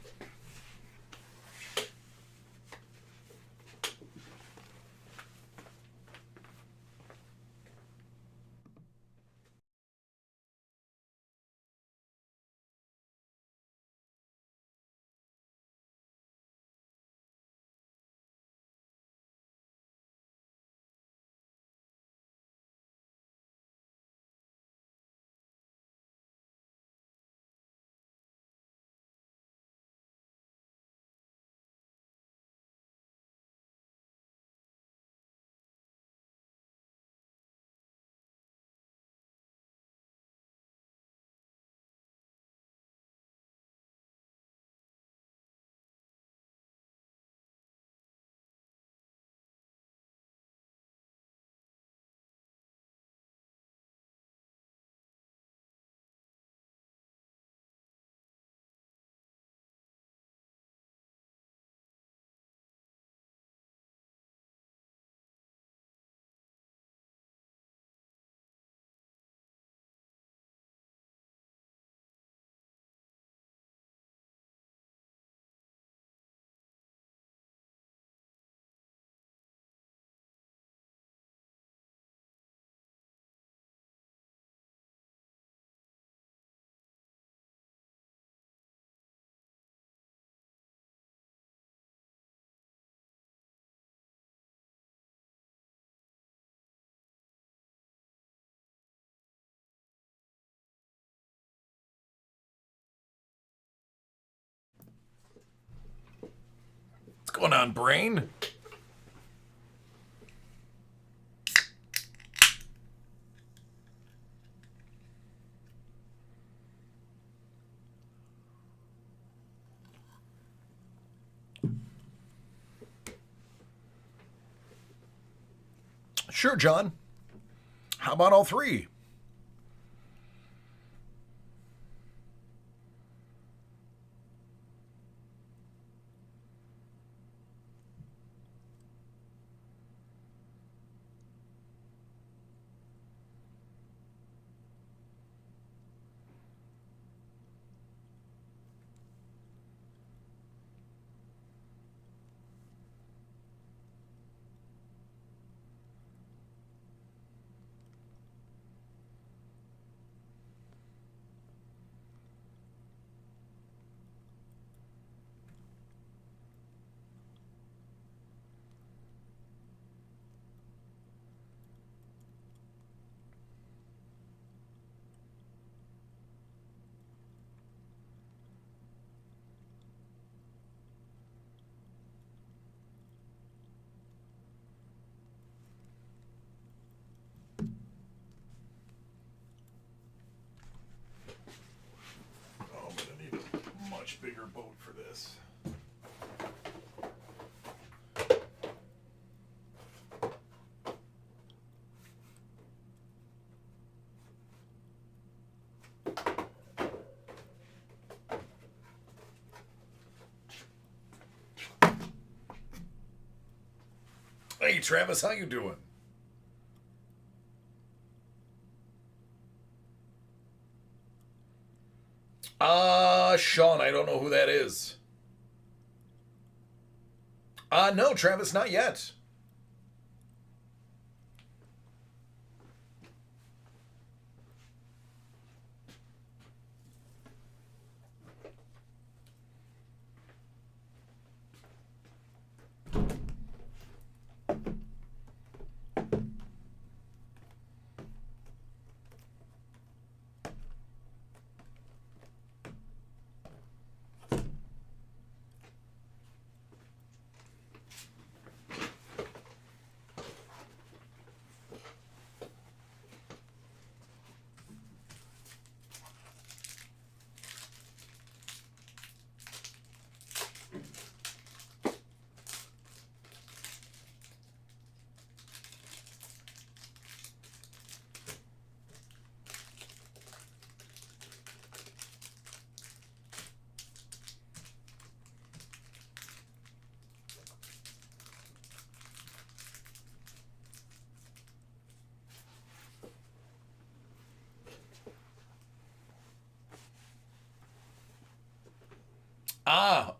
Speaker 1: What's going on, brain? Sure, John. How about all three? boat for this. Hey, Travis, how you doing? Sean, I don't know who that is. No, Travis, not yet.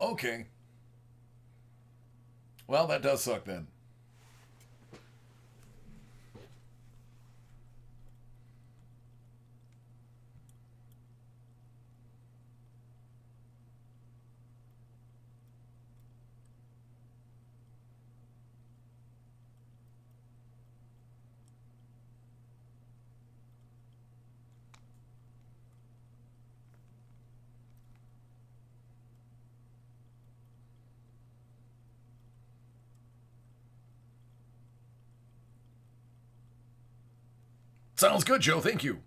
Speaker 1: Okay. Well, that does suck then. Sounds good, Joe. Thank you.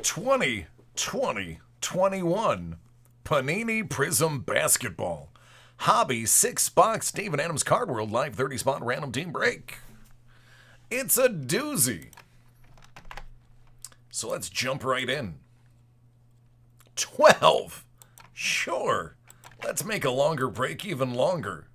Speaker 1: Twenty 21 Panini Prism Basketball. Hobby 6-box David Adams Card World Live 30 spot random team break. It's a doozy. So let's jump right in. 12. Sure. Let's make a longer break even longer.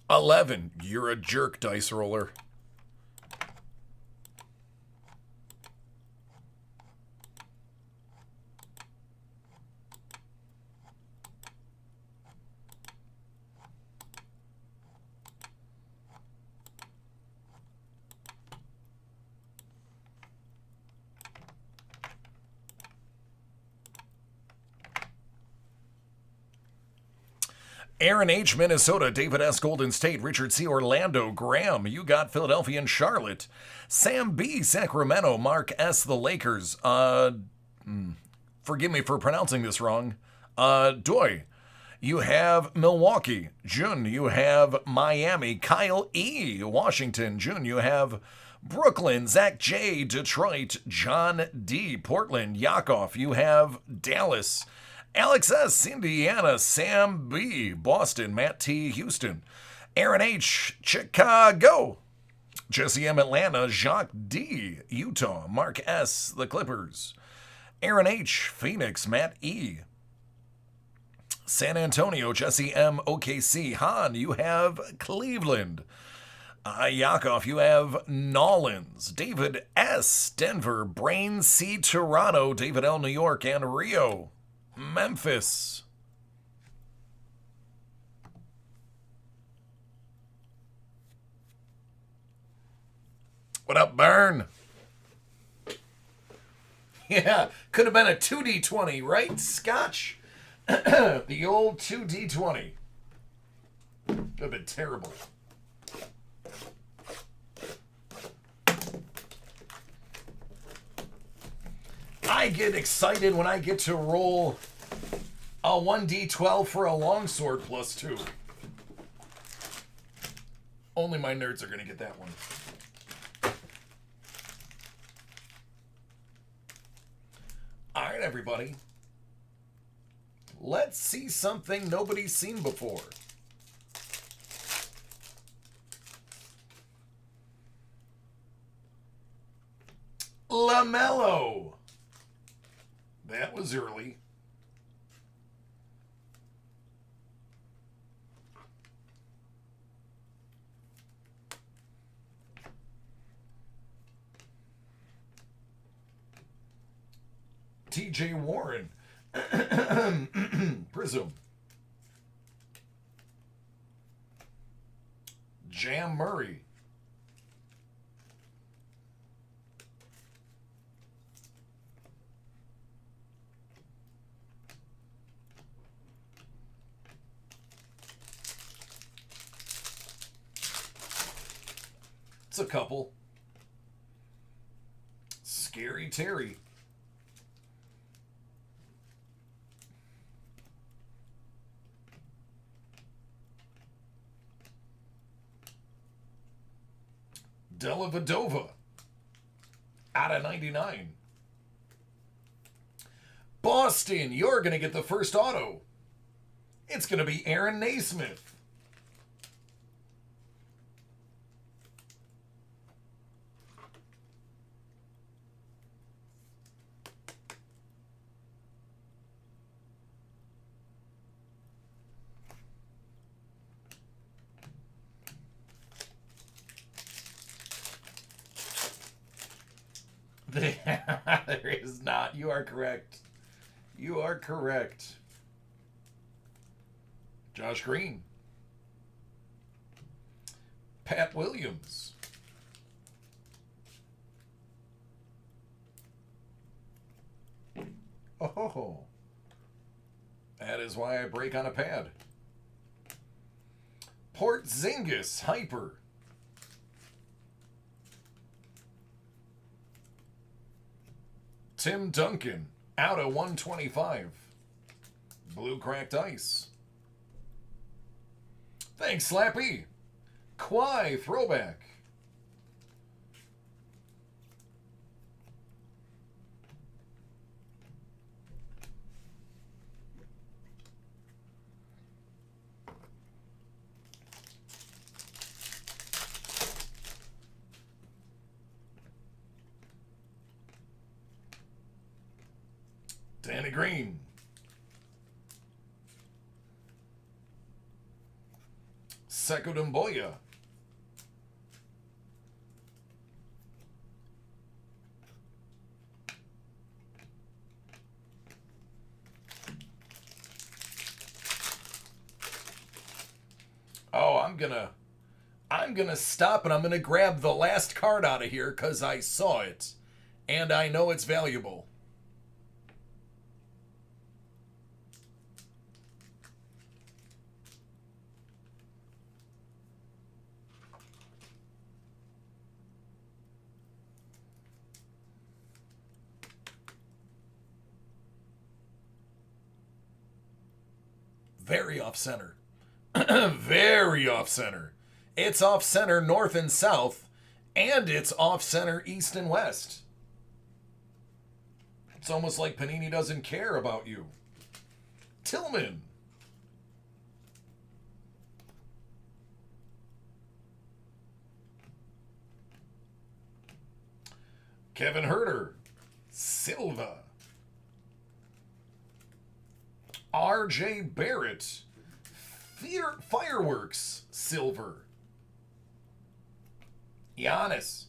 Speaker 1: $11. You're a jerk, dice roller. Aaron H. Minnesota, David S. Golden State, Richard C. Orlando, Graham, you got Philadelphia and Charlotte, Sam B. Sacramento, Mark S. The Lakers, forgive me for pronouncing this wrong, Doi, You have Milwaukee. Jun, you have Miami. Kyle E. Washington. Jun, you have Brooklyn. Zach J. Detroit. John D. Portland. Yakov, you have Dallas. Alex S. Indiana. Sam B. Boston. Matt T. Houston. Aaron H. Chicago. Jesse M. Atlanta. Jacques D. Utah. Mark S. The Clippers. Aaron H. Phoenix. Matt E. San Antonio. Jesse M. OKC. Han, you have Cleveland. Yakov, you have Nolans. David S. Denver. Brain C. Toronto. David L. New York. And Rio. Memphis. What up, Burn? Yeah, could have been a 2D20, right, Scotch? The old 2D20. Could have been terrible. I get excited when I get to roll a 1D12 for a longsword +2. Only my nerds are going to get that one. All right, everybody. Let's see something nobody's seen before. LaMelo. That was early. TJ Warren. Prism. Jam Murray. It's a couple. Scary Terry. Della Vadova out of 99. Boston, you're going to get the first auto. It's going to be Aaron Naismith. There is not. You are correct. You are correct. Josh Green. Pat Williams. Oh. That is why I break on a pad. Porzingis Hyper. Tim Duncan, out of 125. Blue Cracked Ice. Thanks, Slappy. Kawhi Throwback. Danny Green. Sekou Doumbouya. Oh, I'm gonna stop and I'm gonna grab the last card out of here because I saw it and I know it's valuable. Very off center. Very off center. It's off center north and south, and it's off center east and west. It's almost like Panini doesn't care about you. Tillman. Kevin Herter. Silva. R.J. Barrett. Fireworks. Silver. Giannis.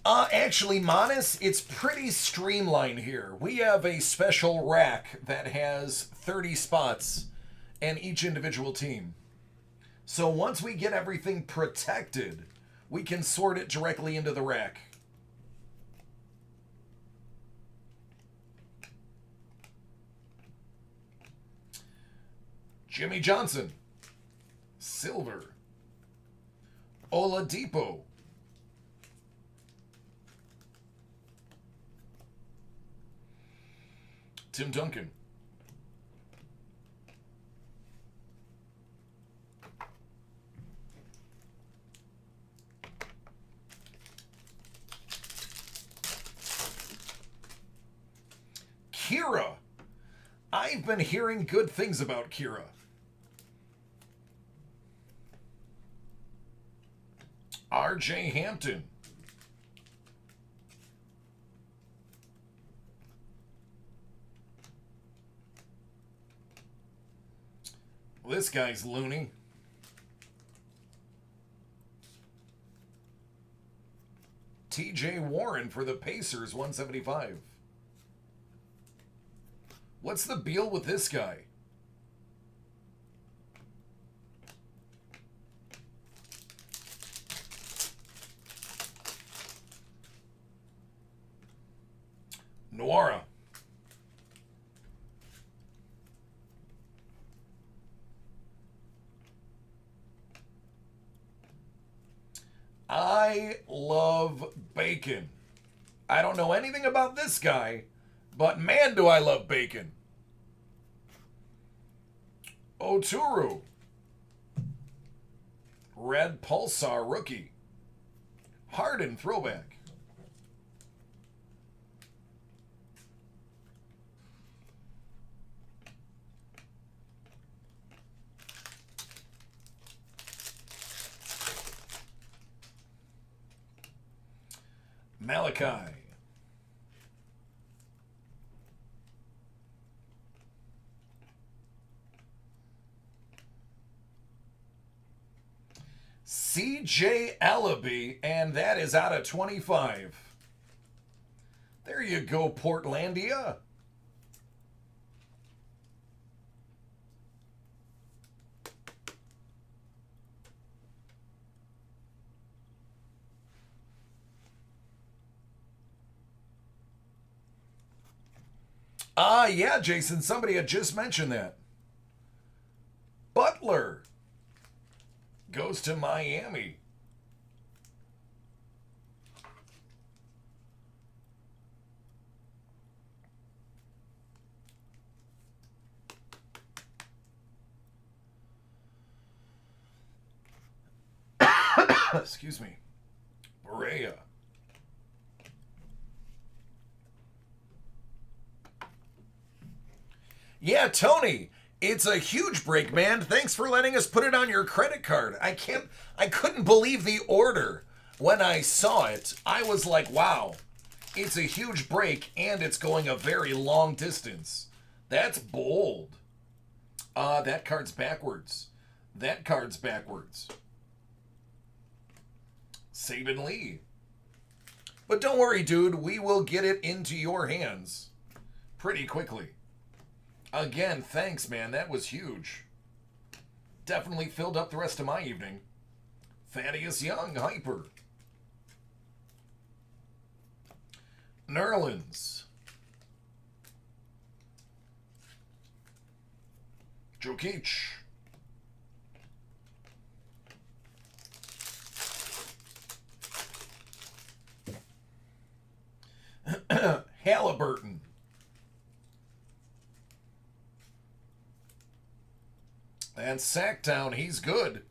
Speaker 1: Actually, Monis, it's pretty streamlined here. We have a special rack that has 30 spots and each individual team. So once we get everything protected, we can sort it directly into the rack. Jimmy Johnson. Silver. Oladipo. Tim Duncan. Kira. I've been hearing good things about Kira. R.J. Hampton. Well, this guy's loony. T.J. Warren for the Pacers, 175. What's the deal with this guy? Noira. I love bacon. I don't know anything about this guy, but man, do I love bacon. Oturu. Red Pulsar rookie. Harden throwback. Malachi. C.J. Allaby, and that is out of 25. There you go, Portlandia. Yeah, Jason, somebody had just mentioned that. Butler goes to Miami. Excuse me. Berea. Yeah, Tony, it's a huge break, man. Thanks for letting us put it on your credit card. I couldn't believe the order when I saw it. I was like, wow, it's a huge break and it's going a very long distance. That's bold. That card's backwards. That card's backwards. Saban Lee. But don't worry, dude. We will get it into your hands pretty quickly. Again, thanks, man. That was huge. Definitely filled up the rest of my evening. Thaddeus Young, Hyper. Nerlens. Jokic. Halliburton. And Sacktown, he's good.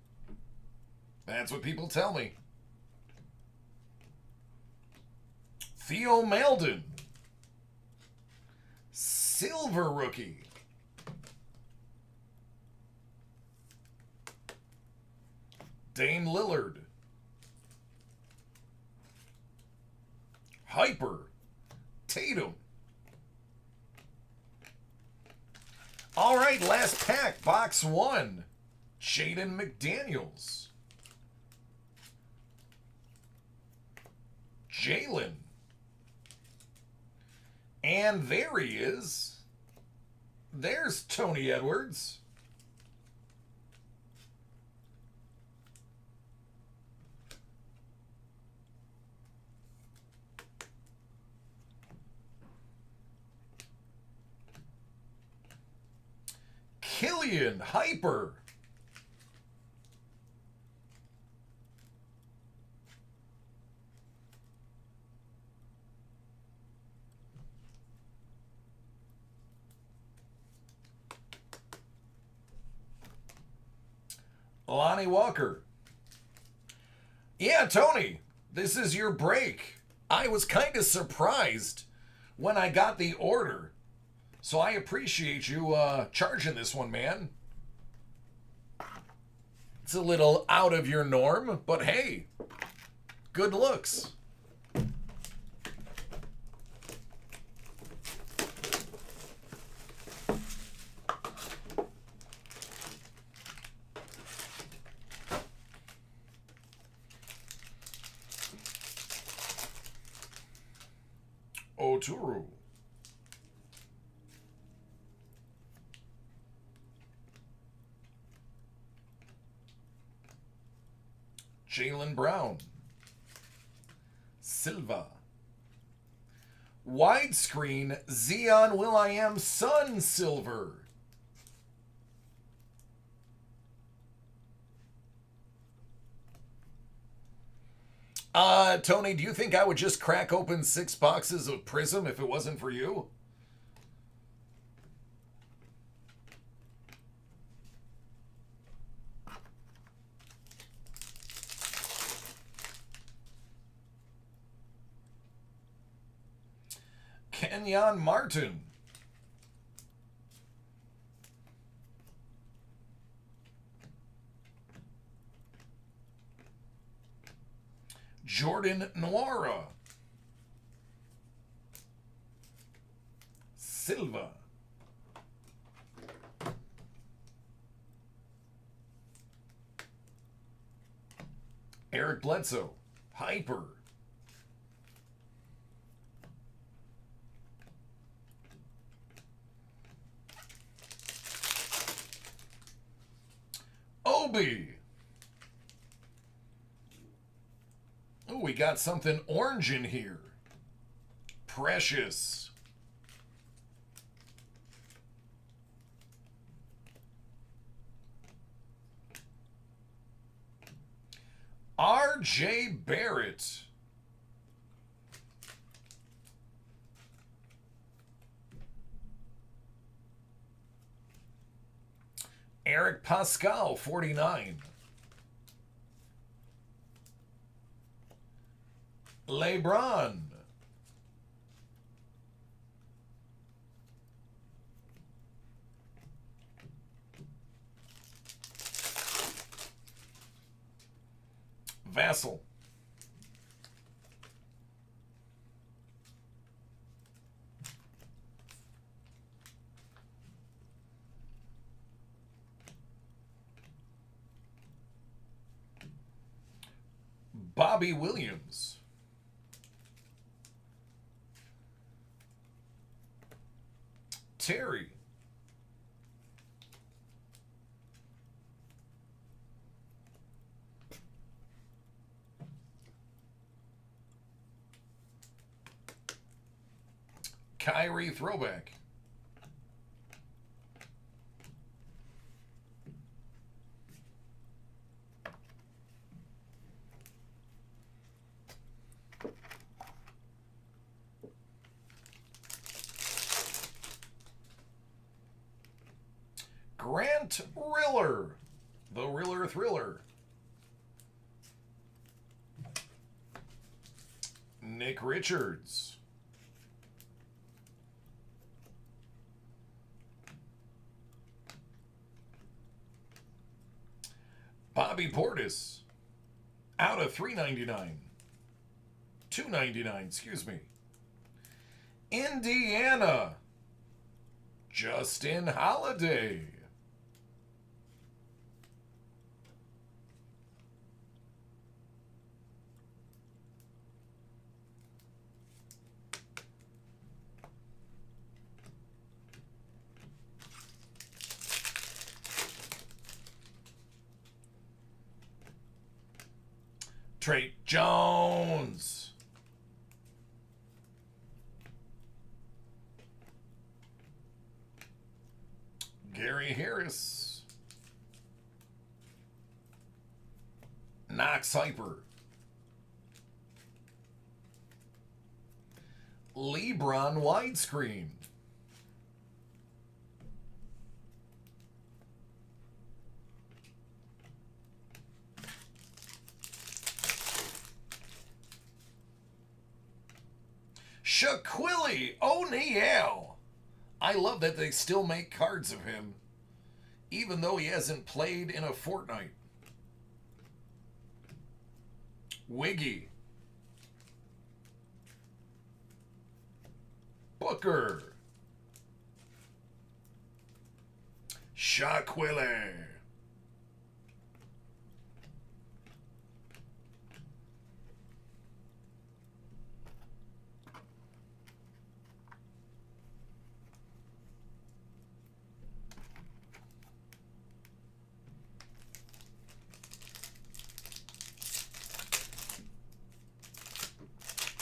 Speaker 1: That's what people tell me. Theo Maildon. Silver rookie. Dame Lillard. Hyper. Tatum. All right, last pack, box 1. Jaden McDaniels. Jalen. And there he is. There's Tony Edwards. Killian Hyper. Lonnie Walker. Yeah, Tony, this is your break. I was kind of surprised when I got the order. So I appreciate you charging this one, man. It's a little out of your norm, but hey, good looks. Oturu. Jaylen Brown. Silva. Widescreen Zion Will.i.am Sun Silver. Tony, do you think I would just crack open 6 boxes of Prism if it wasn't for you? Kenyon Martin. Jordan Nwora. Silva. Eric Bledsoe. Hyper. Obi. Oh, we got something orange in here. Precious. R.J. Barrett. Eric Pascal, 49. LeBron. Vassell. Bobby Williams. Terry. Kyrie throwback. Grant Riller. The Riller Thriller. Nick Richards. Bobby Portis. Out of $3.99. $2.99, excuse me. Indiana. Justin Holiday. Trey Jones. Gary Harris. Knox Hyper. LeBron widescreen. Shaquille O'Neal. I love that they still make cards of him, even though he hasn't played in a fortnight. Wiggy. Booker. Shaquille.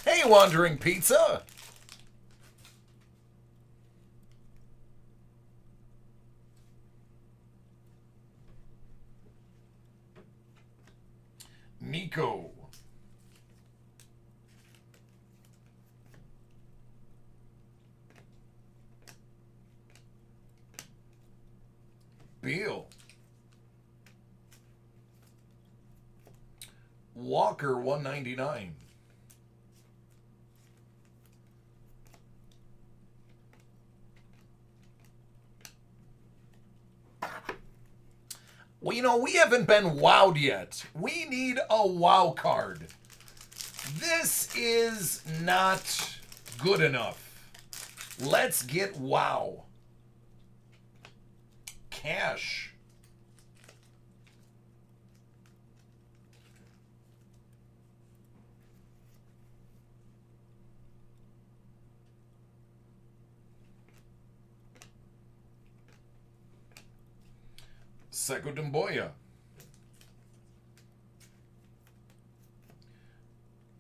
Speaker 1: Hey, Wandering Pizza. Nico. Beal. Walker, $1.99. Well, you know, we haven't been wowed yet. We need a wow card. This is not good enough. Let's get wow. Cash. Sekou Doumbouya.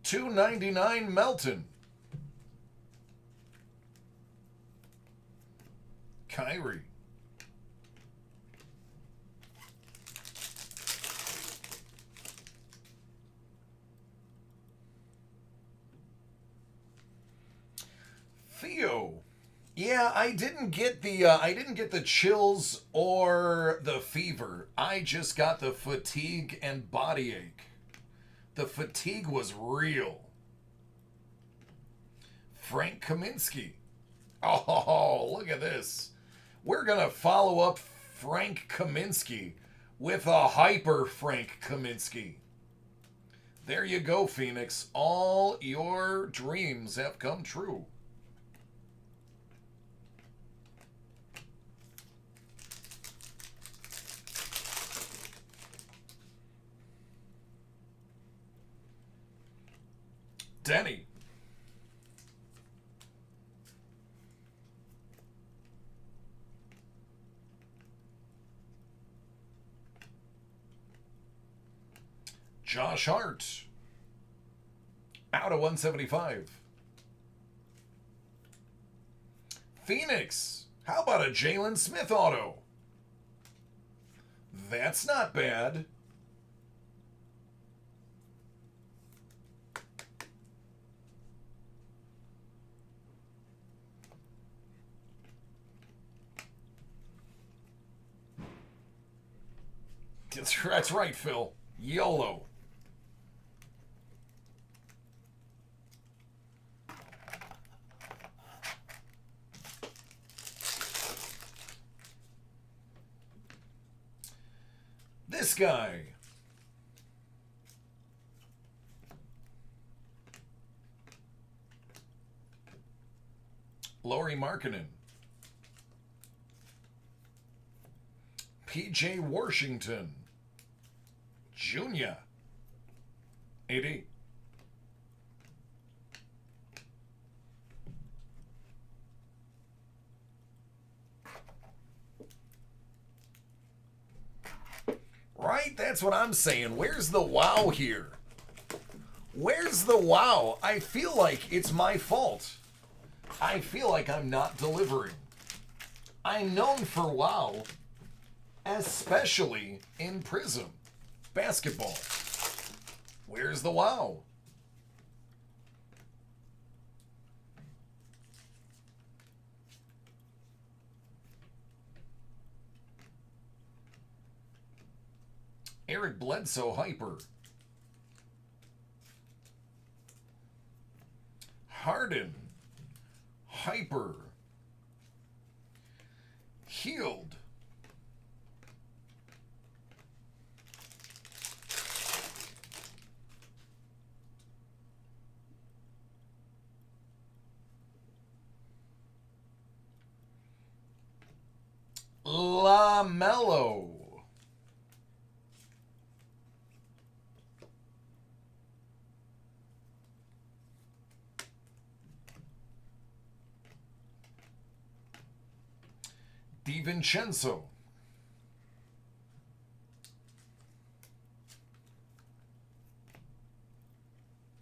Speaker 1: $2.99 Melton. Kyrie. Theo. Yeah, I didn't get the chills or the fever. I just got the fatigue and body ache. The fatigue was real. Frank Kaminsky. Oh, look at this. We're going to follow up Frank Kaminsky with a hyper Frank Kaminsky. There you go, Phoenix. All your dreams have come true. Denny. Josh Hart. Out of 175. Phoenix. How about a Jalen Smith auto? That's not bad. That's right, Phil. YOLO. This guy. Lauri Markkanen. PJ Washington. Jr. 80. Right? That's what I'm saying. Where's the wow here? Where's the wow? I feel like it's my fault. I feel like I'm not delivering. I'm known for wow, especially in Prism basketball. Where's the wow? Eric Bledsoe Hyper. Harden Hyper. Healed. LaMelo. DiVincenzo.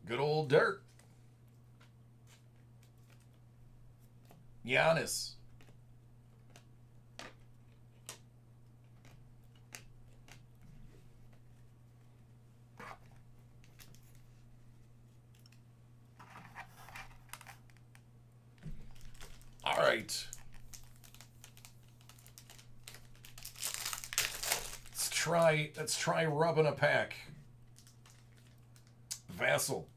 Speaker 1: Good old Dirk. Giannis. All right. Let's try rubbing a pack. Vassal.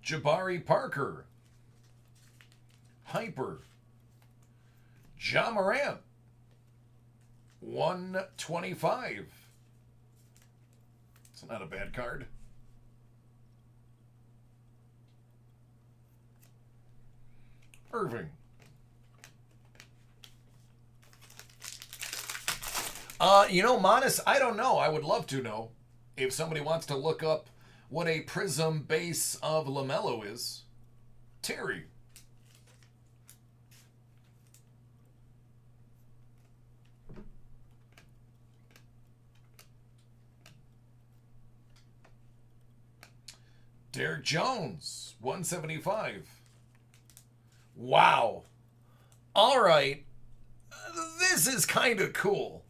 Speaker 1: Jabari Parker. Hyper. Ja Morant. 125. It's not a bad card. Irving. You know, Monis, I don't know. I would love to know. If somebody wants to look up what a Prism base of LaMelo is. Terry. Derek Jones, 175. Wow. All right. This is kind of cool.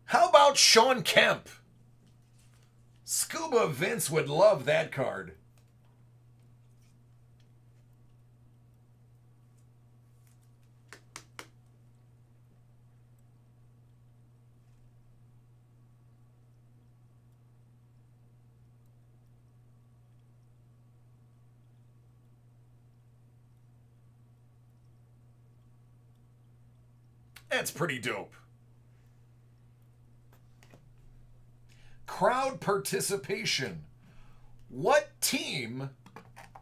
Speaker 1: How about Sean Kemp? Scuba Vince would love that card. That's pretty dope. Crowd participation. What team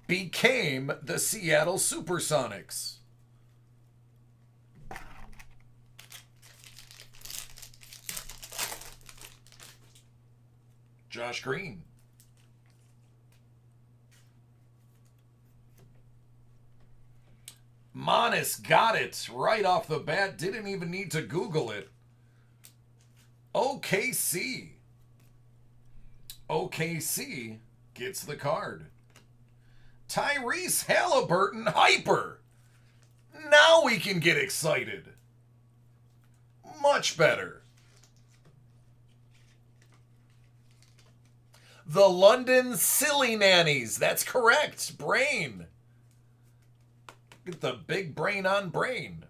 Speaker 1: became the Seattle Supersonics? Josh Green. Monis got it right off the bat. Didn't even need to Google it. OKC. OKC gets the card. Tyrese Halliburton Hyper. Now we can get excited. Much better. The London Silly Nannies. That's correct. Brain. Get the big brain on brain.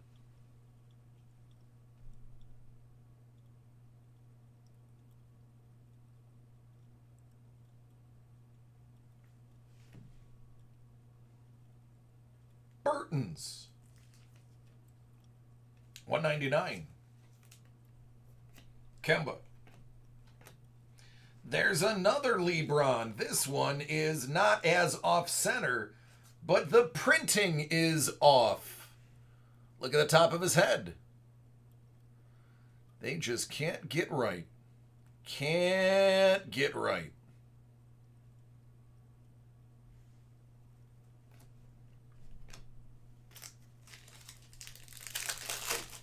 Speaker 1: Burton's. $1.99. Kemba. There's another LeBron. This one is not as off-center, but the printing is off. Look at the top of his head. They just can't get right. Can't get right.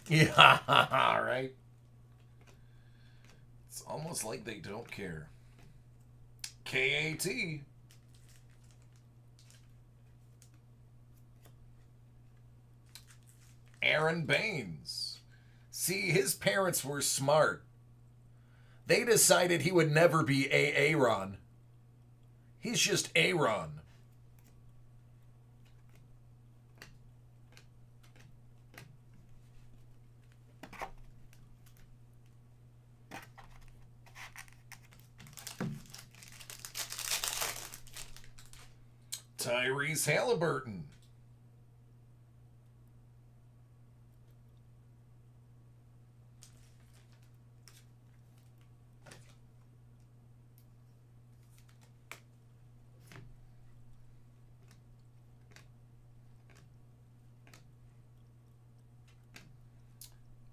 Speaker 1: Yeah, right. It's almost like they don't care. KAT. Aaron Baines. See, his parents were smart. They decided he would never be Aaron. He's just Aaron. Tyrese Halliburton.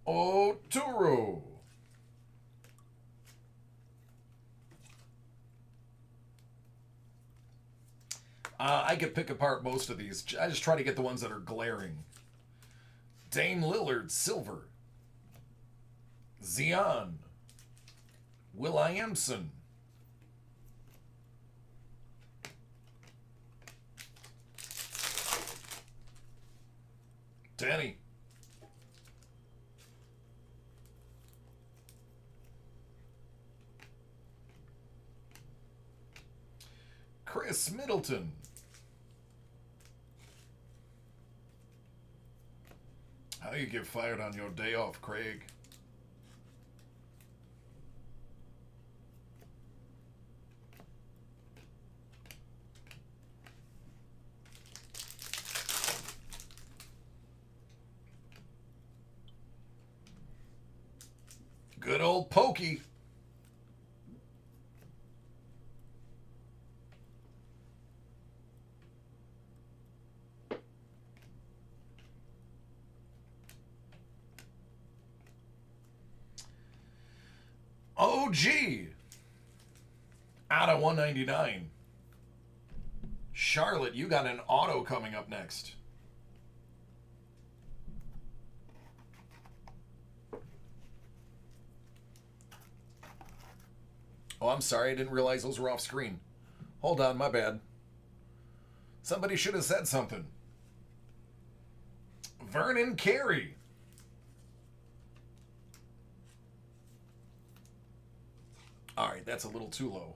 Speaker 1: Oturu. I could pick apart most of these. I just try to get the ones that are glaring. Dame Lillard, silver. Zion. Will.i.am. Danny. Chris Middleton. How do you get fired on your day off, Craig? Good old Pokey. OG. Out of 199. Charlotte, you got an auto coming up next. Oh, I'm sorry. I didn't realize those were off screen. Hold on, my bad. Somebody should have said something. Vernon Carey. All right, that's a little too low.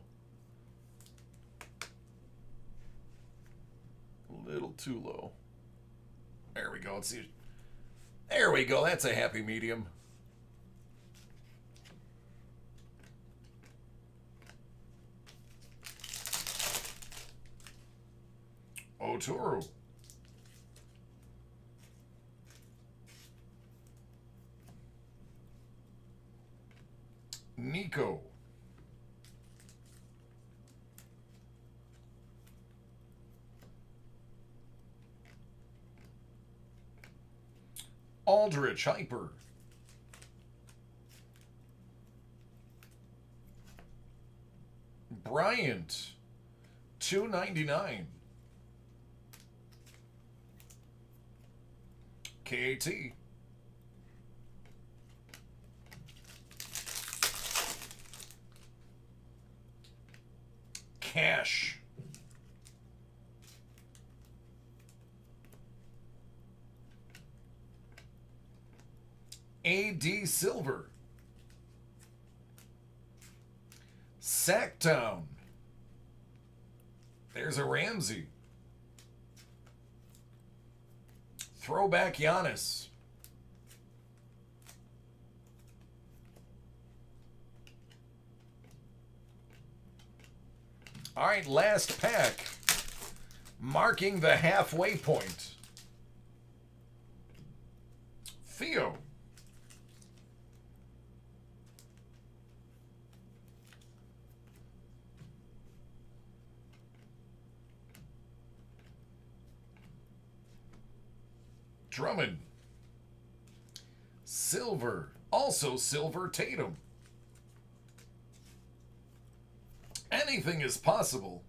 Speaker 1: A little too low. There we go. Let's see. There we go. That's a happy medium. Oturu. Nico. Aldrich Hyper. Bryant. $2.99. KAT. Cash. AD Silver. Sacktown. There's a Ramsey. Throwback Giannis. All right, last pack. Marking the halfway point. Theo. Drummond. Silver. Also Silver Tatum. Anything is possible.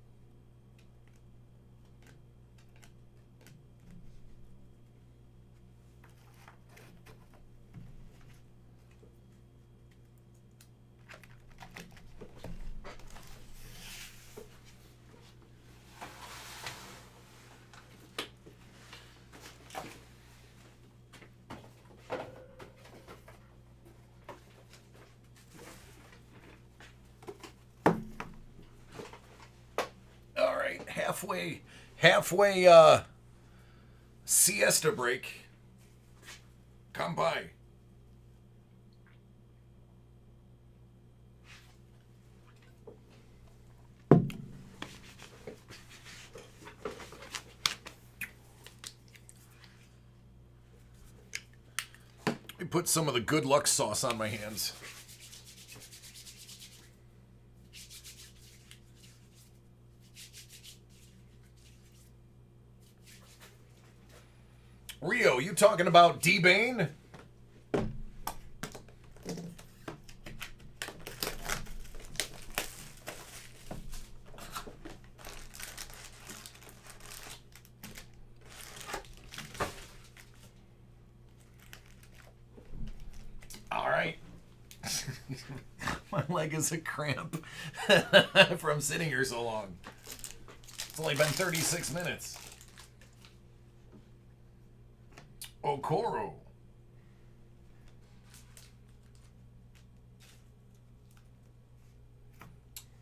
Speaker 1: halfway siesta break. Come by. Let me put some of the good luck sauce on my hands. Rio, you talking about D-Bane? All right. My leg is a cramp from sitting here so long. It's only been 36 minutes. Okoro.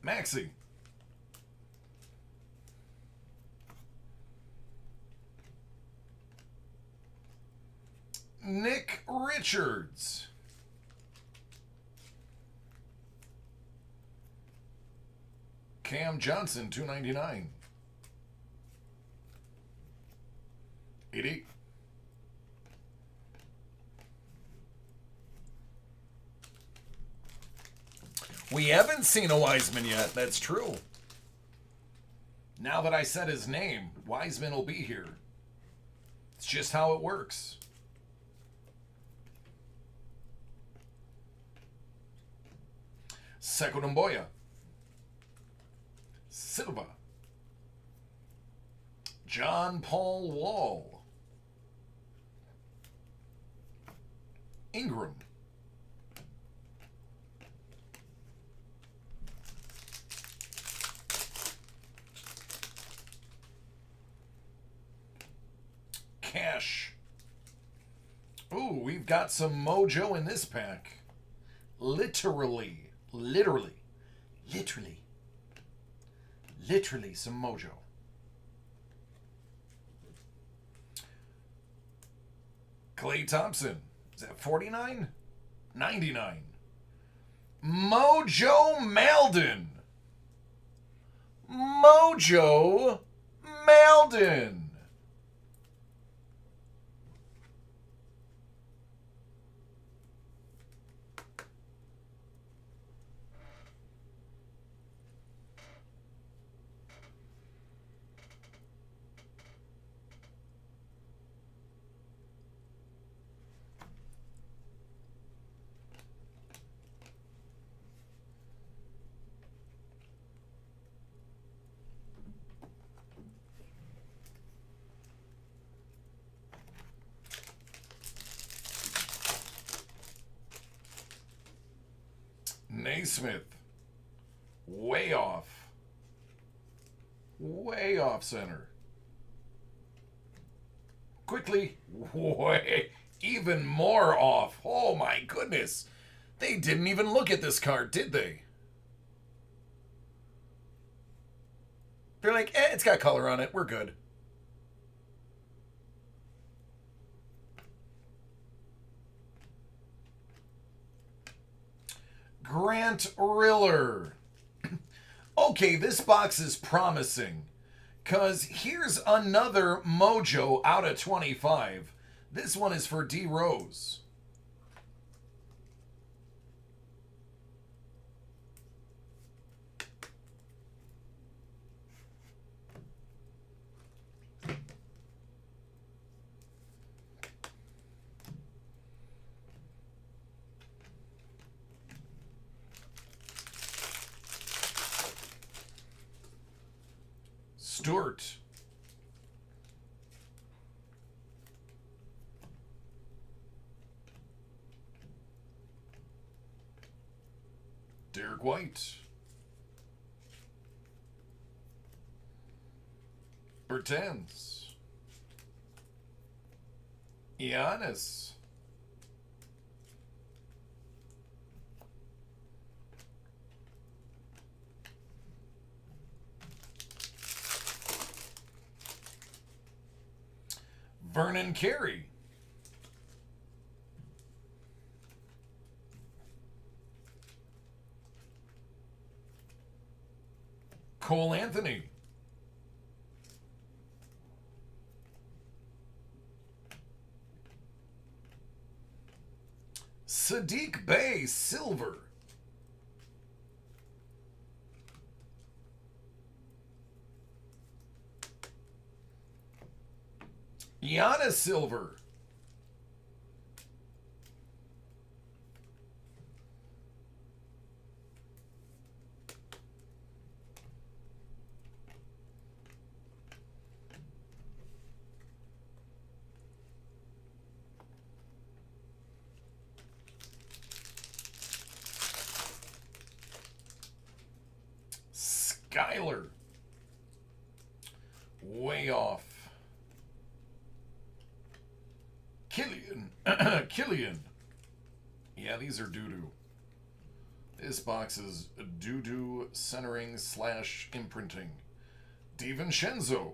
Speaker 1: Maxey. Nick Richards. Cam Johnson, $2.99. 80. We haven't seen a Wiseman yet. That's true. Now that I said his name, Wiseman will be here. It's just how it works. Sekou Doumbouya. Silva. John Paul Wall. Ingram. Cash. Ooh, we've got some mojo in this pack. Literally some mojo. Klay Thompson. Is that 49? 99. Mojo Maldon. Mojo Maldon. Naismith. Way off. Way off center. Quickly. Way even more off. Oh my goodness. They didn't even look at this card, did they? They're like, it's got color on it. We're good. Grant Riller. Okay, this box is promising. Because here's another Mojo out of 25. This one is for D. Rose. Stewart. Derek White. Bertens. Giannis. Vernon Carey. Cole Anthony. Sadiq Bey, silver. Giannis, silver. Skyler. Way off. Killian. Yeah, these are doo-doo. This box is doo-doo centering / imprinting. DiVincenzo.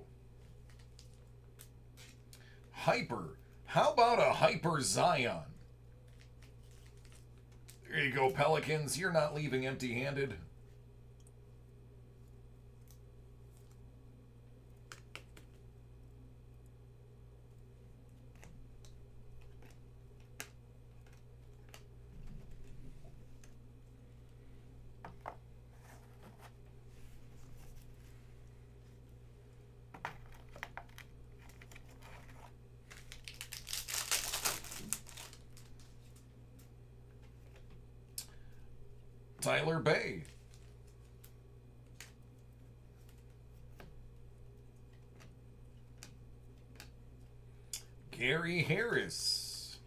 Speaker 1: Hyper. How about a Hyper Zion? There you go, Pelicans. You're not leaving empty-handed. Tyler Bay. Gary Harris.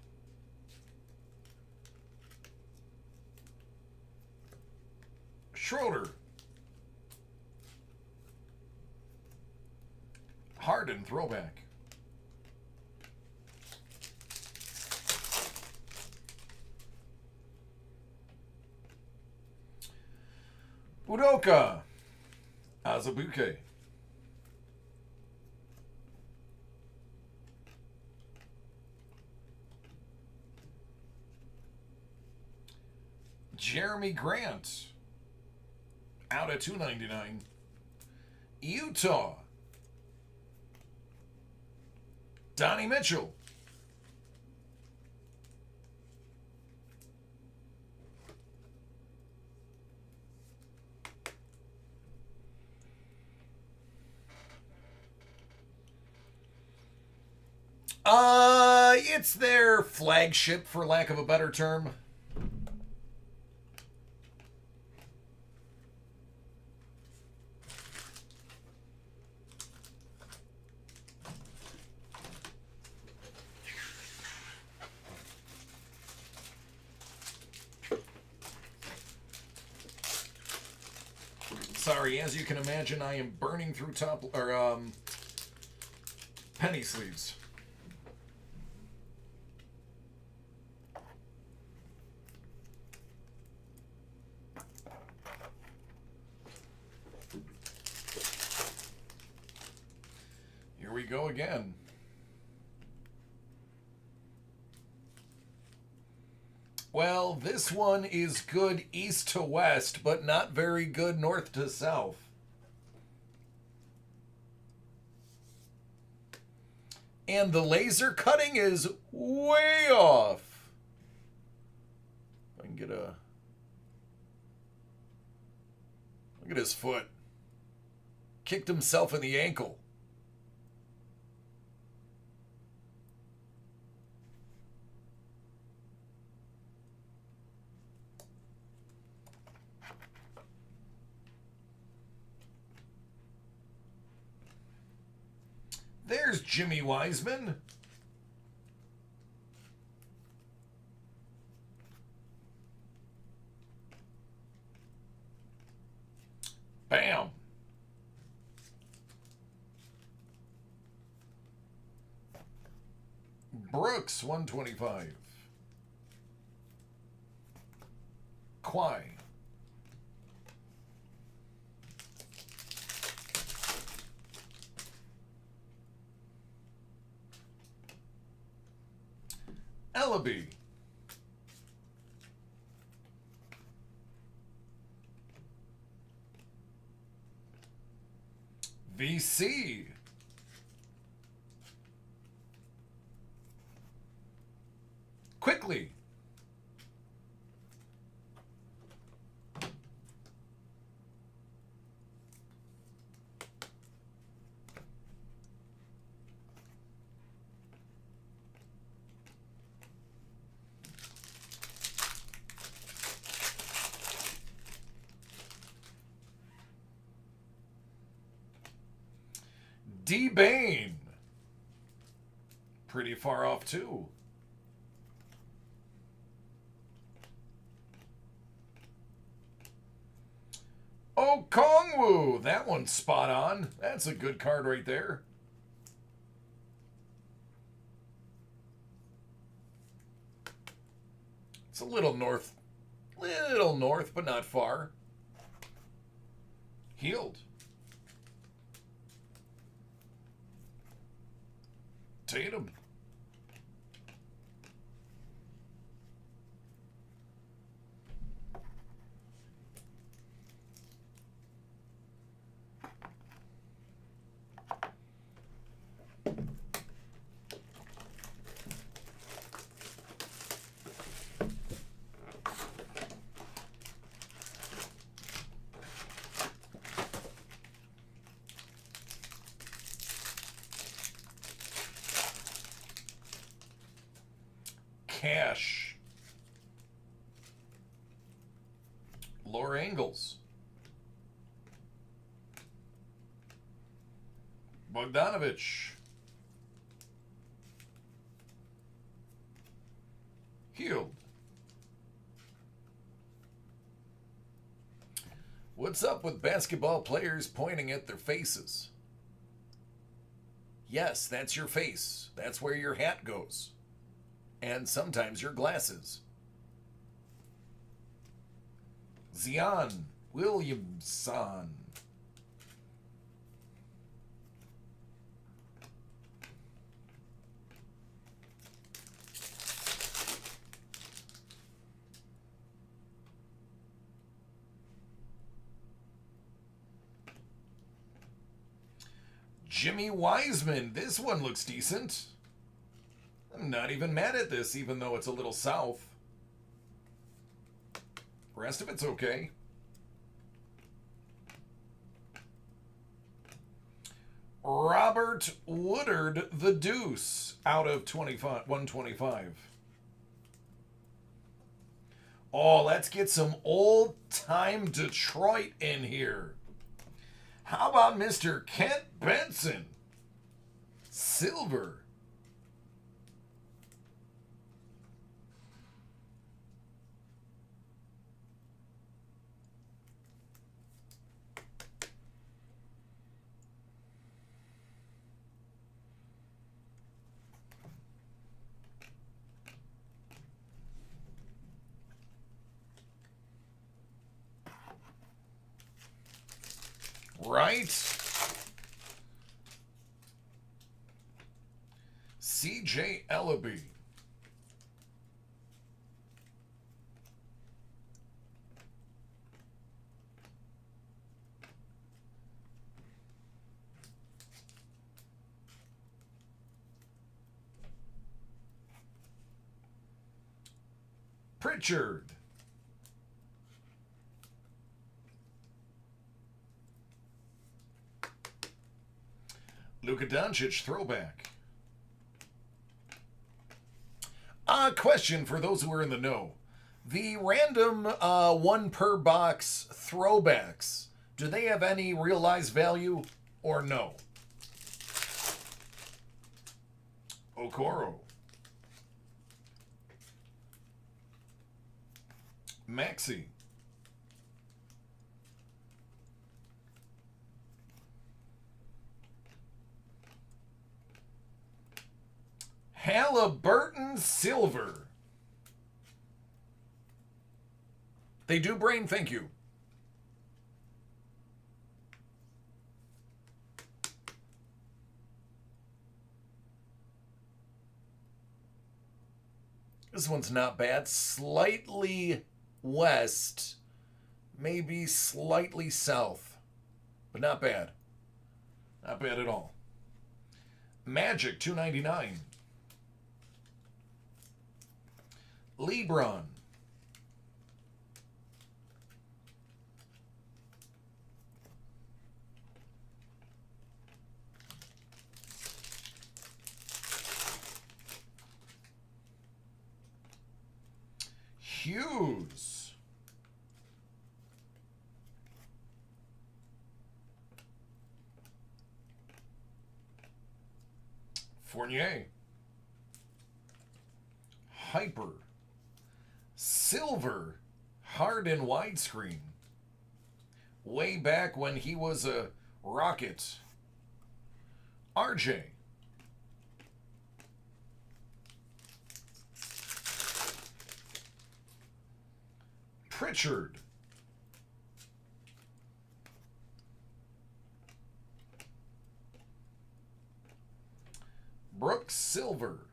Speaker 1: Schroeder. Harden, throwback. Udoka. Azubuike. Jeremy Grant. Out at $2.99. Utah. Donnie Mitchell. It's their flagship, for lack of a better term. Sorry, as you can imagine, I am burning through penny sleeves. Here we go again. Well, this one is good east to west, but not very good north to south. And the laser cutting is way off. If I can get a... Look at his foot. Kicked himself in the ankle. There's Jimmy Wiseman. Bam. Brooks, 125. Kawhi. Ellaby. VC. Quickly. D-Bane. Pretty far off, too. Oh, Kongwu. That one's spot on. That's a good card right there. It's a little north, but not far. Healed. Tatum. Cash. Lower angles. Bogdanovich. Healed. What's up with basketball players pointing at their faces? Yes, that's your face. That's where your hat goes. And sometimes your glasses. Zion Williamson. Jimmy Wiseman. This one looks decent. I'm not even mad at this, even though it's a little south. The rest of it's okay. Robert Woodard, the Deuce, out of 125. Oh, let's get some old-time Detroit in here. How about Mr. Kent Benson? Silver. Right? CJ Ellaby. Pritchard. Luka Doncic throwback. Question for those who are in the know. The random one per box throwbacks, do they have any realized value or no? Okoro. Maxey. Halliburton Silver. They do brain, thank you. This one's not bad. Slightly west, maybe slightly south, but not bad. Not bad at all. Magic, $2.99. LeBron. Hughes. Fournier. Hyper. Silver. Hard and widescreen. Way back when he was a Rocket. RJ. Pritchard. Brooks Silver.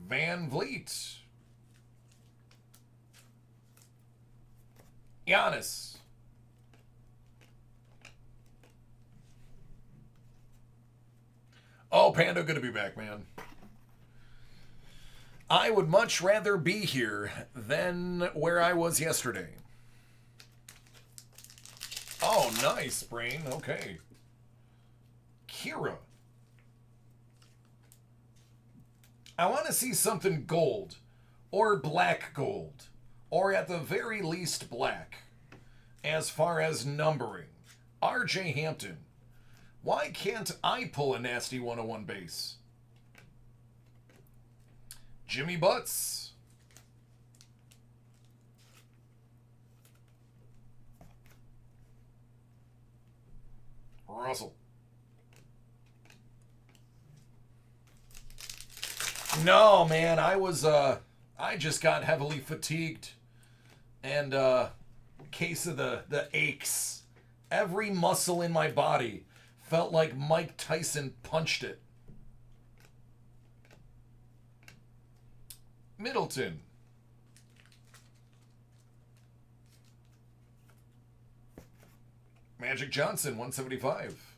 Speaker 1: Van Vliet. Giannis. Oh, Panda, good to be back, man. I would much rather be here than where I was yesterday. Oh, nice, Brain. Okay. Kira. I want to see something gold or black gold or at the very least black as far as numbering. RJ Hampton. Why can't I pull a nasty 101 base? Jimmy Butts. Russell. No, man, I just got heavily fatigued and case of the aches. Every muscle in my body felt like Mike Tyson punched it. Middleton. Magic Johnson, 175.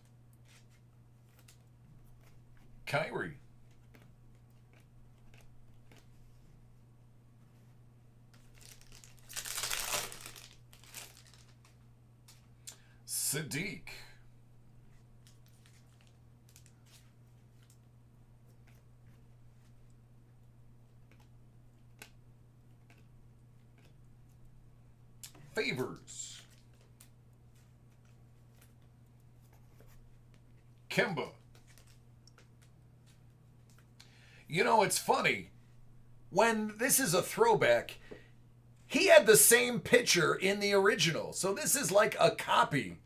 Speaker 1: Kyrie. Sadiq. Favors. Kemba. You know, it's funny. When this is a throwback, he had the same picture in the original. So this is like a copy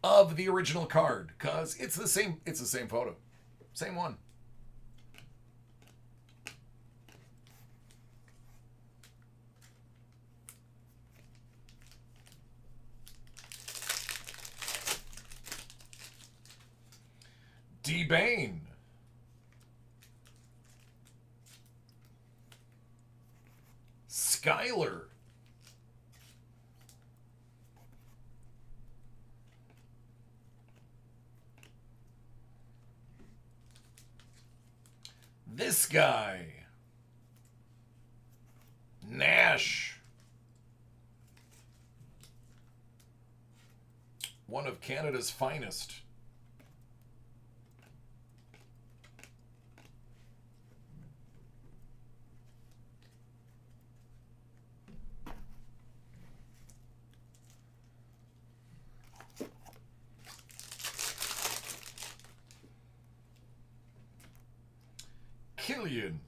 Speaker 1: of the original card because it's the same photo. Same one. D-Bane. Skyler. This guy. One of Canada's finest. Killian.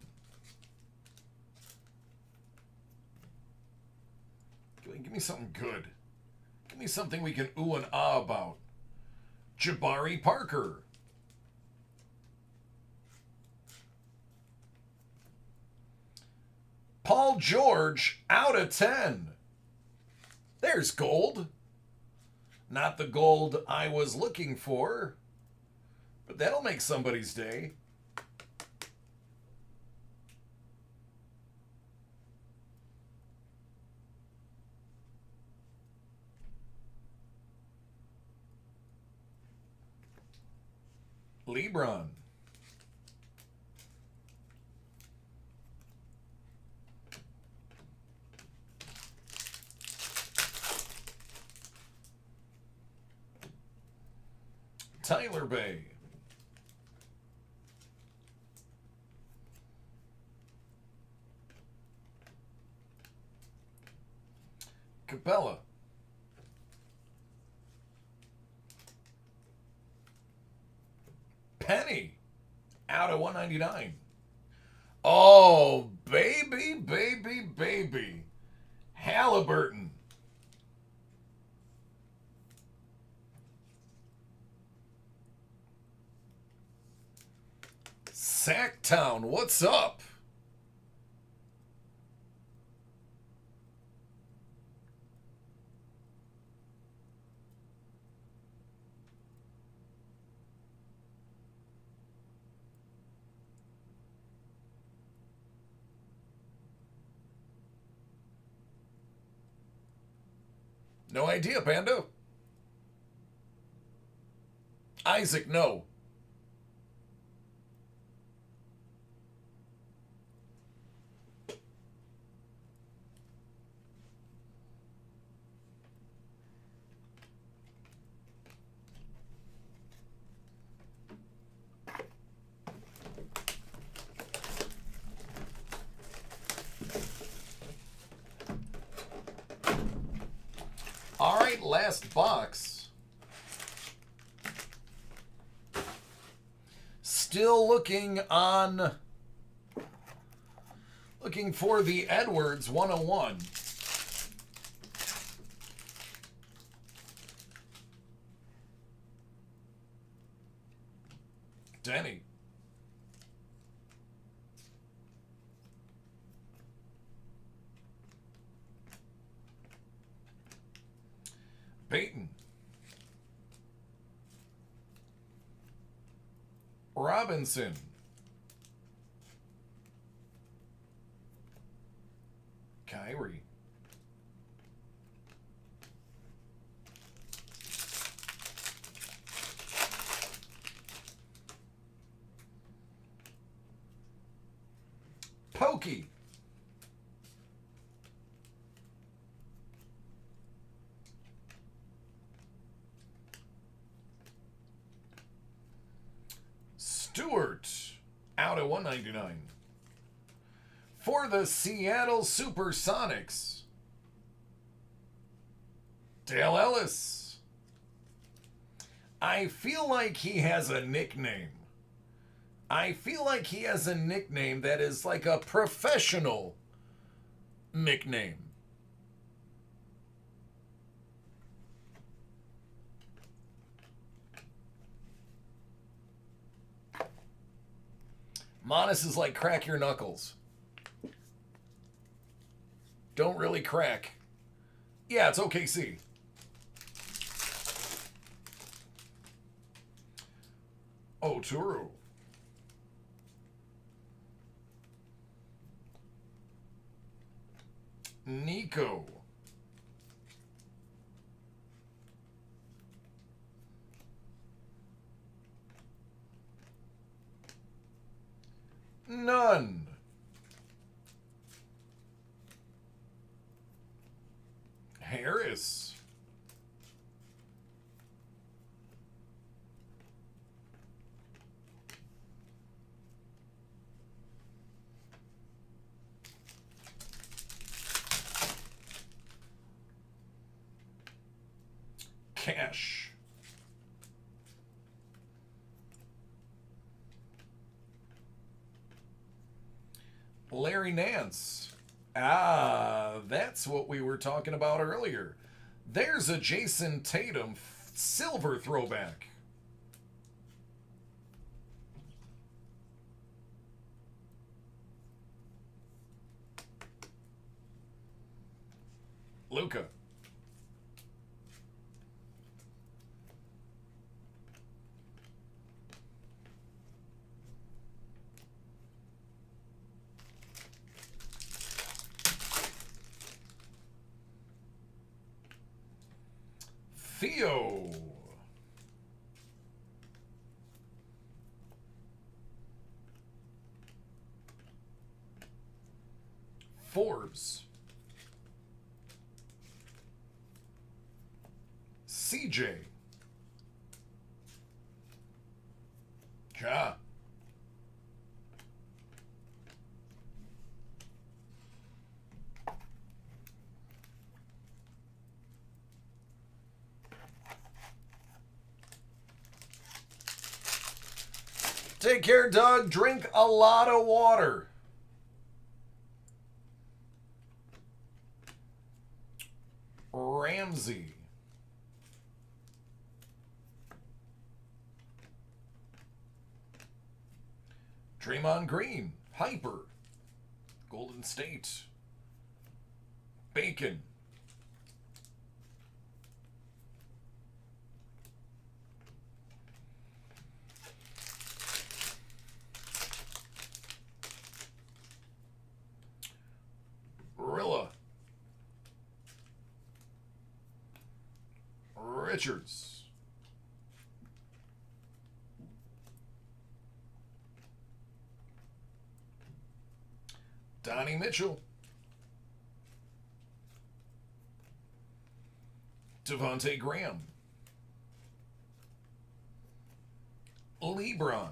Speaker 1: Give me something good. Give me something we can ooh and ah about. Jabari Parker. Paul George out of 10. There's gold. Not the gold I was looking for, but that'll make somebody's day. LeBron. Tyler Bay. Capella. Penny out of 199. Oh, baby, baby, baby. Halliburton. Sacktown, what's up? No idea, Panda. Isaac, no. All right, last box. Still looking for the Edwards 101. Denny. Peyton. Robinson. Kyrie. Pokey. Stewart out of 199. For the Seattle Supersonics, Dale Ellis. I feel like he has a nickname. I feel like he has a nickname that is like a professional nickname. Monis is like crack your knuckles. Don't really crack. Yeah, it's OKC. Oturu. Nico. None. Harris. Cash. Larry Nance. Ah, that's what we were talking about earlier. There's a Jason Tatum silver throwback. Luka. Theo. Forbes. CJ. Ja. Take care, Doug. Drink a lot of water. Ramsey. Draymond Green. Hyper. Golden State. Bacon. Rilla. Richards. Donnie Mitchell. Devontae Graham. LeBron.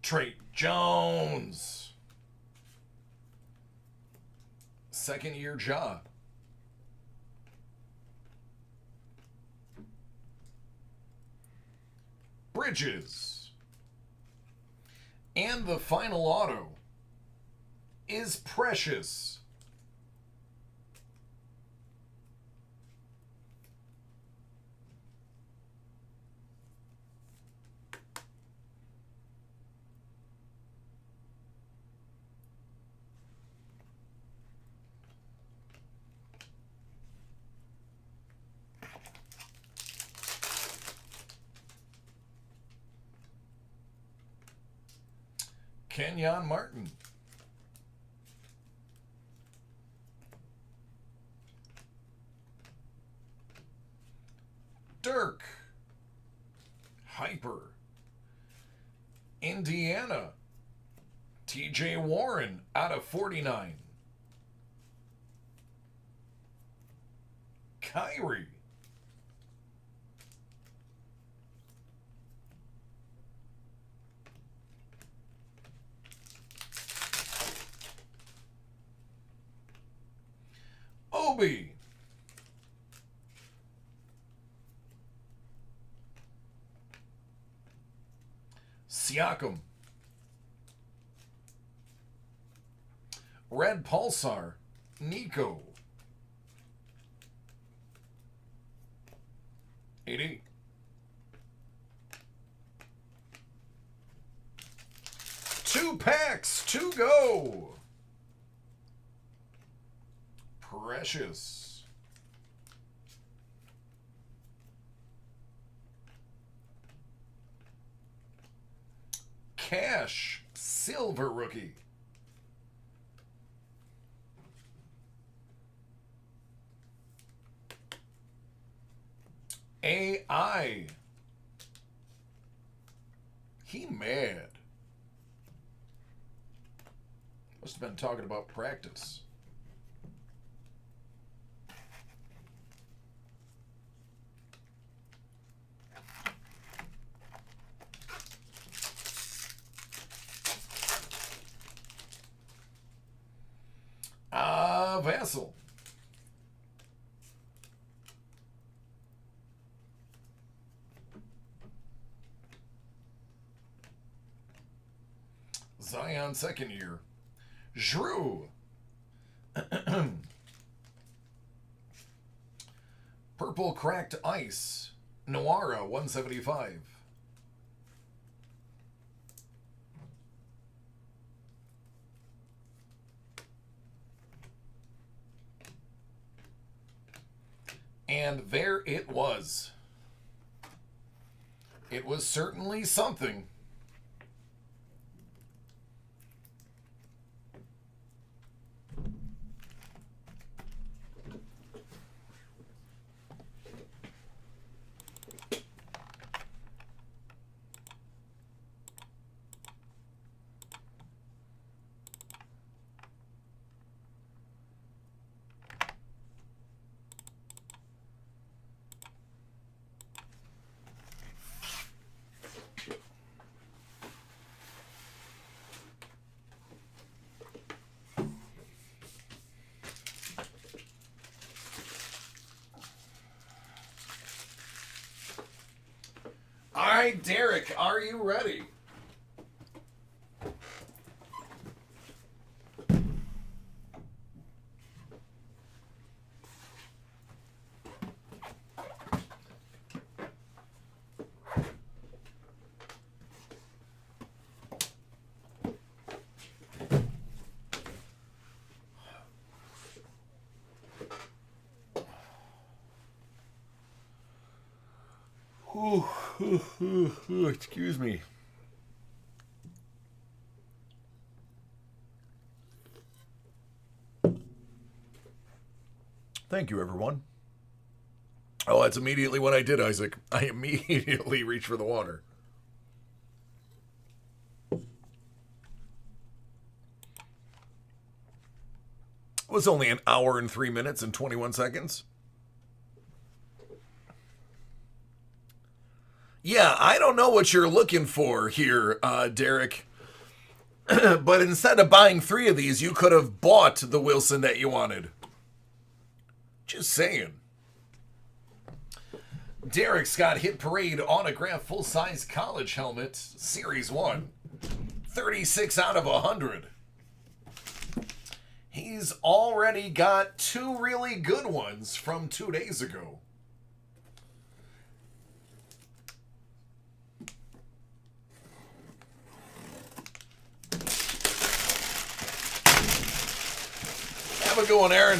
Speaker 1: Trey Jones. Second year Ja. Bridges. And the final auto is Precious. Kenyon Martin. Dirk. Hyper. Indiana. TJ Warren out of 49. Kyrie. Obi. Siakam. Red Pulsar. Nico. 80. Two packs to go. Precious. Cash. Silver rookie. AI. He mad. Must have been talking about practice. Vassal. Zion second year. Drew. Purple Cracked Ice. Noara 175. And there it was. It was certainly something. All right, Derek, are you ready? Excuse me. Thank you, everyone. Oh, that's immediately what I did, Isaac. I immediately reached for the water. It was only an hour and 3 minutes and 21 seconds. Yeah, I don't know what you're looking for here, Derek. But instead of buying 3 of these, you could have bought the Wilson that you wanted. Just saying. Derek's got Hit Parade autograph full-size college helmet, Series 1. 36 out of 100. He's already got 2 really good ones from 2 days ago. Have a good one, Aaron.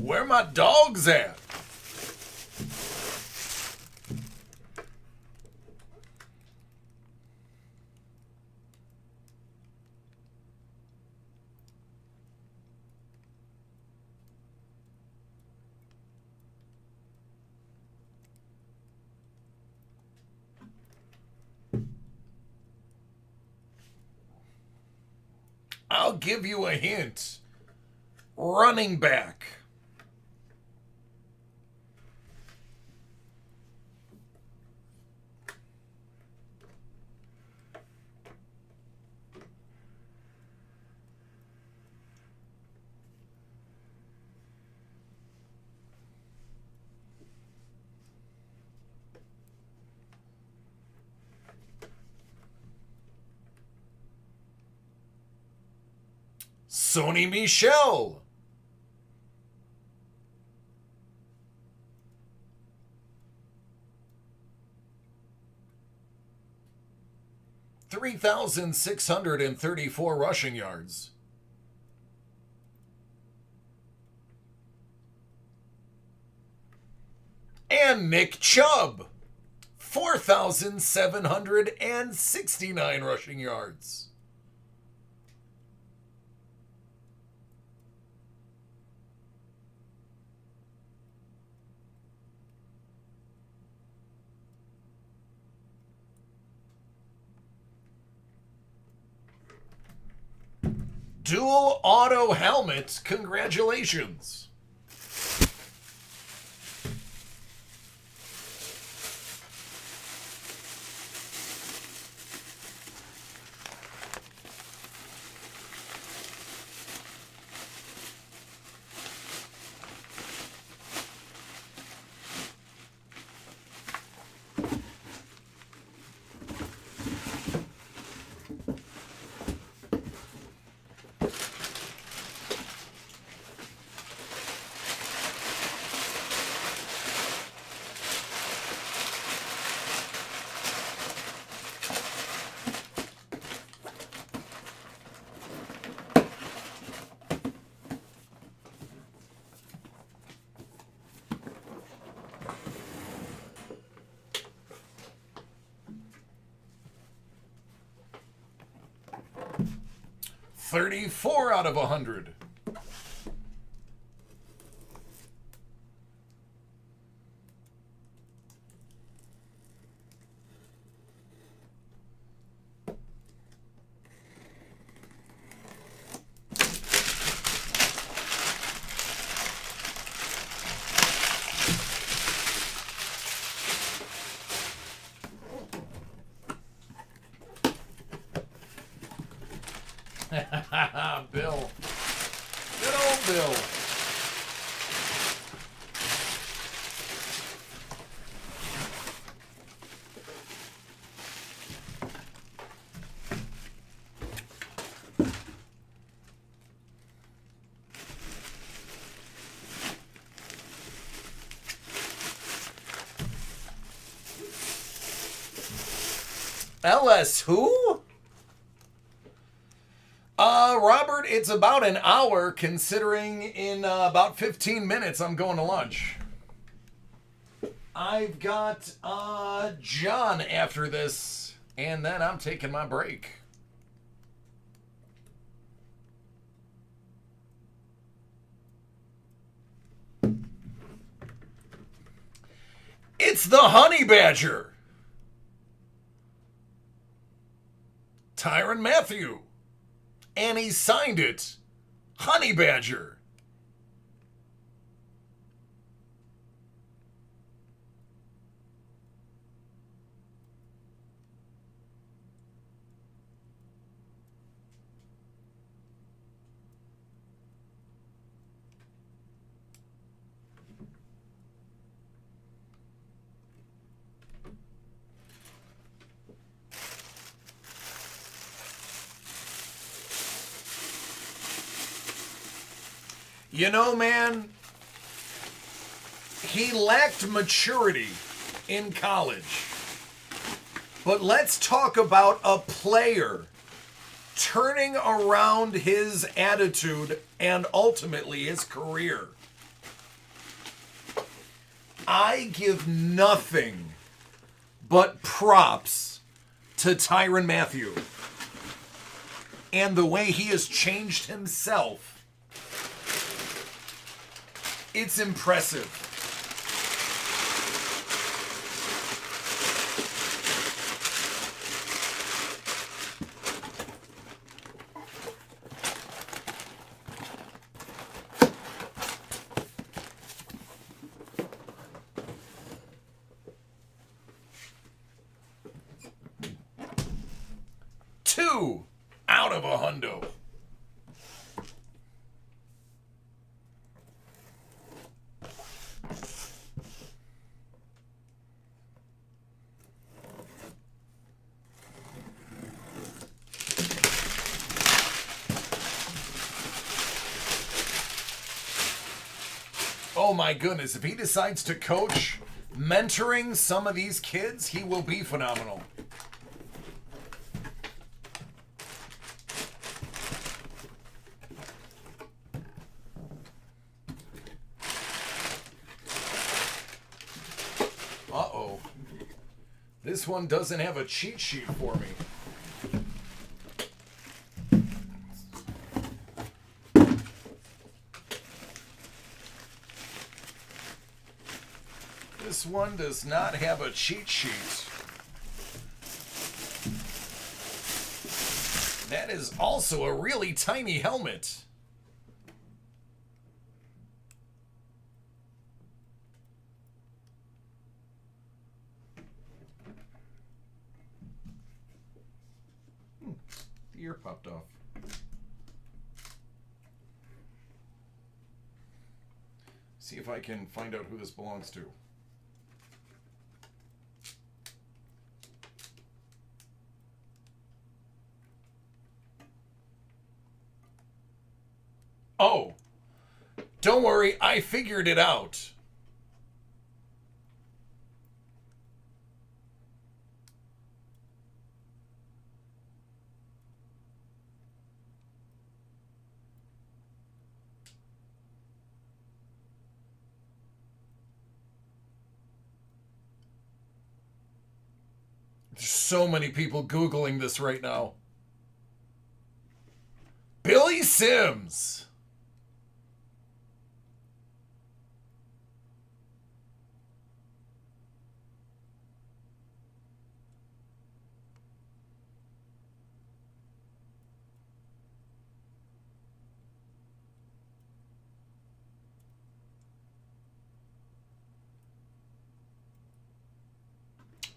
Speaker 1: Where my dogs at? I'll give you a hint. Running back. Sony Michel. $3,634 rushing yards. And Nick Chubb. 4,769 rushing yards. Dual auto helmet. Congratulations. $34 out of 100. Bill. Good old Bill. LS who? Robert, it's about an hour, considering in about 15 minutes I'm going to lunch. I've got John after this, and then I'm taking my break. It's the Honey Badger. Tyrann Mathieu. And he signed it. Honey Badger. You know, man, he lacked maturity in college. But let's talk about a player turning around his attitude and ultimately his career. I give nothing but props to Tyrann Mathieu and the way he has changed himself. It's impressive. $2 out of $100. Oh my goodness, if he decides to coach mentoring some of these kids, he will be phenomenal. Uh-oh. This one doesn't have a cheat sheet for me. This one does not have a cheat sheet. That is also a really tiny helmet. The ear popped off. See if I can find out who this belongs to. Oh, don't worry, I figured it out. There's so many people Googling this right now. Billy Sims.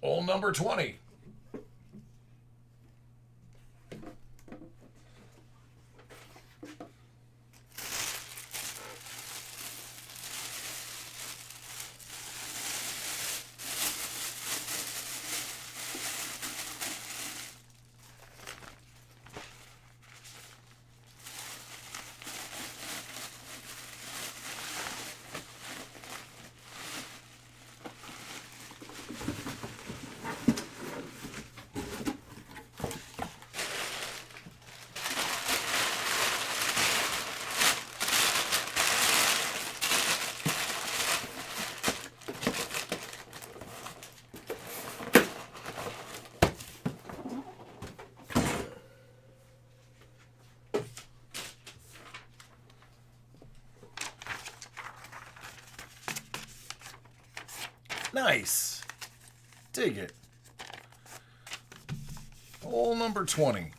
Speaker 1: Old number 20. Nice. Dig it. Hole number 20.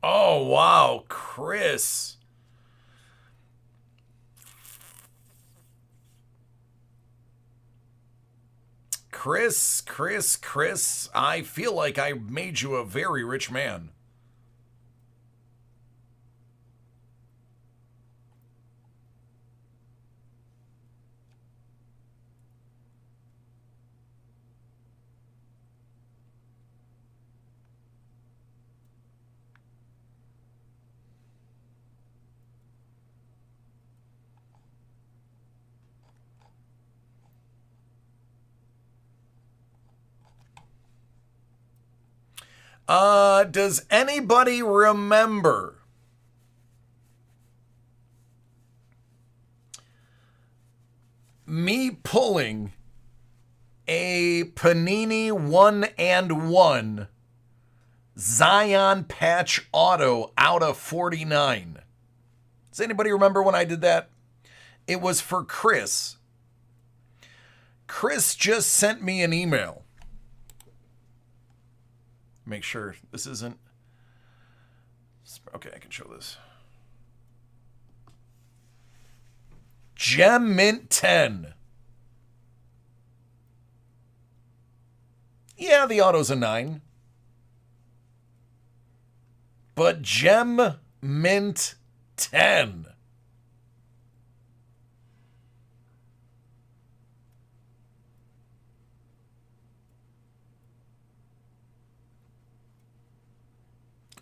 Speaker 1: Oh, wow, Chris. Chris, I feel like I made you a very rich man. Does anybody remember me pulling a Panini 1&1 Zion patch auto out of 49? Does anybody remember when I did that? It was for Chris. Chris just sent me an email. Make sure this isn't... Okay, I can show this. Gem Mint 10. Yeah, the auto's a 9. but Gem Mint 10.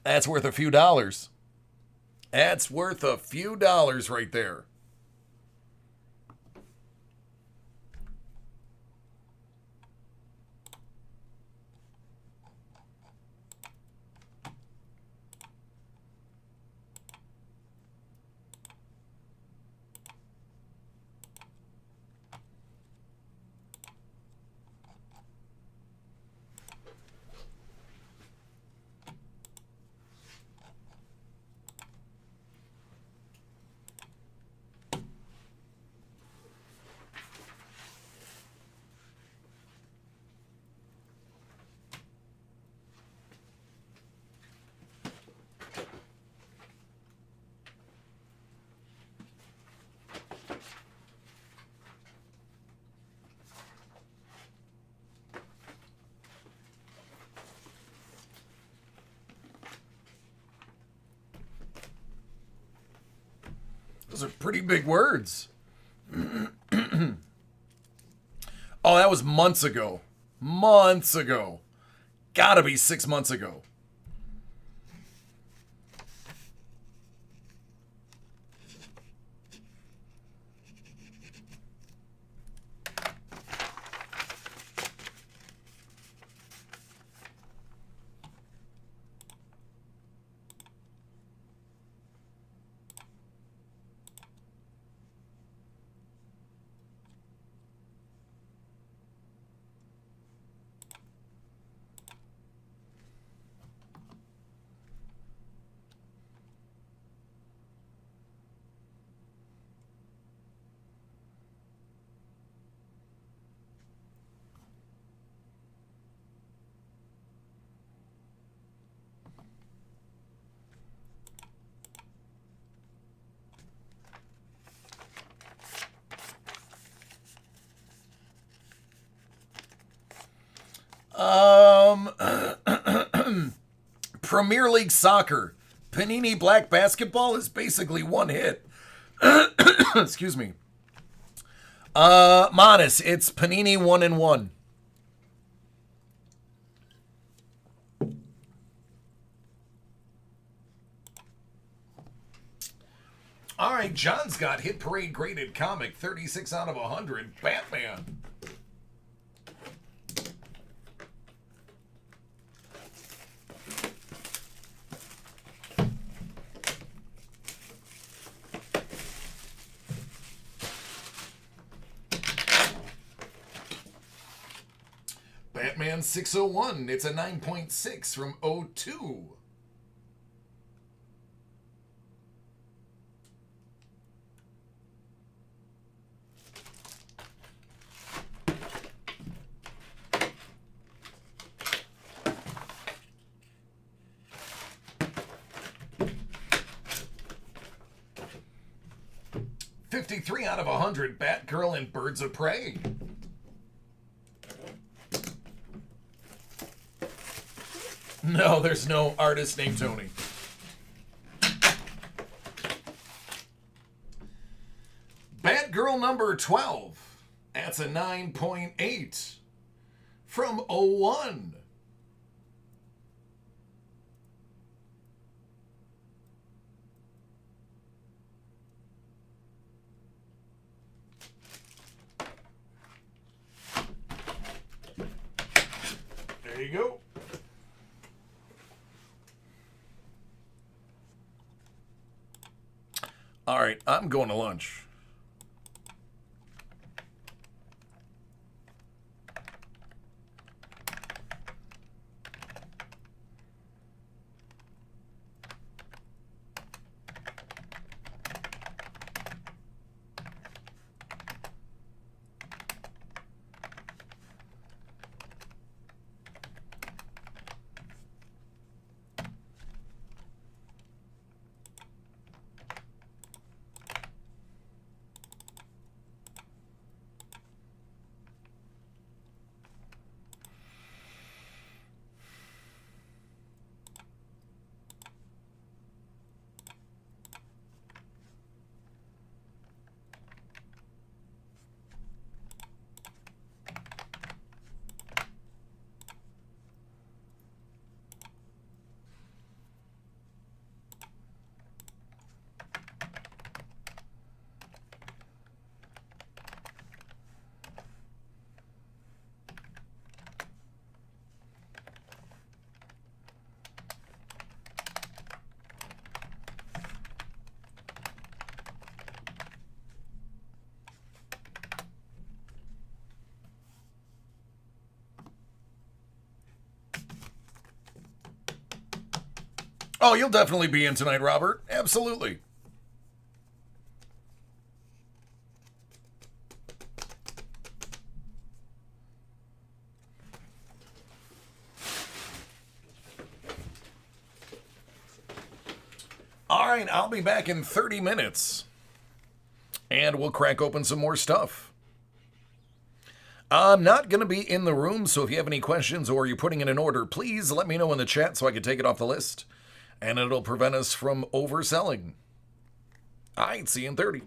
Speaker 1: That's worth a few dollars. That's worth a few dollars right there. Those are pretty big words. Oh, that was months ago. Months ago. Gotta be 6 months ago. Premier League Soccer. Panini Black Basketball is basically one hit. Excuse me. Monis, it's Panini 1-in-1. All right, John's got Hit Parade graded comic, 36 out of 100, Batman. Batman 601, it's a 9.6 from 02. $53 out of 100, Batgirl and Birds of Prey. No, there's no artist named Tony. Batgirl number 12. That's a 9.8 from 01. There you go. All right, I'm going to lunch. Oh, you'll definitely be in tonight, Robert. Absolutely. All right, I'll be back in 30 minutes. And we'll crack open some more stuff. I'm not going to be in the room, so if you have any questions or you're putting in an order, please let me know in the chat so I can take it off the list. And it'll prevent us from overselling. All right, see you in 30.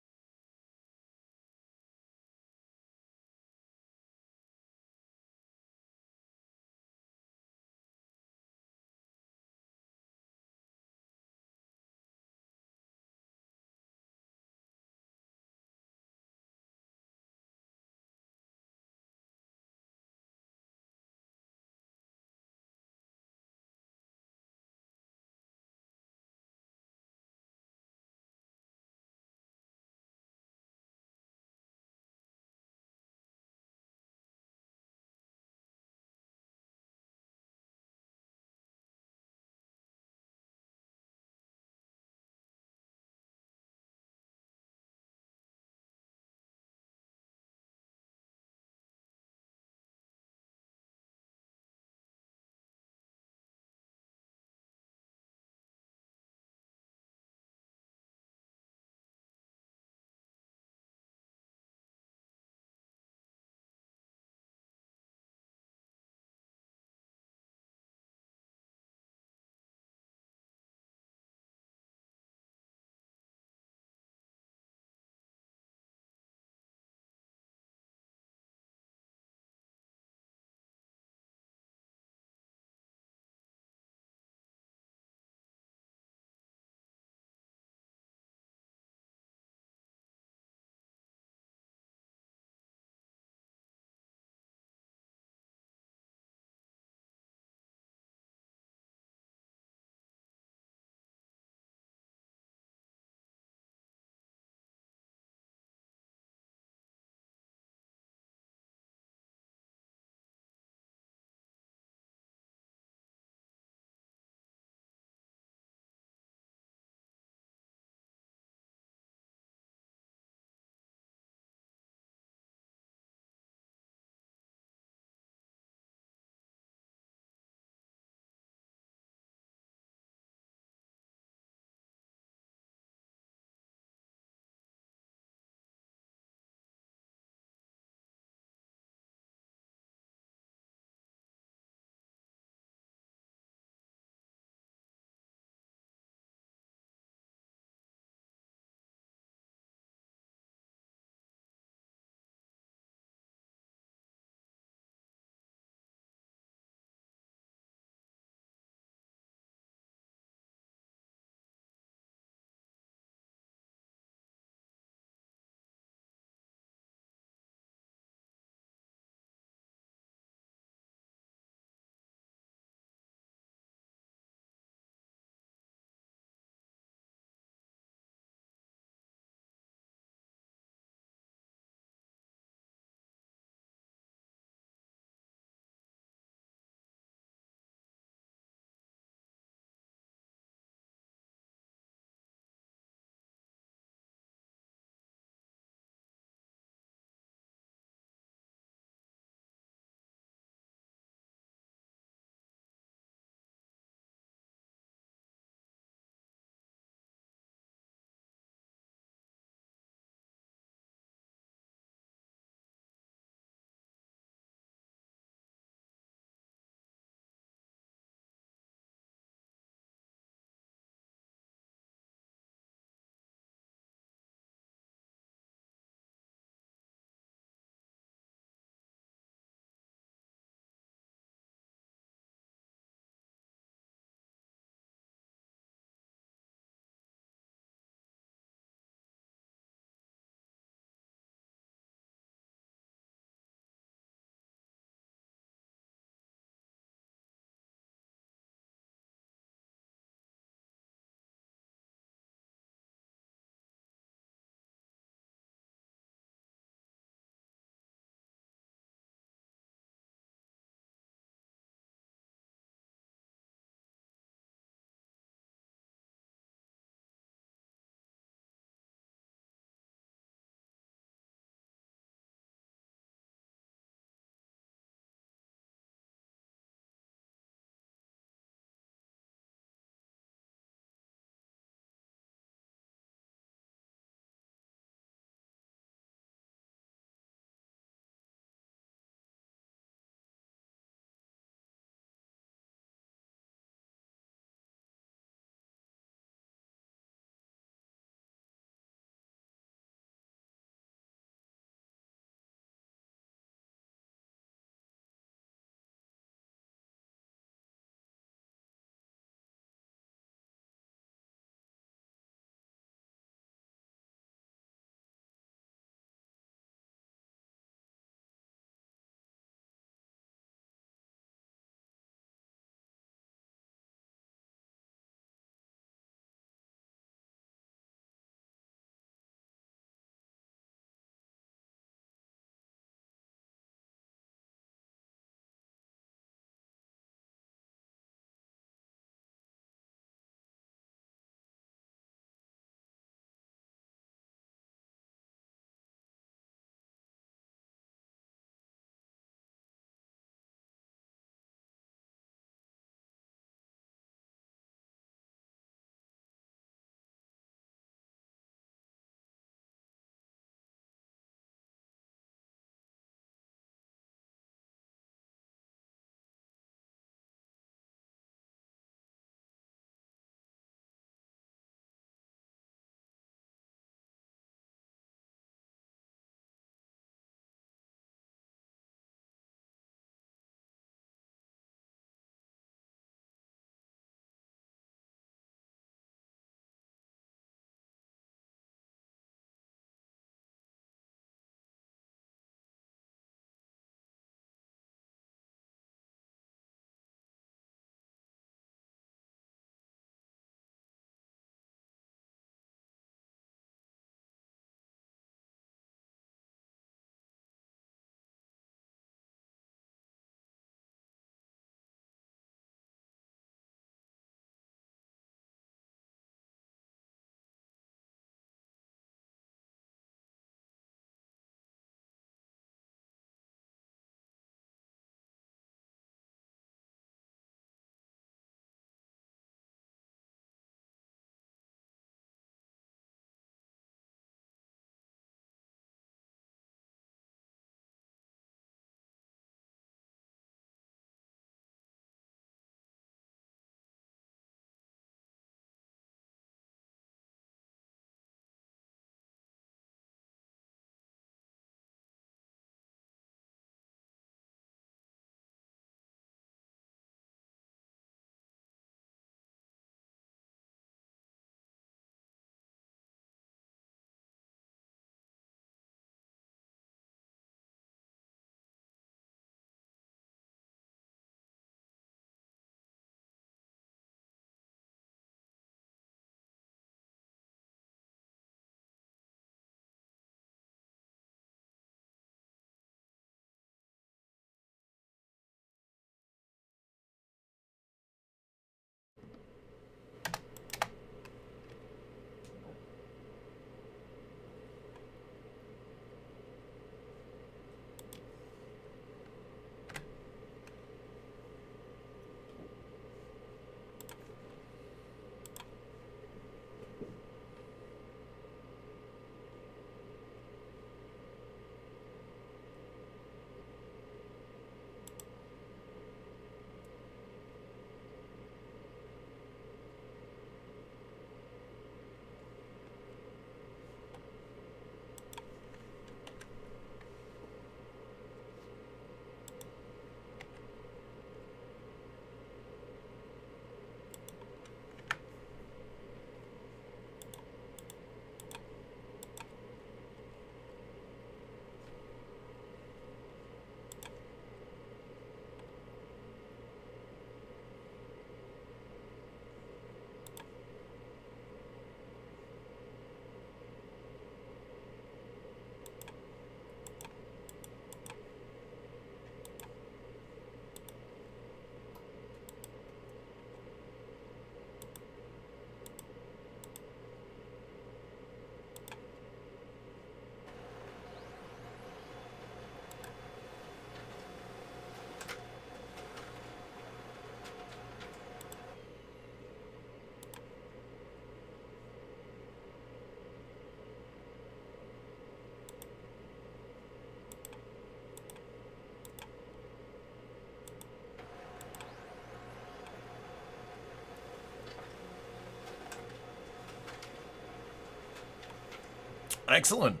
Speaker 1: Excellent.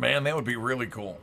Speaker 1: Man, that would be really cool.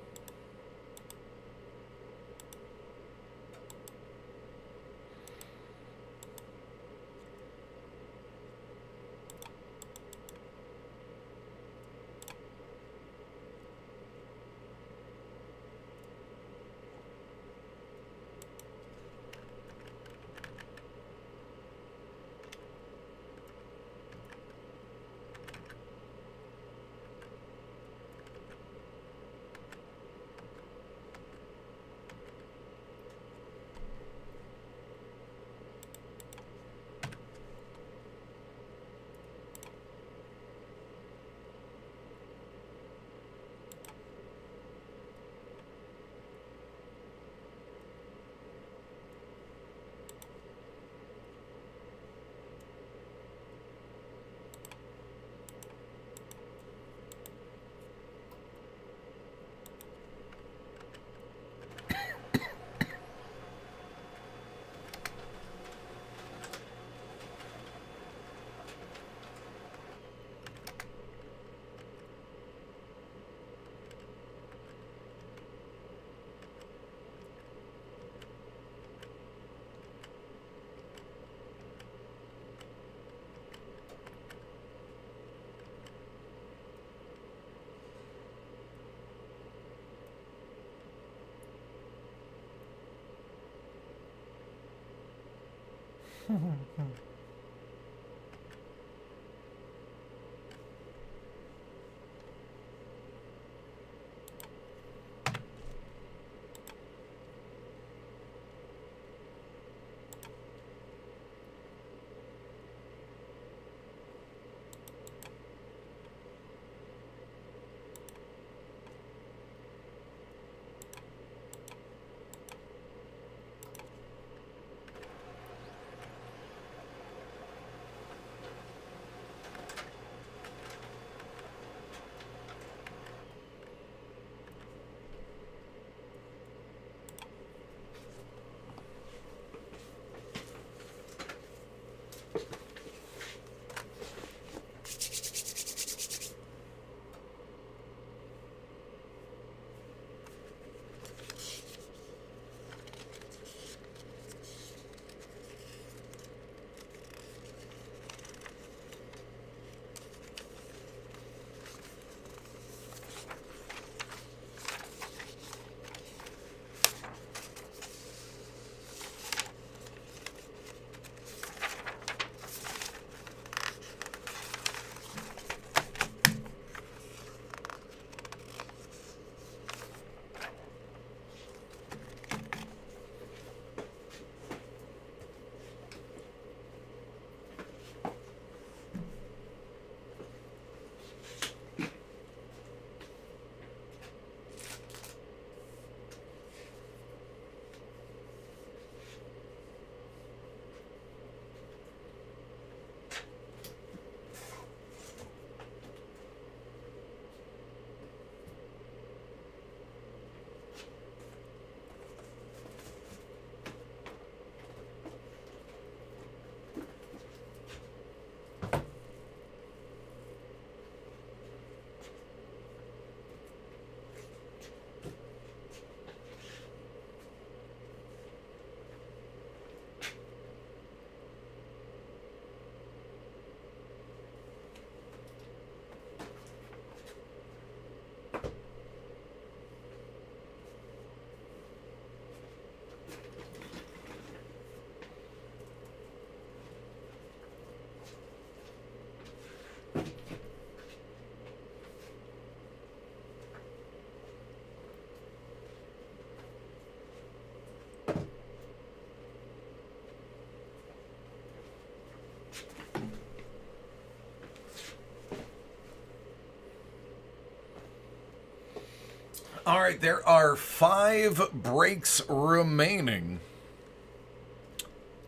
Speaker 1: All right, there are 5 breaks remaining.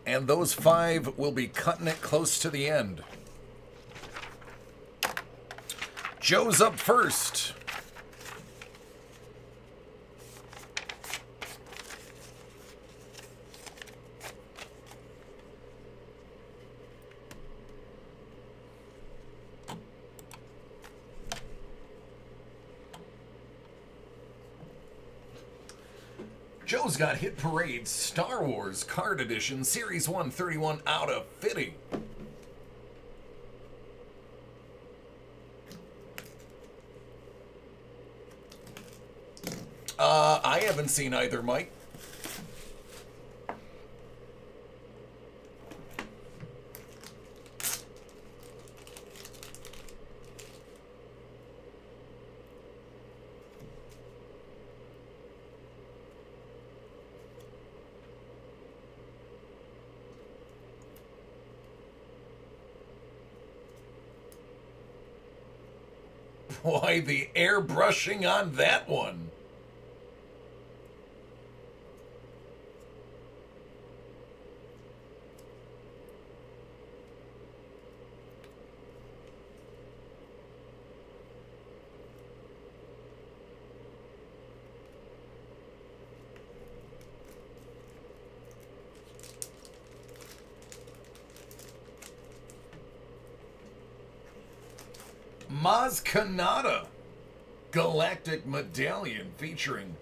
Speaker 1: And those 5 will be cutting it close to the end. Joe's up first. Joe's got Hit Parade Star Wars Card Edition Series 131 out of 50. I haven't seen either, Mike. Boy, the airbrushing on that one. Maz Kanata Galactic Medallion featuring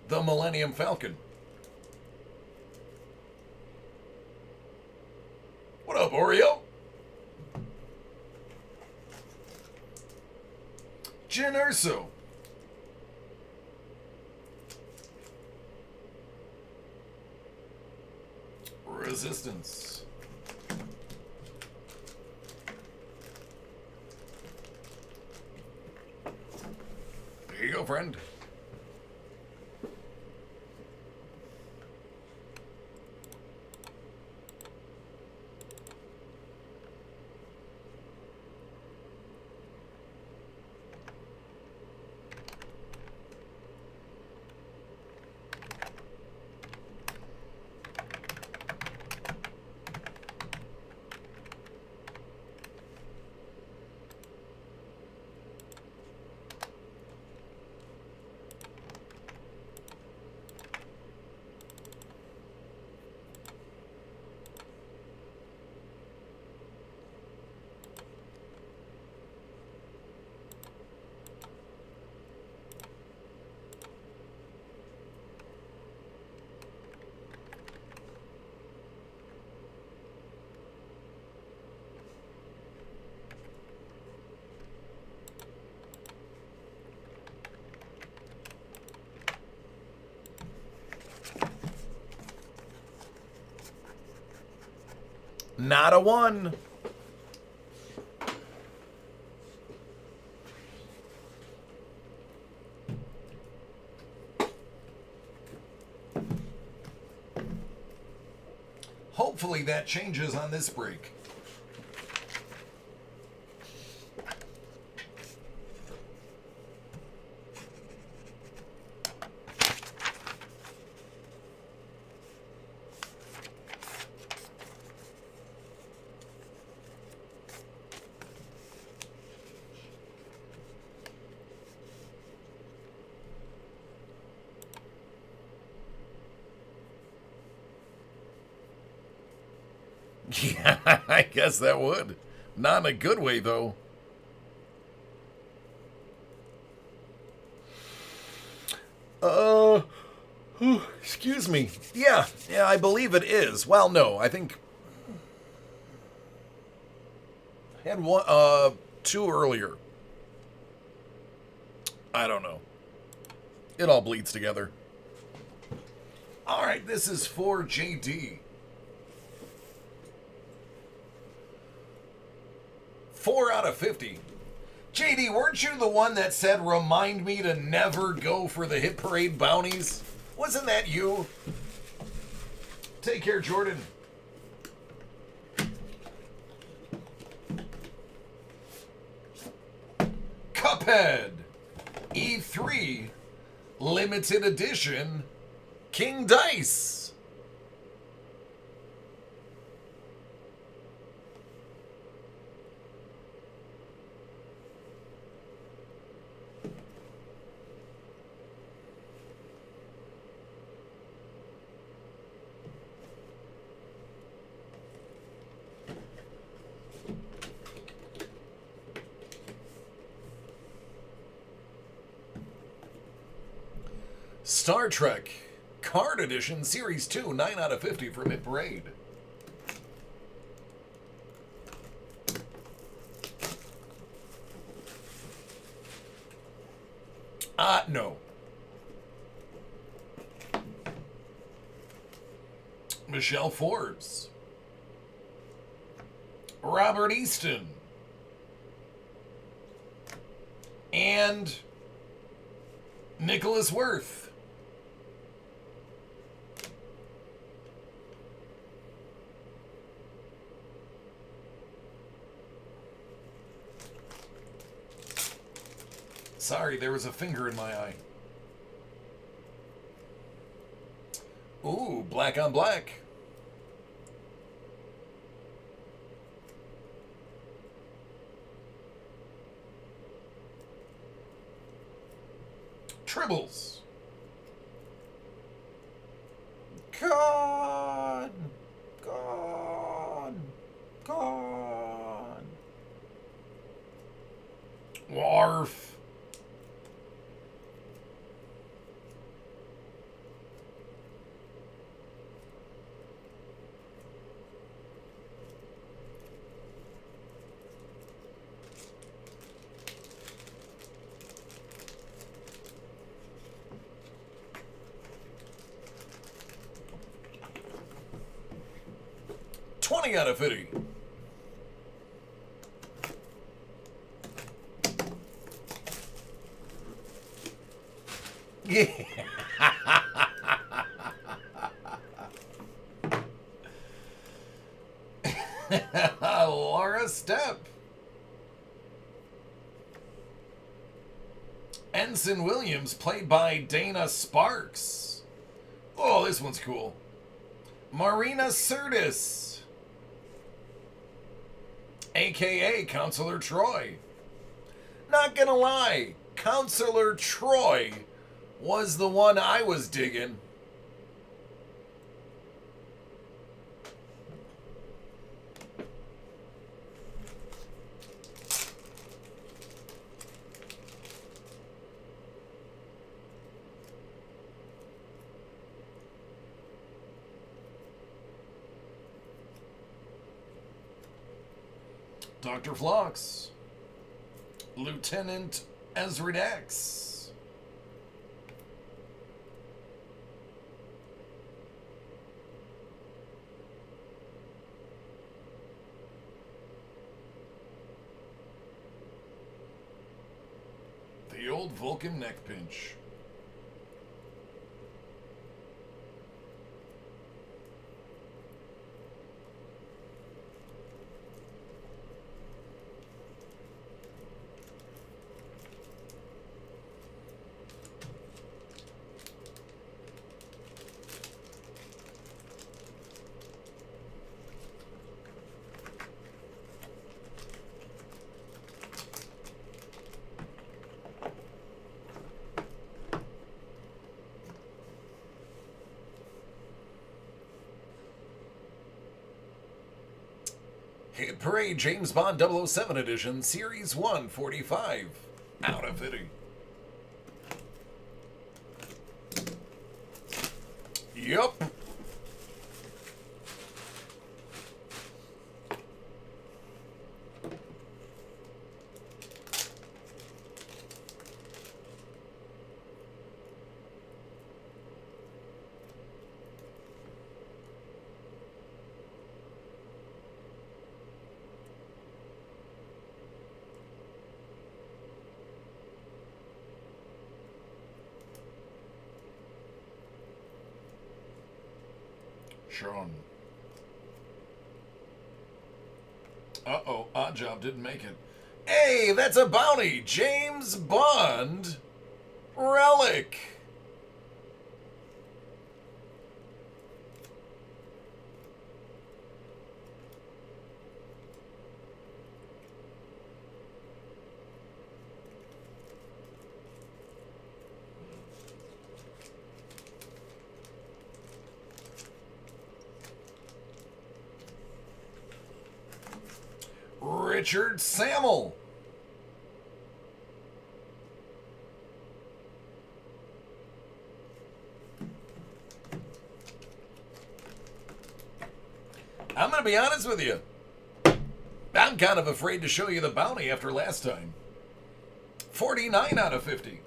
Speaker 1: the Millennium Falcon. What up, Oreo? Jyn Erso. Resistance. Here you go, friend. Not a 1. Hopefully that changes on this break. Yeah, I guess that would. Not in a good way, though. Excuse me. Yeah, I believe it is. Well, no, I think I had 2 earlier. I don't know. It all bleeds together. All right, this is for JD. 4 out of 50. JD, weren't you the one that said, remind me to never go for the Hit Parade bounties? Wasn't that you? Take care, Jordan. Cuphead. E3. limited edition King Dice. Star Trek Card Edition Series 2, 9 out of 50 for Mid Parade. No. Michelle Forbes. Robert Easton. And Nicholas Worth. Sorry, there was a finger in my eye. Ooh, black on black. Tribbles. God. God. God. Warf. Out of 50. Yeah. Laura Stepp. Ensign Williams, played by Dana Sparks. Oh, this one's cool. Marina Sirtis. AKA Counselor Troy. Not gonna lie, Counselor Troy was the one I was digging. Dr. Phlox. Lieutenant Ezra X. The old Vulcan neck pinch. Hit Parade James Bond 007 Edition, Series 145. Out of 50. Yup. Sean. Uh-oh, Odd Job didn't make it. Hey, that's a bounty! James Bond Relic! Richard Sammel. I'm going to be honest with you. I'm kind of afraid to show you the bounty after last time. 49 out of 50.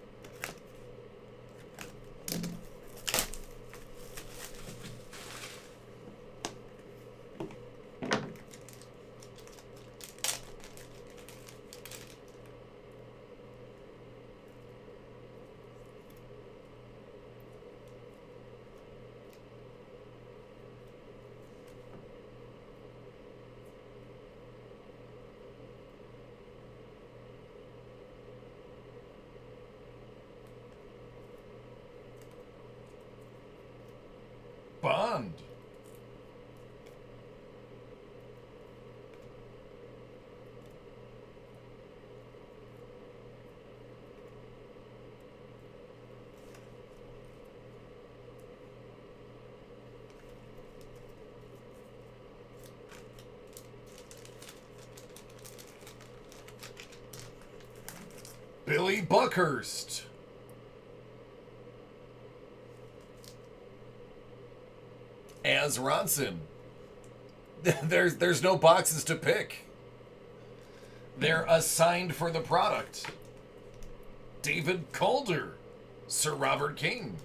Speaker 1: Bond. Billy Buckhurst. As Ronson. There's no boxes to pick. They're assigned for the product. David Calder. Sir Robert King.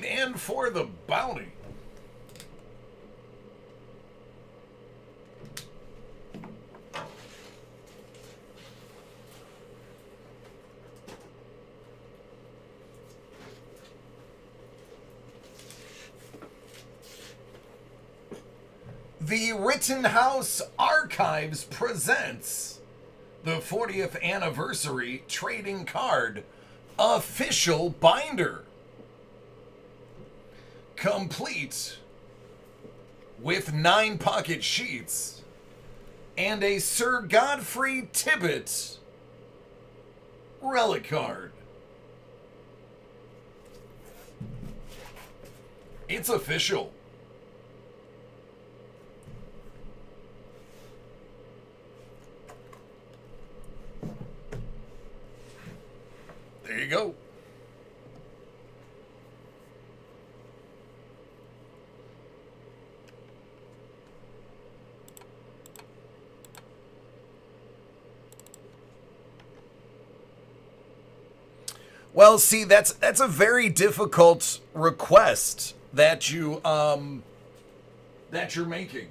Speaker 1: And for the bounty. The Rittenhouse Archives presents the 40th anniversary trading card official binder. Complete with 9 pocket sheets and a Sir Godfrey Tibbett relic card. It's official. There you go. Well, see, that's a very difficult request that you're making.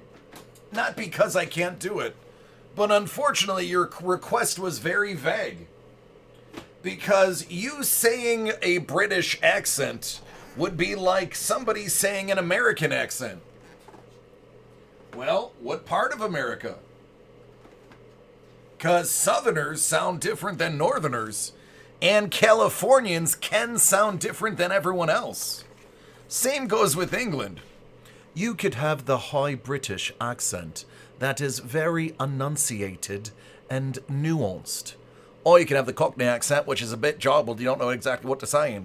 Speaker 1: Not because I can't do it, but unfortunately your request was very vague. Because you saying a British accent would be like somebody saying an American accent. Well, what part of America? Because Southerners sound different than Northerners. And Californians can sound different than everyone else. Same goes with England. You could have the high British accent that is very enunciated and nuanced. Or you can have the Cockney accent, which is a bit jobbled. You don't know exactly what to say.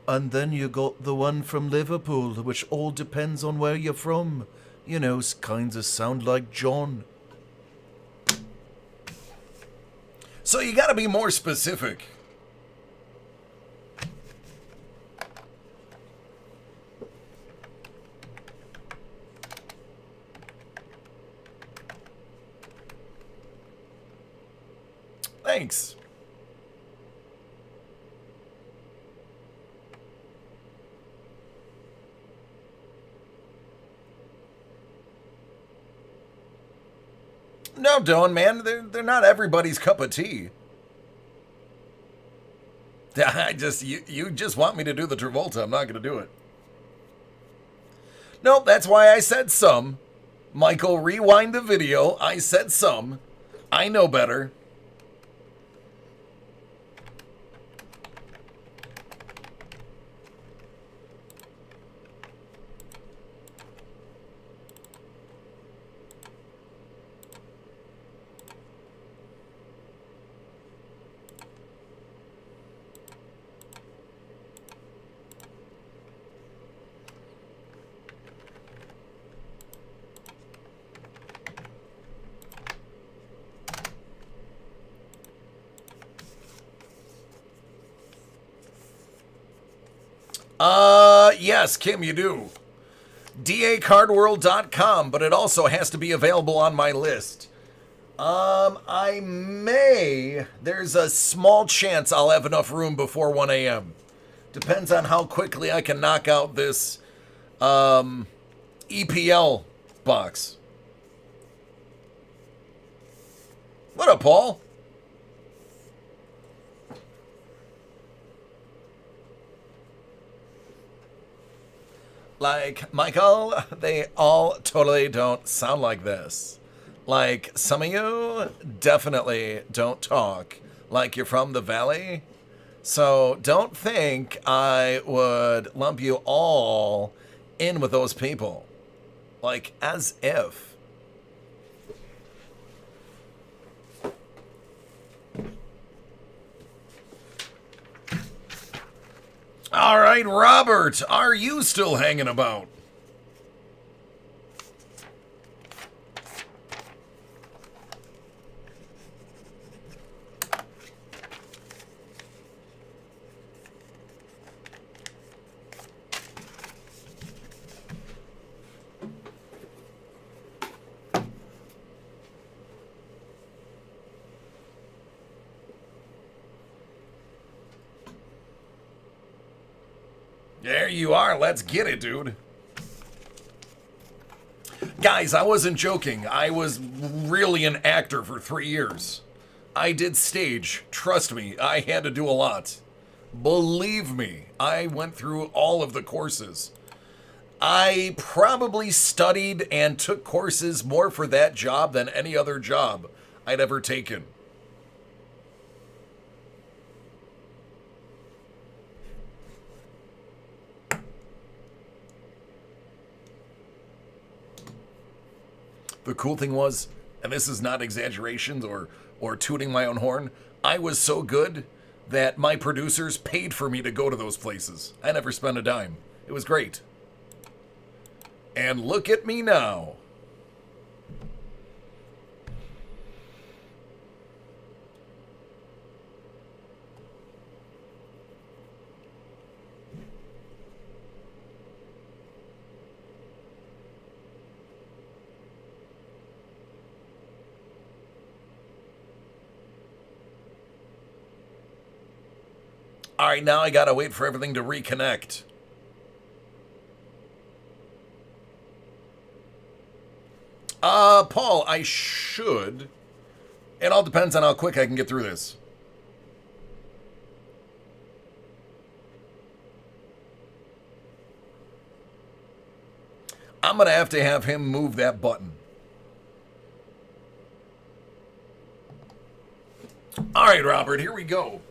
Speaker 1: And then you got the one from Liverpool, which all depends on where you're from. You know, kinds of sound like John. So you gotta be more specific. Thanks. No, don't, man. They're not everybody's cup of tea. You just want me to do the Travolta. I'm not going to do it. Nope, that's why I said some. Michael, rewind the video. I said some. I know better. Yes, Kim, you do. DACardworld.com, but it also has to be available on my list. I may. There's a small chance I'll have enough room before 1 a.m. Depends on how quickly I can knock out this EPL box. What up, Paul? Like, Michael, they all totally don't sound like this. Like, some of you definitely don't talk like you're from the valley. So don't think I would lump you all in with those people. Like, as if. All right, Robert, are you still hanging about? There you are. Let's get it, dude. Guys, I wasn't joking. I was really an actor for 3 years. I did stage. Trust me, I had to do a lot. Believe me, I went through all of the courses. I probably studied and took courses more for that job than any other job I'd ever taken. The cool thing was, and this is not exaggerations or tooting my own horn, I was so good that my producers paid for me to go to those places. I never spent a dime. It was great. And look at me now. All right, now I gotta wait for everything to reconnect. Paul, I should. It all depends on how quick I can get through this. I'm gonna have to have him move that button. All right, Robert, here we go.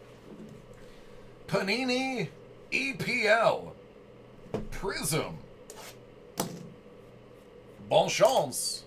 Speaker 1: Panini EPL Prism. Bon chance.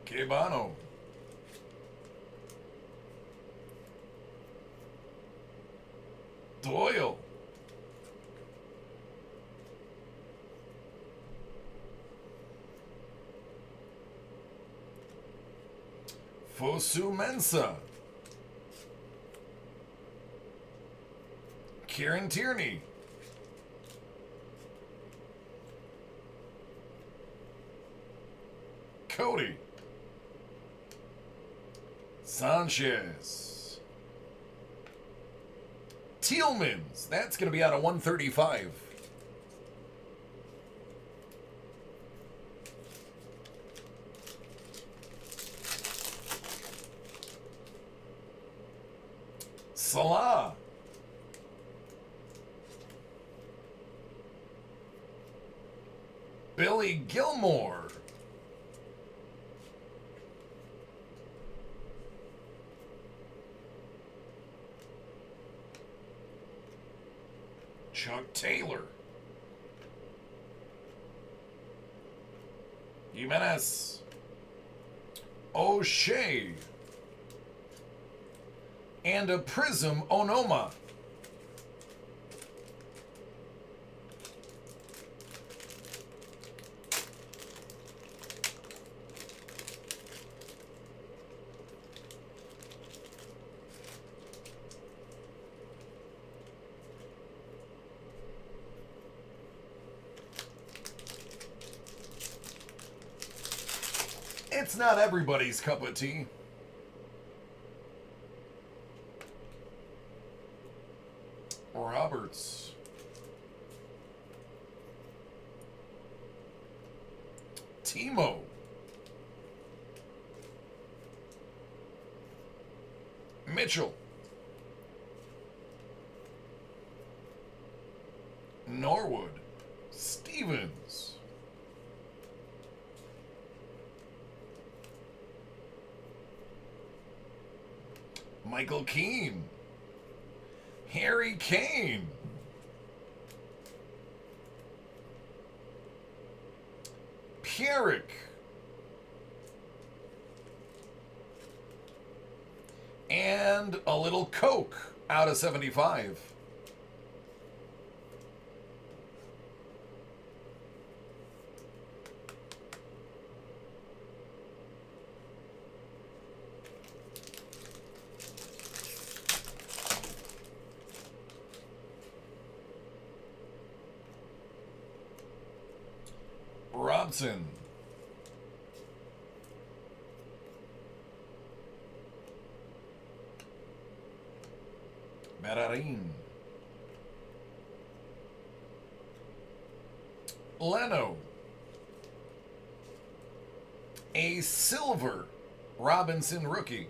Speaker 1: Cabano. Doyle. Fosu Mensah. Kieran Tierney. Cody. Sanchez. Tielemans. That's going to be out of 135. Salah. Billy Gilmore. Chuck Taylor. Jimenez. O'Shea. And a Prism Onoma. It's not everybody's cup of tea. Roberts. Timo. Mitchell. Norwood. Stevens. Michael Keane. Harry Kane. Pierrick. And a little Coke out of 75. Robson. Mararin. Leno. A silver Robinson rookie.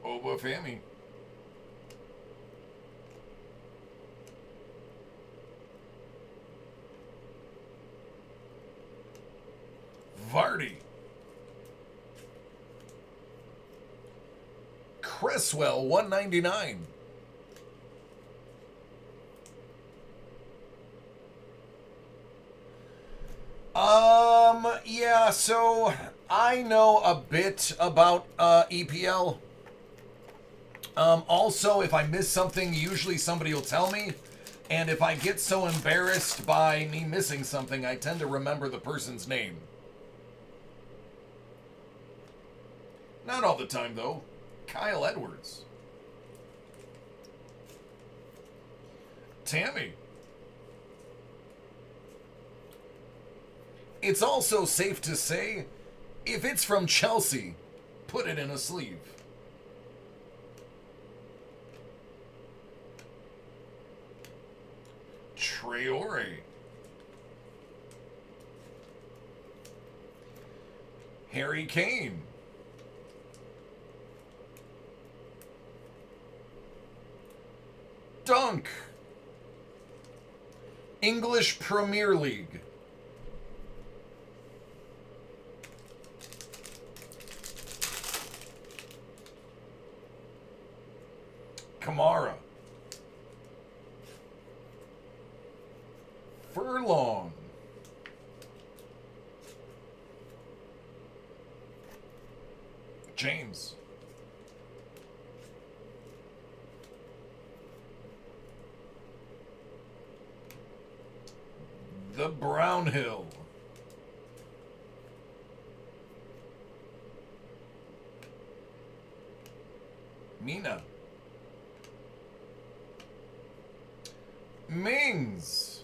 Speaker 1: Obafemi. Vardy. Cresswell, 199. Yeah, so I know a bit about EPL. Also, if I miss something, usually somebody will tell me. And if I get so embarrassed by me missing something, I tend to remember the person's name. Not all the time, though. Kyle Edwards. Tammy. It's also safe to say, if it's from Chelsea, put it in a sleeve. Traore. Harry Kane. Dunk. English Premier League. Kamara. Furlong. James. The Brownhill. Mina. Mings.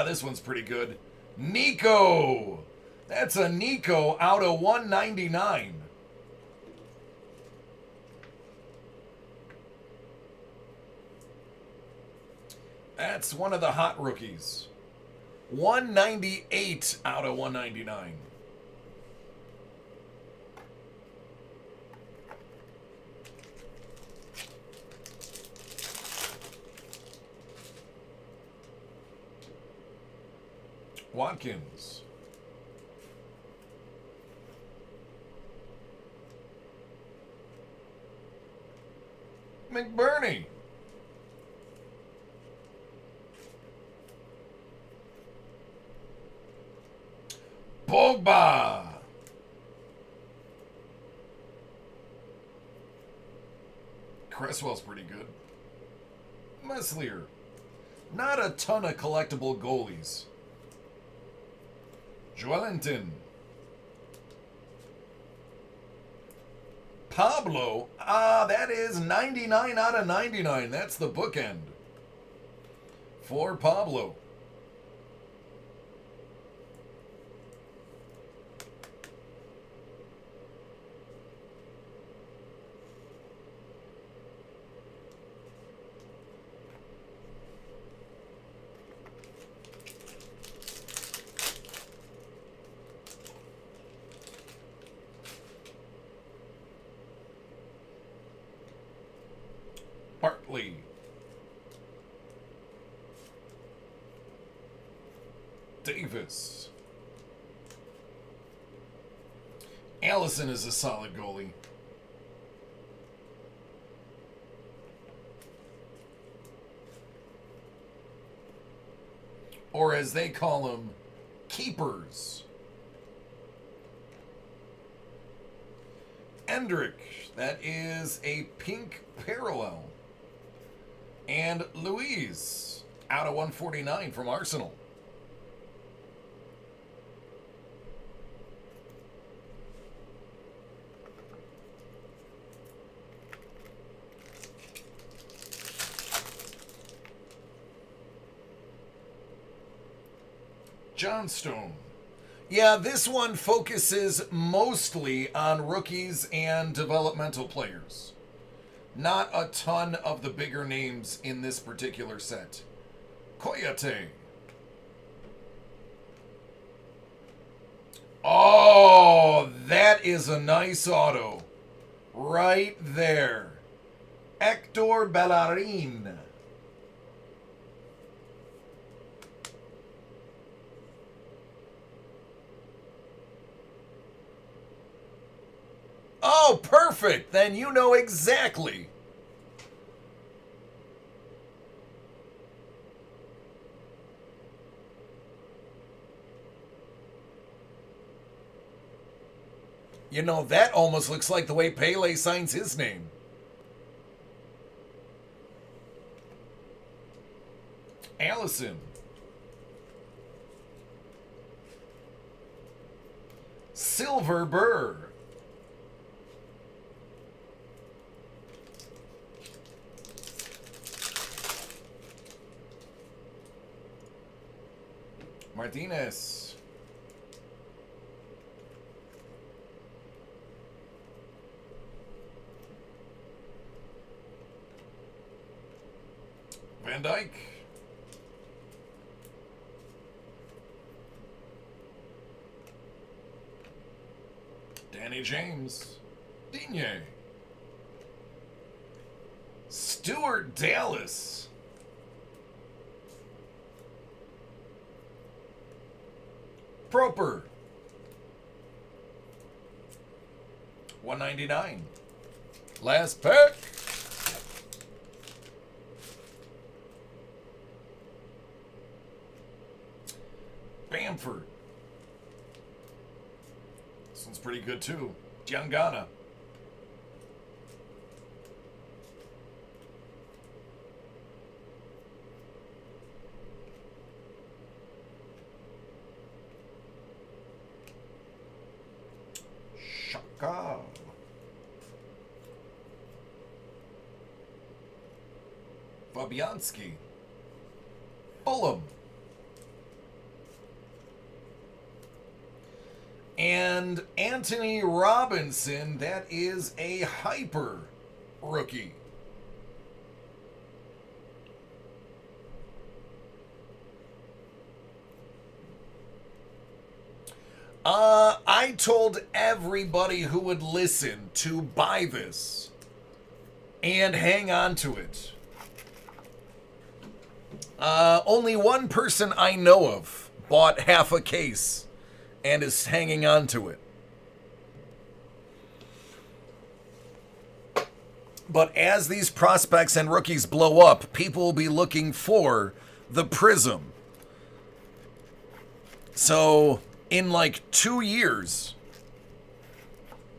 Speaker 1: This one's pretty good. Nico. That's a Nico out of 199. That's one of the hot rookies. 198 out of 199. Watkins. McBurney. Pogba. Cresswell's pretty good. Meslier. Not a ton of collectible goalies. Joelinton. Pablo. That is 99 out of 99. That's the bookend for Pablo. Bartley. Davis. Allison is a solid goalie. Or as they call them, keepers. Endrick, that is a pink parallel. And Louise, out of 149 from Arsenal. Johnstone. Yeah, this one focuses mostly on rookies and developmental players. Not a ton of the bigger names in this particular set. Coyote. Oh, that is a nice auto. Right there. Hector Bellerin. Oh, perfect. Then you know exactly. You know, that almost looks like the way Pele signs his name. Allison. Silver Burr. Martinez. Van Dyke. Danny James. Digne. Stuart Dallas. Proper. 199. Last pack. Bamford. This one's pretty good too. Diangana. Shaka. Fabianski. Fulham. And Anthony Robinson, that is a hyper rookie. I told everybody who would listen to buy this and hang on to it. Only one person I know of bought half a case and is hanging on to it. But as these prospects and rookies blow up, people will be looking for the Prism. So in like 2 years,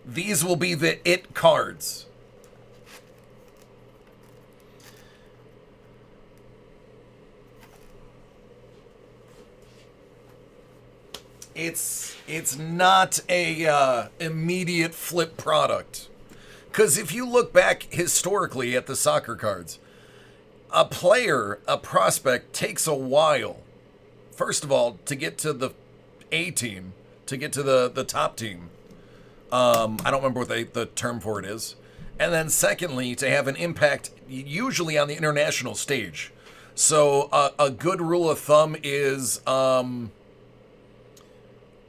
Speaker 1: these will be the it cards. It's not a immediate flip product. Because if you look back historically at the soccer cards, a player, a prospect, takes a while, first of all, to get to the A team, to get to the top team. I don't remember what the term for it is. And then secondly, to have an impact, usually on the international stage. So a good rule of thumb is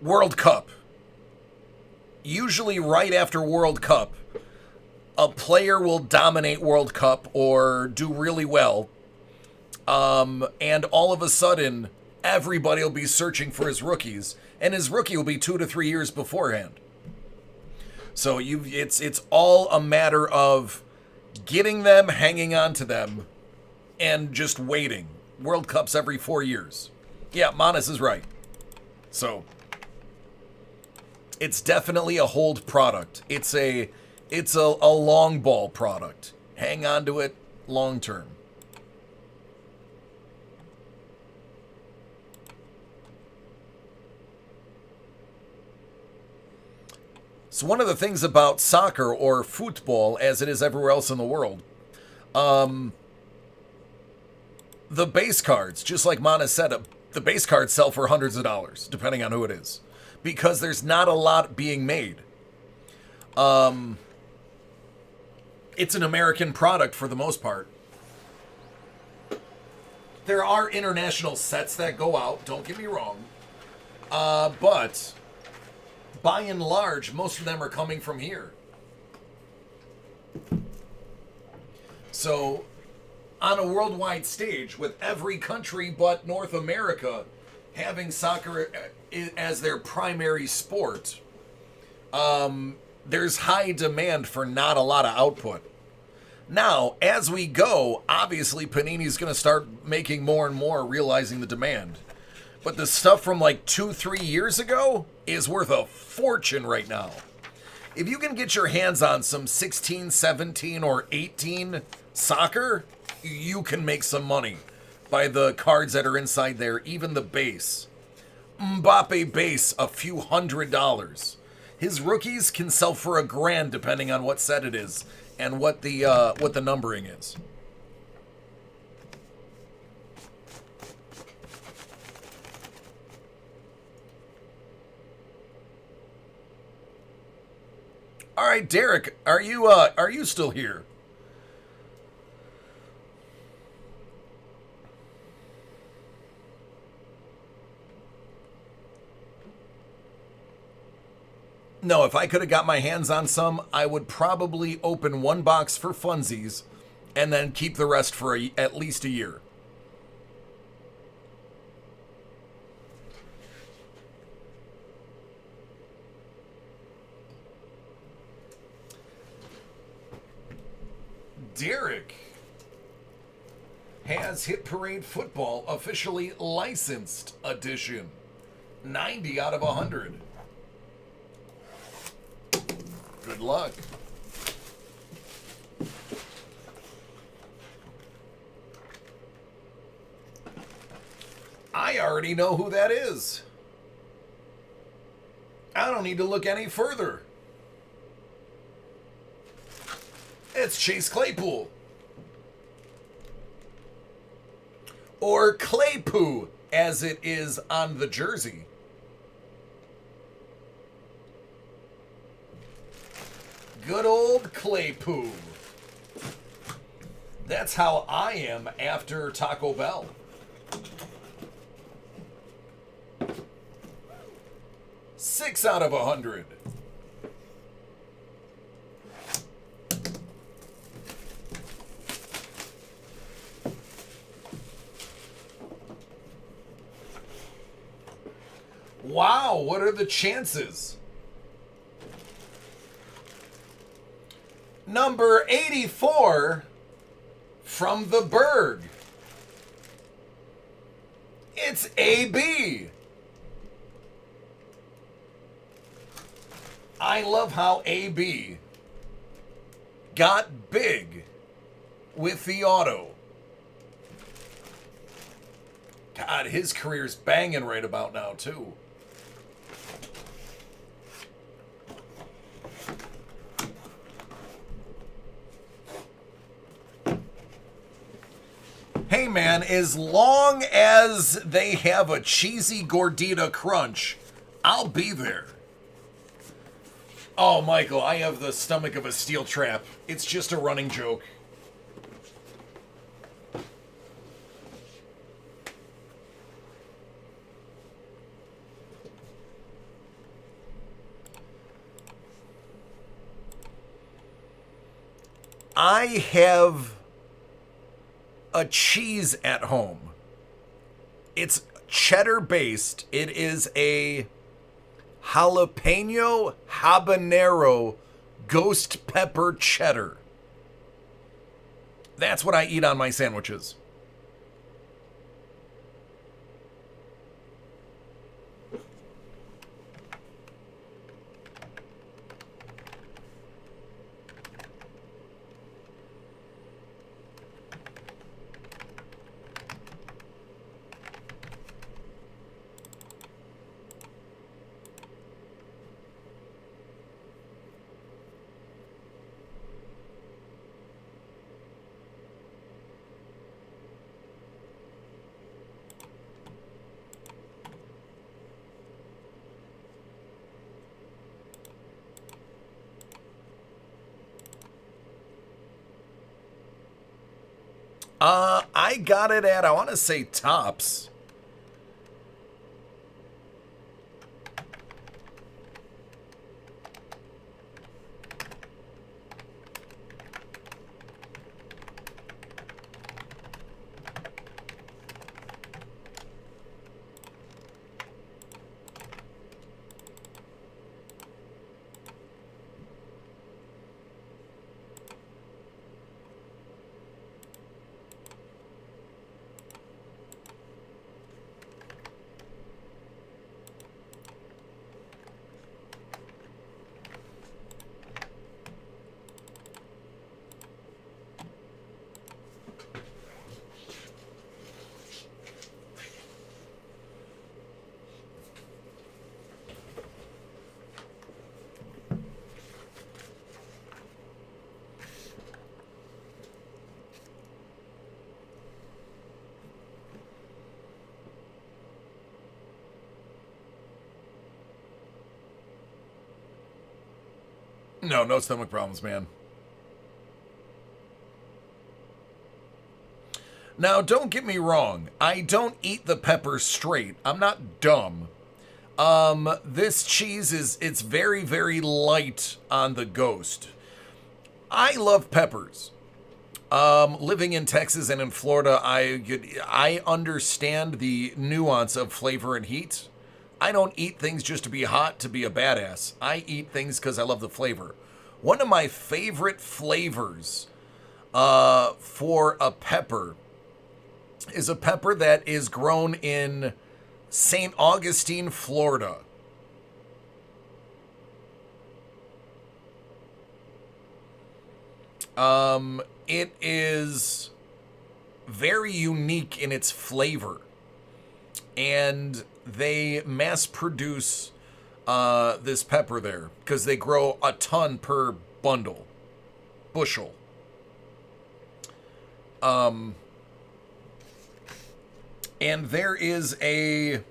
Speaker 1: World Cup. Usually right after World Cup, a player will dominate World Cup or do really well. And all of a sudden, everybody will be searching for his rookies. And his rookie will be 2 to 3 years beforehand. So it's all a matter of getting them, hanging on to them, and just waiting. World Cups every 4 years. Yeah, Manas is right. So it's definitely a hold product. It's a long ball product. Hang on to it long term. So one of the things about soccer or football, as it is everywhere else in the world, the base cards, just like Mana said, the base cards sell for hundreds of dollars, depending on who it is, because there's not a lot being made. It's an American product for the most part. There are international sets that go out, don't get me wrong, but by and large, most of them are coming from here. So, on a worldwide stage, with every country but North America having soccer as their primary sport, there's high demand for not a lot of output. Now, as we go, obviously Panini's going to start making more and more, realizing the demand. But the stuff from like 2-3 years ago is worth a fortune right now. If you can get your hands on some 16, 17, or 18 soccer, you can make some money by the cards that are inside there, even the base. Mbappe base, a few $100s. His rookies can sell for $1,000 depending on what set it is and what the numbering is. All right, Derek, are you still here? No, if I could have got my hands on some, I would probably open one box for funsies and then keep the rest for at least a year. Derek has Hit Parade Football officially licensed edition. 90 out of 100. Good luck. I already know who that is. I don't need to look any further. It's Chase Claypool. Or Claypoo, as it is on the jersey. Good old Claypoo. That's how I am after Taco Bell. Six out of 100. wow, what are the chances? Number 84 from the Berg. It's AB. I love how AB got big with the auto. God, his career's banging right about now, too. Hey, man, as long as they have a cheesy gordita crunch, I'll be there. Oh, Michael, I have the stomach of a steel trap. It's just a running joke. I have a cheese at home. It's cheddar based. It is a jalapeno habanero ghost pepper cheddar. That's what I eat on my sandwiches. I got it at, I want to say Tops. No stomach problems, man. Now, don't get me wrong. I don't eat the pepper straight. I'm not dumb. This cheese it's very, very light on the ghost. I love peppers. Living in Texas and in Florida, I understand the nuance of flavor and heat. I don't eat things just to be hot, to be a badass. I eat things because I love the flavor. One of my favorite flavors for a pepper is a pepper that is grown in St. Augustine, Florida. It is very unique in its flavor. And they mass produce this pepper there because they grow a ton per bushel. And there is a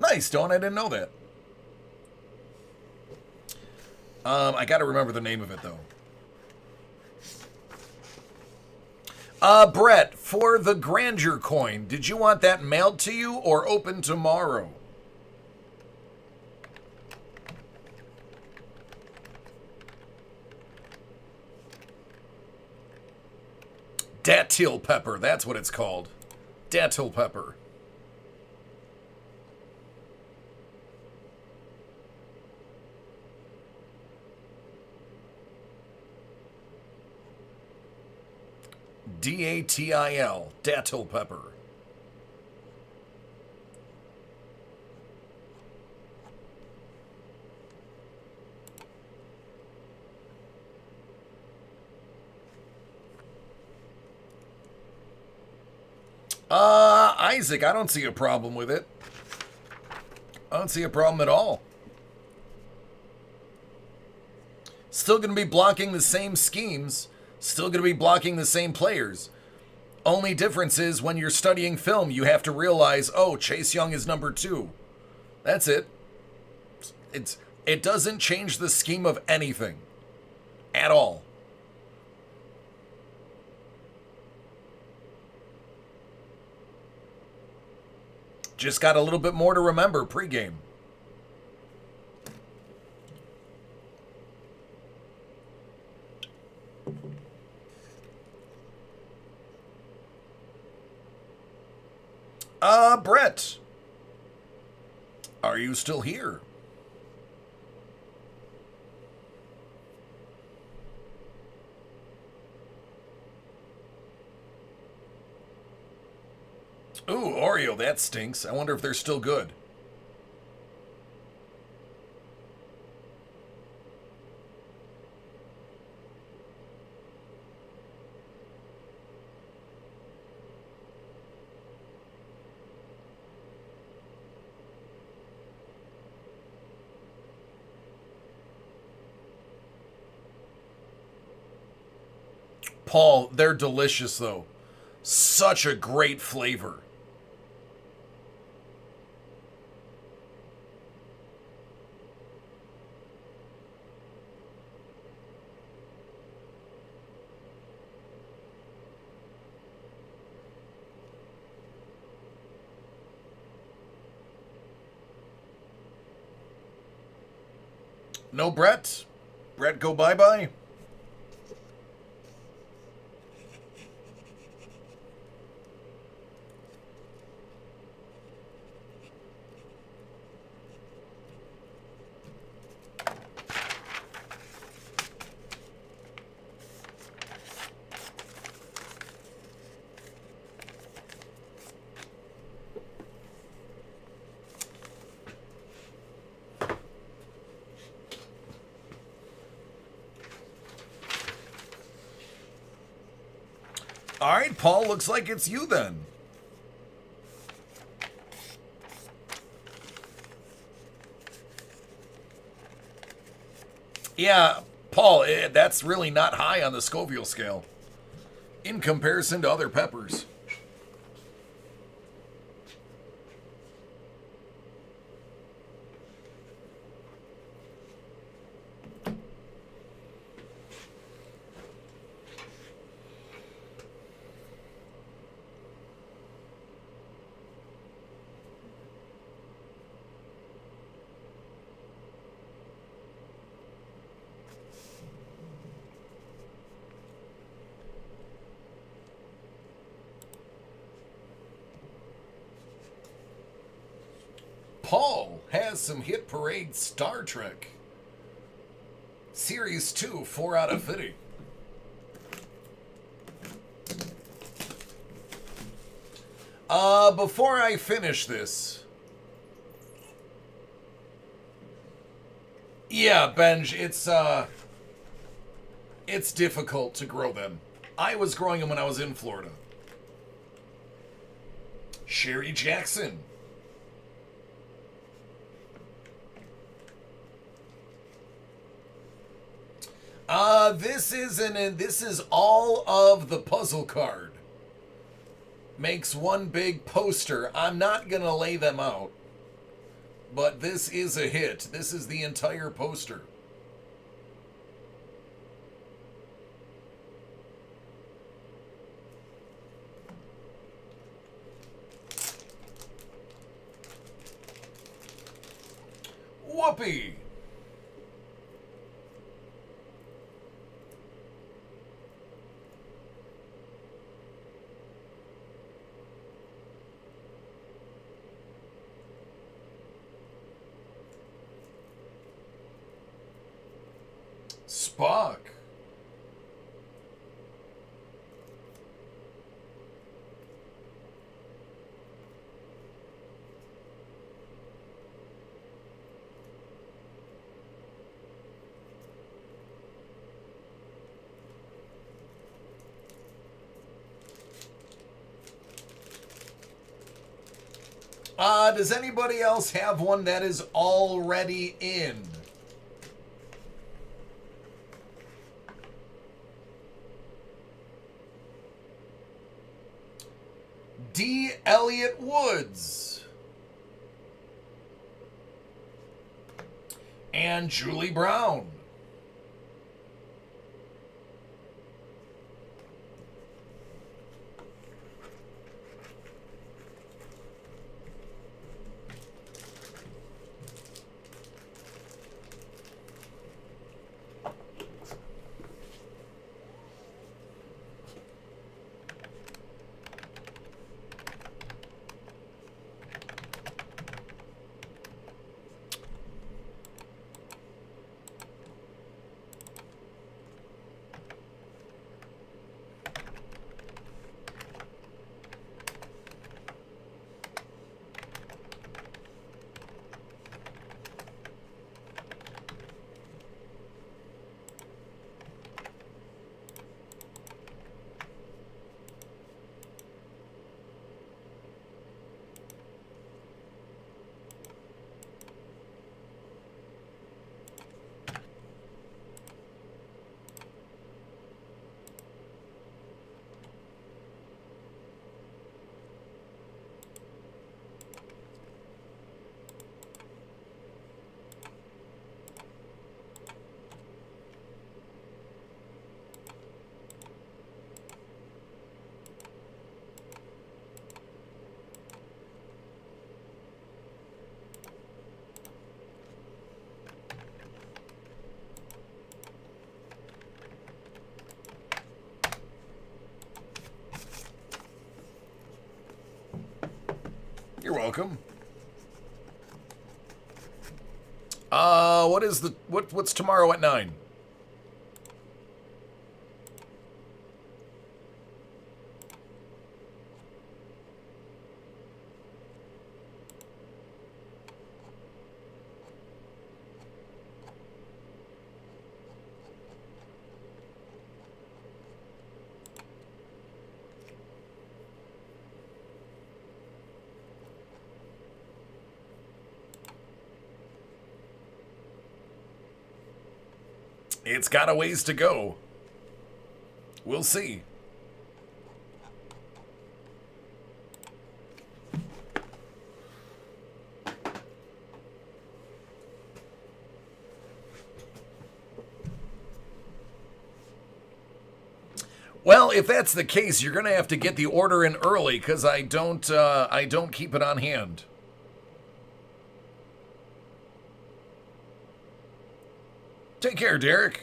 Speaker 1: nice, Dawn. I didn't know that. I got to remember the name of it, though. Brett, for the grandeur coin, did you want that mailed to you or open tomorrow? Datil pepper, that's what it's called. Datil pepper. D-A-T-I-L, datil pepper. Isaac, I don't see a problem with it. I don't see a problem at all. Still going to be blocking the same schemes. Still going to be blocking the same players. Only difference is when you're studying film, you have to realize, oh, Chase Young is number 2. That's it. It doesn't change the scheme of anything. At all. Just got a little bit more to remember pregame. Brett. Are you still here? Ooh, Oreo, that stinks. I wonder if they're still good. Paul, they're delicious, though. Such a great flavor. No Brett? Brett go bye-bye? All right, Paul, looks like it's you then. Yeah, Paul, that's really not high on the Scoville scale in comparison to other peppers. Paul has some Hit Parade Star Trek. Series 2, 4 out of 50. Before I finish this... Yeah, Benj, it's difficult to grow them. I was growing them when I was in Florida. Sherry Jackson. This is all of the puzzle card. Makes one big poster. I'm not gonna lay them out, but this is a hit. This is the entire poster. Whoopee! Spock. Does anybody else have one that is already in? D. Elliott Woods. And Julie Brown. You're welcome. What's tomorrow at 9? It's got a ways to go. We'll see. Well, if that's the case, you're going to have to get the order in early because I don't keep it on hand. Take care, Derek.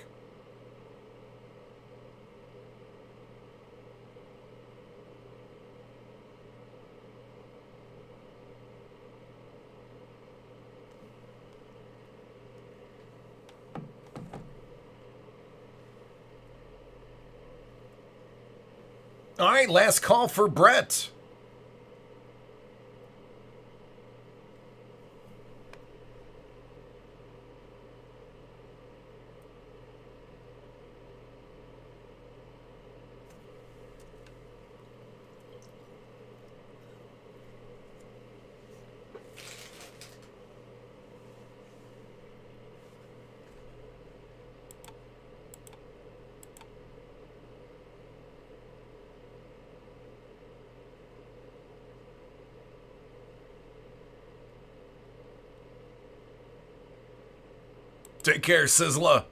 Speaker 1: All right, last call for Brett. Take care, Sizzla.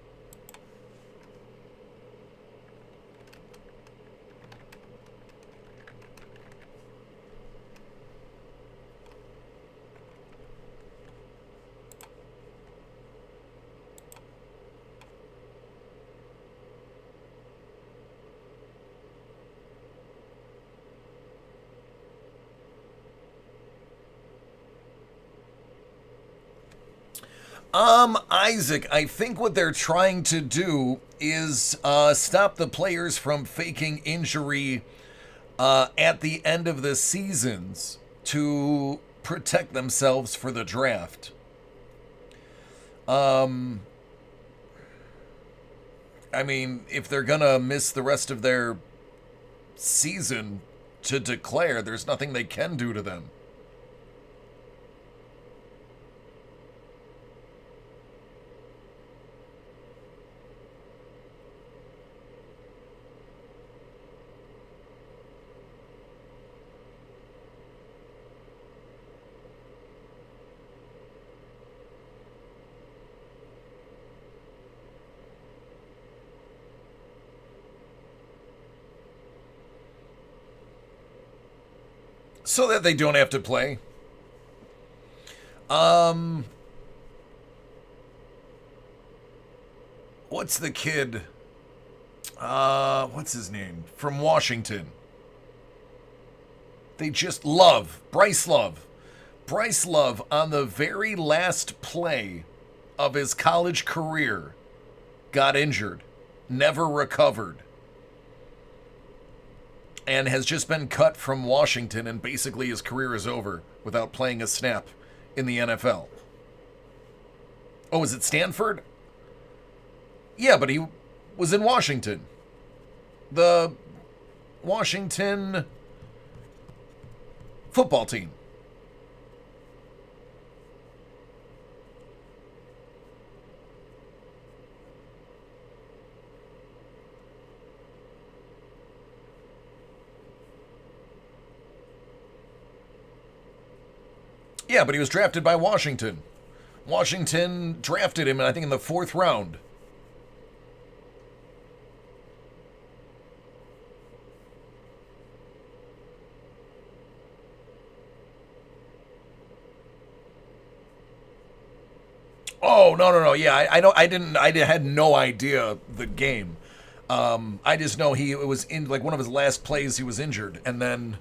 Speaker 1: Isaac, I think what they're trying to do is stop the players from faking injury at the end of the seasons to protect themselves for the draft. I mean, if they're gonna miss the rest of their season to declare, there's nothing they can do to them. So that they don't have to play. What's the kid? What's his name? From Washington. They just love. Bryce Love. Bryce Love, on the very last play of his college career, got injured. Never recovered. And has just been cut from Washington, and basically his career is over without playing a snap in the NFL. Oh, is it Stanford? Yeah, but he was in Washington. The Washington football team. Yeah, but he was drafted by Washington. Washington drafted him, I think, in the 4th round. Oh, no. Yeah, I had no idea the game. I just know it was in like one of his last plays he was injured, and then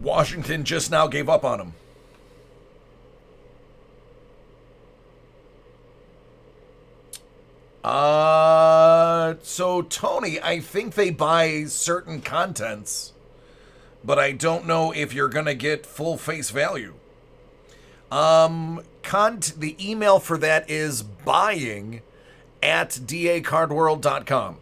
Speaker 1: Washington just now gave up on him. So Tony, I think they buy certain contents, but I don't know if you're gonna get full face value. The email for that is buying@dacardworld.com.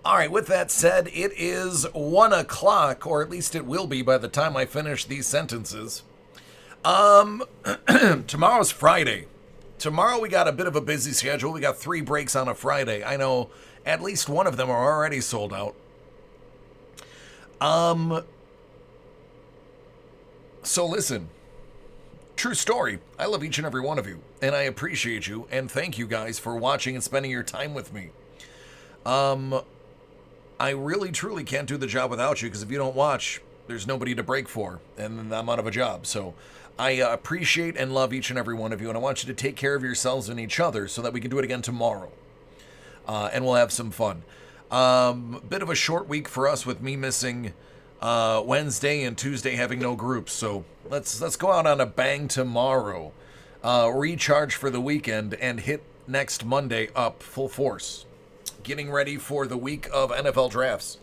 Speaker 1: All right, with that said, it is 1 o'clock, or at least it will be by the time I finish these sentences. Tomorrow's Friday. Tomorrow we got a bit of a busy schedule. We got 3 breaks on a Friday. I know at least one of them are already sold out. So listen, true story. I love each and every one of you, and I appreciate you, and thank you guys for watching and spending your time with me. I really, truly can't do the job without you, because if you don't watch, there's nobody to break for, and I'm out of a job. So I appreciate and love each and every one of you, and I want you to take care of yourselves and each other so that we can do it again tomorrow, and we'll have some fun. Bit of a short week for us with me missing Wednesday and Tuesday having no groups, so let's go out on a bang tomorrow, recharge for the weekend, and hit next Monday up full force, getting ready for the week of NFL drafts.